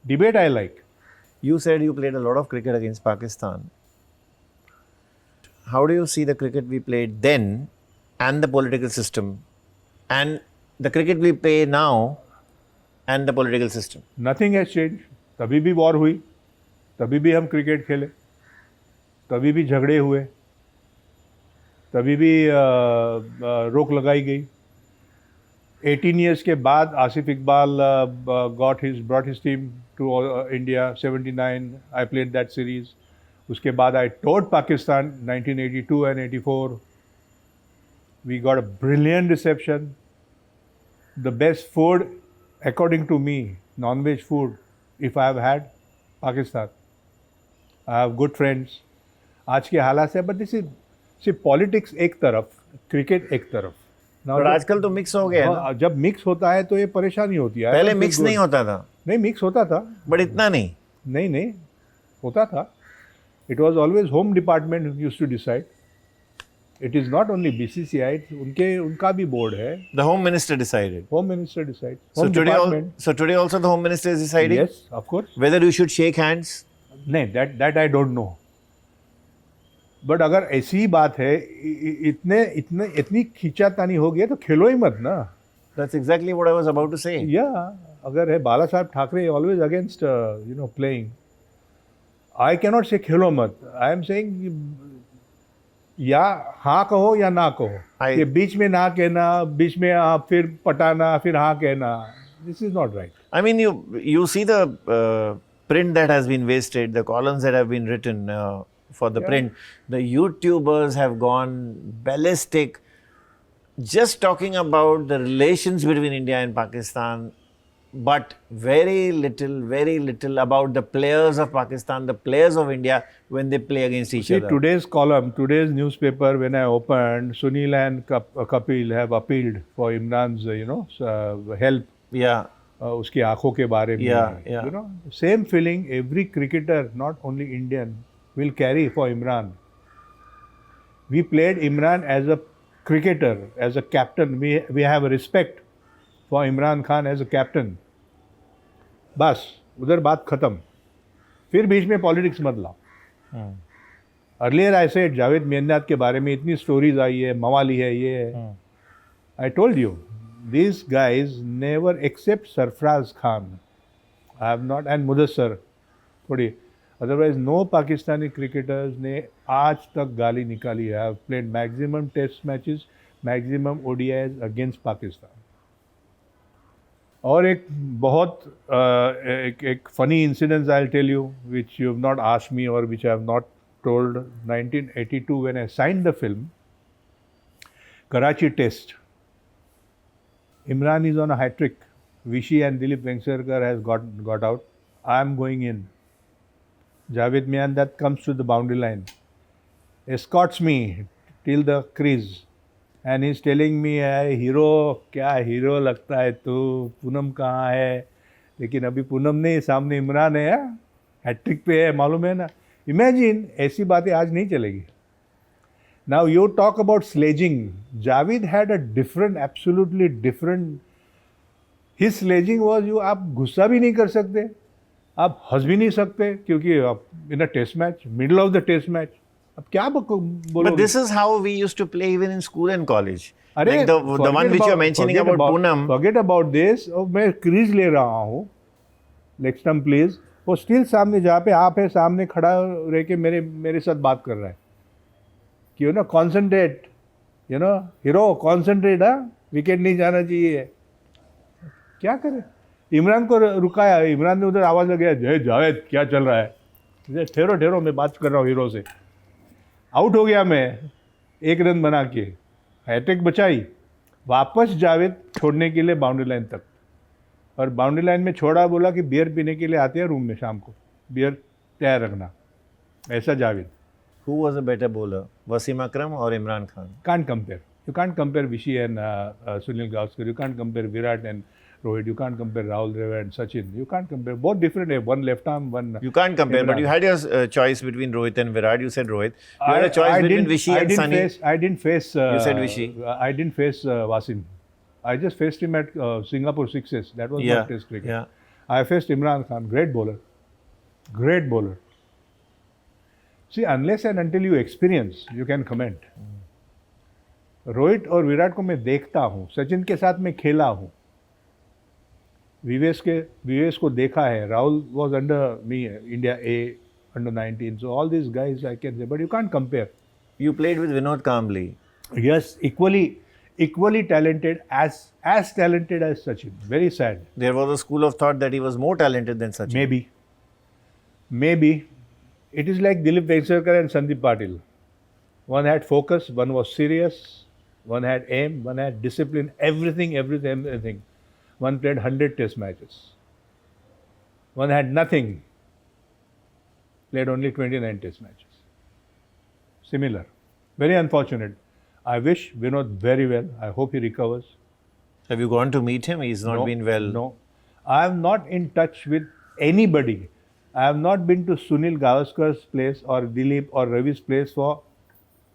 Debate I like.
You said you played a lot of cricket against Pakistan. How do you see the cricket we played then and the political system and the cricket we play now and the political system?
Nothing has changed. तभी भी war हुई, तभी भी हम cricket खेले, तभी भी झगड़े हुए, तभी भी रोक लगाई गई. 18 years के बाद Asif Iqbal brought his team to India. 79 I played that series. उसके बाद I toured Pakistan 1982 and 84. We got a brilliant reception. The best food, according to me, non-veg food, if I have had, Pakistan. I have good friends. आज के हालात से, but this is, see, politics एक तरफ, cricket एक तरफ.
But आजकल तो मिक्स हो गया है ना.
जब मिक्स होता है तो ये परेशानी होती है.
पहले मिक्स नहीं होता था.
नहीं, मिक्स होता था.
बट इतना नहीं.
नहीं होता था. It was always home department who used to decide. It is not only BCCI, उनका भी board है.
The Home Minister decided.
Home Minister decides.
So today also the Home Minister is deciding?
Yes, of course.
Whether you should shake hands?
नहीं, that I don't know. But अगर ऐसी ही बात है, इतनी खींचातानी हो गई है तो खेलो ही मत ना.
That's exactly what I was about to say.
Yeah, अगर है बाला साहब Thackeray always against playing. I cannot say खेलो मत. I am saying या हाँ कहो या ना कहो. ये बीच में ना कहना, बीच में फिर पटाना, फिर हाँ कहना. This is not right.
I mean, you see the print that has been wasted, the columns that have been written for the print. The YouTubers have gone ballistic just talking about the relations between India and Pakistan, but very little about the players of Pakistan, the players of India when they play against each other.
Today's column, today's newspaper, when I opened, Sunil and Kapil have appealed for Imran's, help.
Yeah.
उसकी आँखों के बारे में.
Yeah.
Same feeling every cricketer, not only Indian, will carry for Imran. We played Imran as a cricketer, as a captain, we have a respect for Imran Khan as a captain. बस उधर बात खत्म. फिर बीच में politics मत लाओ. Earlier I said Javed Miandad के बारे में इतनी स्टोरीज आई है, मवाली है, ये है. आई told you these guys never except Sarfraz Khan. I have not, and Mudassar थोड़ी, otherwise no Pakistani cricketers ने आज तक गाली निकाली है. I have played maximum test matches, maximum ODIs against Pakistan. और एक बहुत एक funny incident I'll tell you, which you have not asked me or which I have not told. 1982 when I signed the film, Karachi Test. Imran is on a hat trick. Vishy and Dilip Vengsarkar has got out. I am going in. Javed Miandad comes to the boundary line, escorts me till the crease, and he's telling me, "Hey, hero, क्या hero लगता है तू? पूनम कहाँ है? लेकिन अभी पूनम नहीं, सामने इमरान है, हैट्रिक पे है, मालूम है ना?" Imagine, ऐसी बातें आज नहीं चलेगी. Now you talk about sledging. Javed had a different, absolutely different. His sledging was आप गुस्सा भी नहीं कर सकते, आप हंस भी नहीं सकते, क्योंकि आप in a test match, middle of the test match, अब क्या बोलोगे?
But this is how we used to play even in school and college.
अरे
Like the one which you are mentioning about Poonam.
Forget about this. और मैं crease ले रहा हूँ, leg stump please. वो स्टिल सामने जहाँ पे आप है, सामने खड़ा रह के मेरे साथ बात कर रहा है कि you know concentrate, you know hero concentrate, wicket नहीं जाना चाहिए. क्या करें? इमरान को रुकाया, इमरान ने उधर आवाज़ लगाया, जय जावेद क्या चल रहा है? ठहरो मैं बात कर रहा हूँ हीरो से. आउट हो गया मैं, 1 रन बना के, हैट्रिक बचाई. वापस जावेद छोड़ने के लिए बाउंड्री लाइन तक, और बाउंड्री लाइन में छोड़ा, बोला कि बियर पीने के लिए आते हैं रूम में शाम को, बियर तैयार रखना. ऐसा Javed.
Who was a better bowler, Wasim Akram or Imran Khan?
Can't compare. You can't compare Vishy and Sunil Gavaskar. You can't compare Virat and Rohit. You can't compare Rahul Dravid and Sachin. You can't compare. Both different. One left arm, one.
You can't compare,
Imran.
but you had your choice between Rohit and Virat. You said Rohit. You had a choice between Vishy and Sunny.
I didn't face.
You said Vishy.
I didn't face Wasim. I just faced him at Singapore Sixes. That was not Test cricket.
Yeah.
I faced Imran Khan. Great bowler. Great bowler. See, unless and until you experience, you can comment. Rohit और विराट को मैं देखता हूँ, सचिन के साथ मैं खेला हूँ, विवेश को देखा है, Rahul was under me, India A, under 19, so all these guys I can say, but you can't compare.
You played with Vinod Kambli.
Yes, equally talented, as talented as Sachin. Very sad.
There was a school of thought that he was more talented than Sachin.
Maybe. It is like Dilip Vengsarkar and Sandeep Patil. One had focus, one was serious, one had aim, one had discipline, everything. One played 100 test matches. One had nothing, played only 29 test matches. Similar. Very unfortunate. I wish Vinod very well. I hope he recovers.
Have you gone to meet him? He's not been well.
No. I am not in touch with anybody. I have not been to Sunil Gavaskar's place or Dilip or Ravi's place for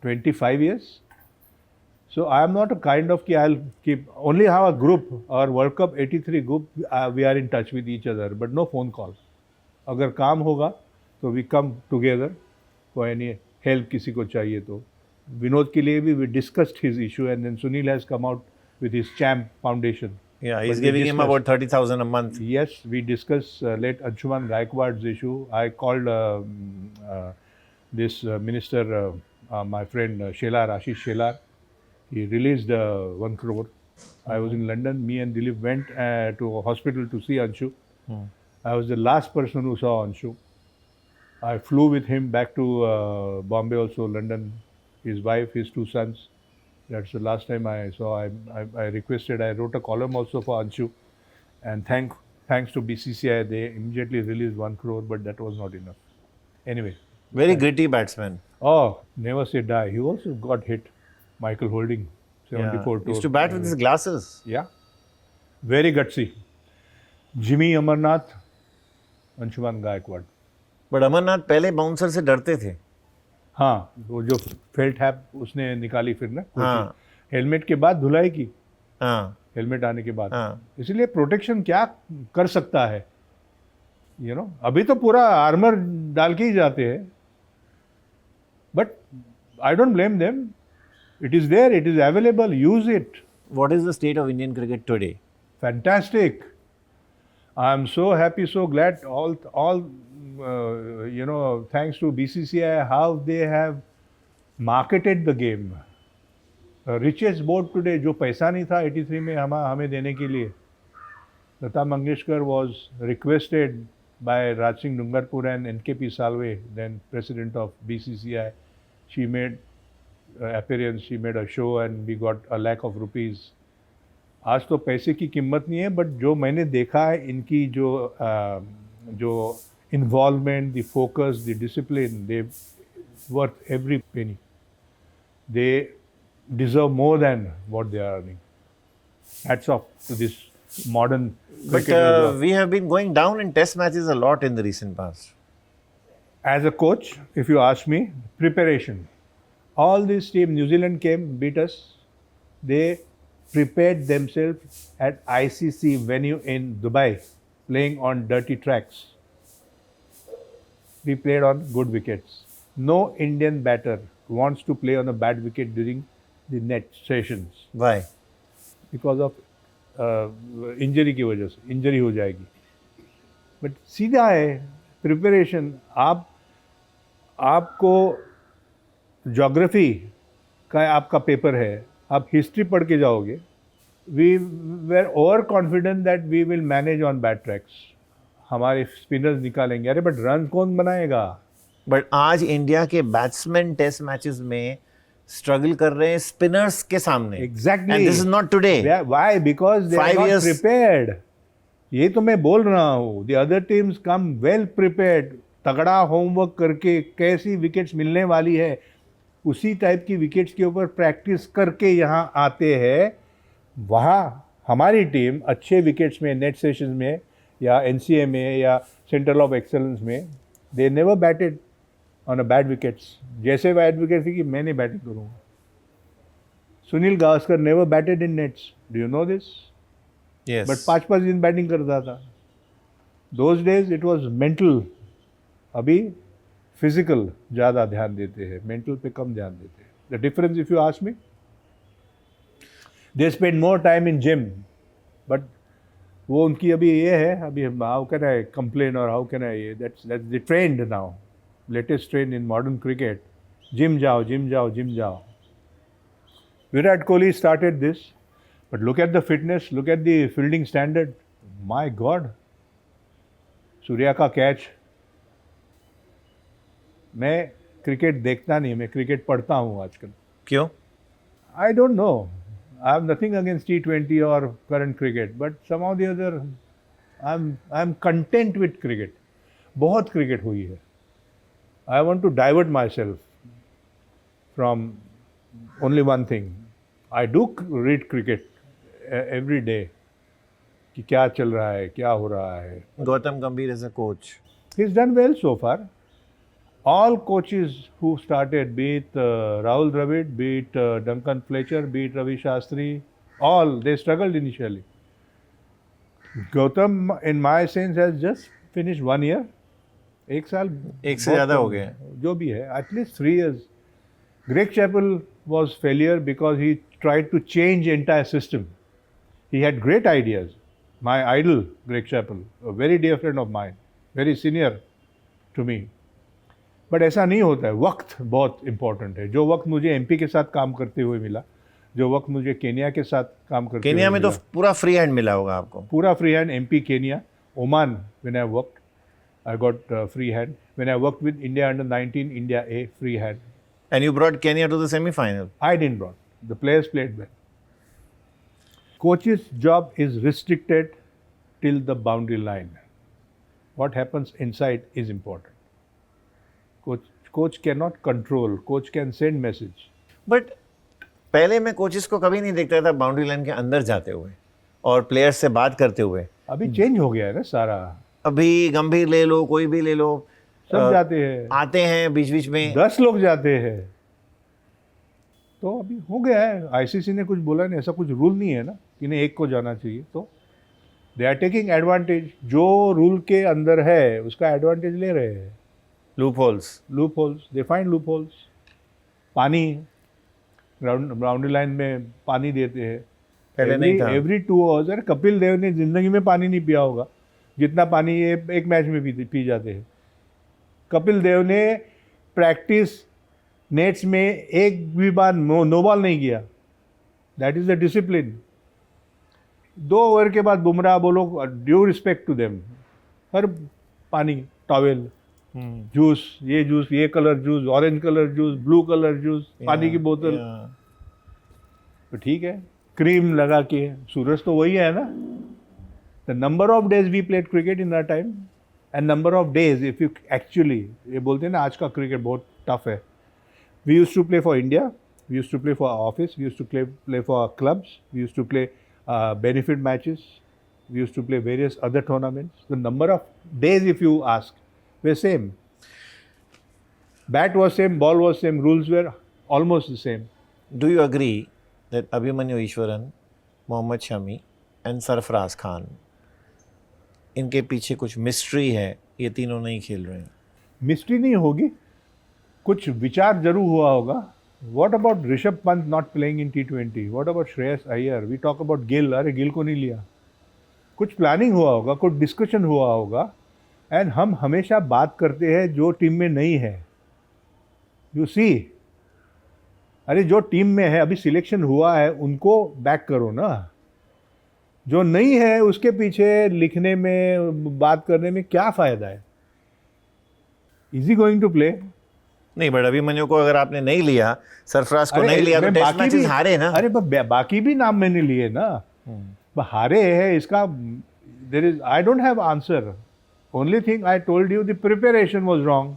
25 years. So I am not a kind of, I'll keep, only have a group, our World Cup 83 group, we are in touch with each other, but no phone calls. अगर काम होगा तो we come together for any help किसी को चाहिए तो. विनोद के लिए भी we discussed his issue, and then Sunil has come out with his Champ Foundation.
Yeah, he's giving him about 30,000 a month.
Yes, we discussed late Anshuman Gaikwad's issue. I called this minister, my friend Shelar, Ashish Shelar. He released 1 crore. I was in London. Me and Dilip went to a hospital to see Anshu. I was the last person who saw Anshu. I flew with him back to Bombay also, London. His wife, his 2 sons. That's the last time I saw. I requested, I wrote a column also for Anshu, and thanks to BCCI, they immediately released 1 crore, but that was not enough. Anyway.
Very gritty batsman.
Oh, never say die. He also got hit. Michael Holding, 74
He used to bat with his glasses.
Yeah. Very gutsy. Jimmy Amarnath, Anshuman Gaikwad.
But Amarnath पहले bouncer से डरते थे.
हाँ, वो जो felt हैप उसने निकाली फिर ना.
हाँ.
हेलमेट के बाद धुलाई की,
हाँ
हेलमेट आने के बाद।
हाँ
इसलिए प्रोटेक्शन क्या कर सकता है, अभी तो पूरा आर्मर डाल के ही जाते हैं, but I don't blame them, it is there, it is available, use it.
What is the state of Indian cricket today?
Fantastic. I am so happy, so glad. All thanks to BCCI, how they have marketed the game. Richest board today, जो पैसा नहीं था 83 में हमें देने के लिए, Lata Mangeshkar was requested by Raj Singh Dungarpur and NKP Salve, then president of BCCI. She made appearance, she made a show and we got a lakh of rupees. आज तो पैसे की कीमत नहीं है, बट जो मैंने देखा है इनकी जो involvement, the focus, the discipline, they worth every penny, they deserve more than what they are earning. Hats off to this modern
But we have been going down in test matches a lot in the recent past.
As a coach, if you ask me, preparation. All this team, New Zealand came, beat us. They prepared themselves at ICC venue in Dubai, playing on dirty tracks. We played on good wickets. No Indian batter wants to play on a bad wicket during the net sessions
Why?
because of injury की वजह से, injury हो जाएगी। But सीधा है preparation. आपको geography का आपका पेपर है, आप हिस्ट्री पढ़ के जाओगे। We were over confident that we will manage on bad tracks, हमारे स्पिनर्स निकालेंगे। अरे बट रन कौन बनाएगा?
बट आज इंडिया के बैट्समैन टेस्ट मैचेस में स्ट्रगल कर रहे हैं स्पिनर्स के सामने।
Exactly.
And this is not today.
Why? Because they are
5
not
years.
prepared. ये तो मैं बोल रहा हूँ, the other teams come well prepared, तगड़ा होमवर्क करके कैसी विकेट्स मिलने वाली है उसी टाइप की विकेट्स के ऊपर प्रैक्टिस करके यहाँ आते हैं। वहाँ हमारी टीम अच्छे विकेट्स में, नेट सेशंस में या NCA में या सेंटर ऑफ एक्सेलेंस में, they never batted on a bad wickets. जैसे बैड विकेट थी कि मैं नहीं बैटिंग करूँगा। Sunil Gavaskar never batted in nets, do you know this?
Yes.
But 5-5 दिन बैटिंग करता था। Those days it was mental, अभी फिजिकल ज़्यादा ध्यान देते हैं, मेंटल पे कम ध्यान देते हैं। The difference if you ask me, they spend more time in gym, but वो उनकी अभी ये है, अभी हाउ कैन आई कंप्लेन और how can I, that's the trend now, latest trend in modern cricket. Gym जाओ, जिम जाओ, gym जाओ। Virat Kohli started this, but look at the fitness, look at the fielding standard. My God, Surya का catch. मैं cricket देखता नहीं, मैं cricket पढ़ता हूँ आजकल।
क्यों?
I don't know. I have nothing against T20 or current cricket, but somehow the other, I'm content with cricket. बहुत क्रिकेट हुई है। I want to divert myself from only one thing. I do read cricket every day कि क्या चल रहा है, क्या हो रहा है।
Gautam Gambhir is a coach.
He's done well so far. All coaches who started, be it Rahul Dravid, be it Duncan Fletcher, be it Ravi Shastri, all they struggled initially. Gautam, in my sense, has just finished 1 year. एक साल,
एक से ज़्यादा हो गया।
जो भी है, at least 3 years. Greg Chappell was failure because he tried to change entire system. He had great ideas. My idol, Greg Chappell, a very dear friend of mine, very senior to me. But ऐसा नहीं होता है। वक्त बहुत important है। जो वक्त मुझे MP के साथ काम करते हुए मिला, जो वक्त मुझे केनिया के साथ काम करते
केनिया
हुए
में तो
मिला,
पूरा फ्री हैंड मिला होगा आपको।
पूरा free hand, MP Kenya, Oman, when I worked, I got free hand. When I worked with India under 19, India A, free hand.
And you brought Kenya to the semi-final.
I didn't brought. The players played well. Coach's job is restricted till the boundary line. What happens inside is important. Coach cannot control. Coach can send message.
But पहले मैं coaches को कभी नहीं देखता था boundary line के अंदर जाते हुए और प्लेयर्स से बात करते हुए।
अभी चेंज हो गया है ना सारा।
अभी गंभीर ले लो, कोई भी ले लो,
सब जाते हैं,
आते हैं बीच बीच में।
10 लोग जाते हैं। तो अभी हो गया है, आईसीसी ने कुछ बोला नहीं, ऐसा कुछ रूल नहीं है ना कि नहीं एक को जाना चाहिए, तो दे आर टेकिंग एडवांटेज, जो रूल के अंदर है उसका एडवांटेज ले रहे हैं।
Loop holes,
they find loop holes. पानी, बाउंड्री लाइन में पानी देते हैं,
पहले नहीं था।
Every 2 hours. अरे कपिल देव ने जिंदगी में पानी नहीं पिया होगा जितना पानी ये एक मैच में पी जाते हैं। कपिल देव ने प्रैक्टिस नेट्स में एक भी बार नो बॉल नहीं किया। That is the discipline. 2 over के बाद बुमराह बोलो, ड्यू रिस्पेक्ट टू देम, हर पानी, टॉवेल, जूस, ये colour juice, orange colour juice, blue colour juice, पानी की बोतल, तो ठीक है। क्रीम लगा के, सूरज तो वही है ना। The number of days we played cricket in that time and number of days if you actually, ये बोलते हैं ना आज का क्रिकेट बहुत टफ है। We use to play for India, we use to play for office, we use to play for clubs, we use to play benefit matches, we used to play various other tournaments. The number of days, if you ask, were same. Bat was same, ball was same, rules were almost the same.
Do you agree that Abhimanyu Easwaran, Mohammad Shami and Sarfaraz Khan, इनके पीछे कुछ mystery है, ये तीनों नहीं खेल रहे हैं?
मिस्ट्री नहीं होगी, कुछ विचार जरूर हुआ होगा। What about Rishabh Pant not playing in T20? What about Shreyas Iyer? We talk about Gill. अरे गिल को नहीं लिया। कुछ प्लानिंग हुआ होगा, कुछ डिस्कशन हुआ होगा। एंड हम हमेशा बात करते हैं जो टीम में नहीं है। यू सी, अरे जो टीम में है, अभी सिलेक्शन हुआ है, उनको बैक करो ना। जो नहीं है उसके पीछे लिखने में, बात करने में क्या फ़ायदा है? Is he going to play?
नहीं, बट अभिमन्यु को अगर आपने नहीं लिया, सरफराज को नहीं लिया, तो टेस्ट मैचेस हारे ना।
अरे बाकी भी नाम मैंने लिए ना, हारे हैं। इसका there is, I don't have answer. Only thing I told you, the preparation was wrong.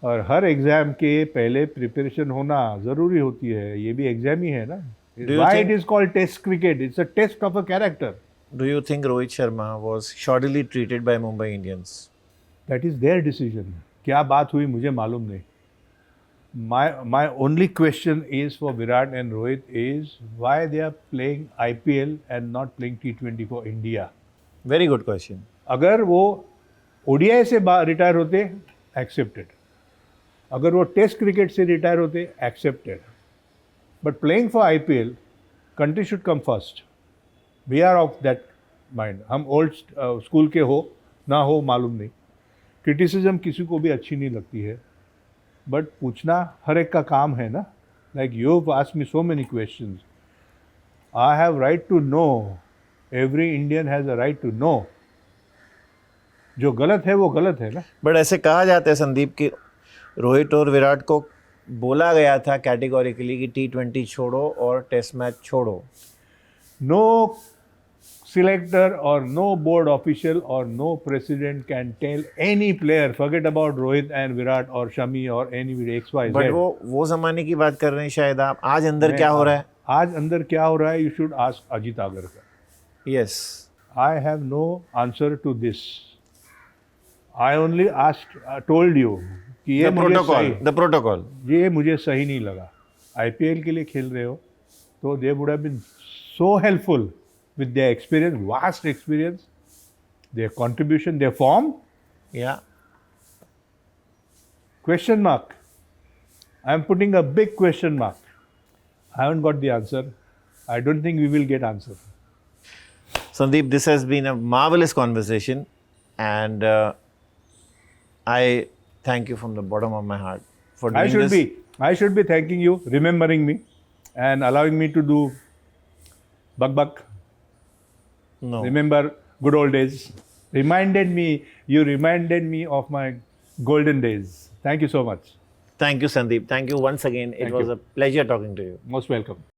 और हर एग्जाम के पहले प्रिपरेशन होना जरूरी होती है, ये भी एग्जाम ही है ना। Why it is called test cricket? It's a test of a character.
Do you think Rohit Sharma was shortly treated by Mumbai Indians?
That is their decision. क्या बात हुई मुझे मालूम नहीं। My only question is for Virat and Rohit is why they are playing IPL and not playing T20 for India.
Very good question.
अगर वो ODI से retire होते, accepted. अगर वो टेस्ट क्रिकेट से रिटायर होते, accepted. But playing for IPL, country should come first. We are of that mind. हम old school के हो ना हो मालूम नहीं। क्रिटिसिज्म किसी को भी अच्छी नहीं लगती है, बट पूछना हर एक का काम है ना। Like you have asked me so many questions, I have right to know, every Indian has a right to know. जो गलत है वो गलत है ना।
बट ऐसे कहा जाता है संदीप कि रोहित और विराट को बोला गया था कैटेगोरिकली कि T20 छोड़ो और टेस्ट मैच छोड़ो।
No selector or no board official or no president can tell any player, forget about Rohit and Virat or Shami or any XYZ.
But वो ज़माने की बात कर रहे हैं शायद आप। आज अंदर क्या हो रहा है?
आज अंदर क्या हो रहा है? You should ask Ajit Agarkar.
Yes.
I have no answer to this. I only asked, told you कि ये मुझे सही,
the protocol.
ये मुझे सही नहीं लगा। IPL के लिए खेल रहे हो तो they would have been so helpful with their experience, vast experience, their contribution, their form.
Yeah.
Question mark. I am putting a big question mark. I haven't got the answer. I don't think we will get answer.
Sandeep, this has been a marvelous conversation, and I thank you from the bottom of my heart for doing this.
I should be thanking you, remembering me, and allowing me to do buck.
No.
Remember good old days. You reminded me of my golden days. Thank you so much.
Thank you, Sandeep. Thank you once again. It was a pleasure talking to you.
Most welcome.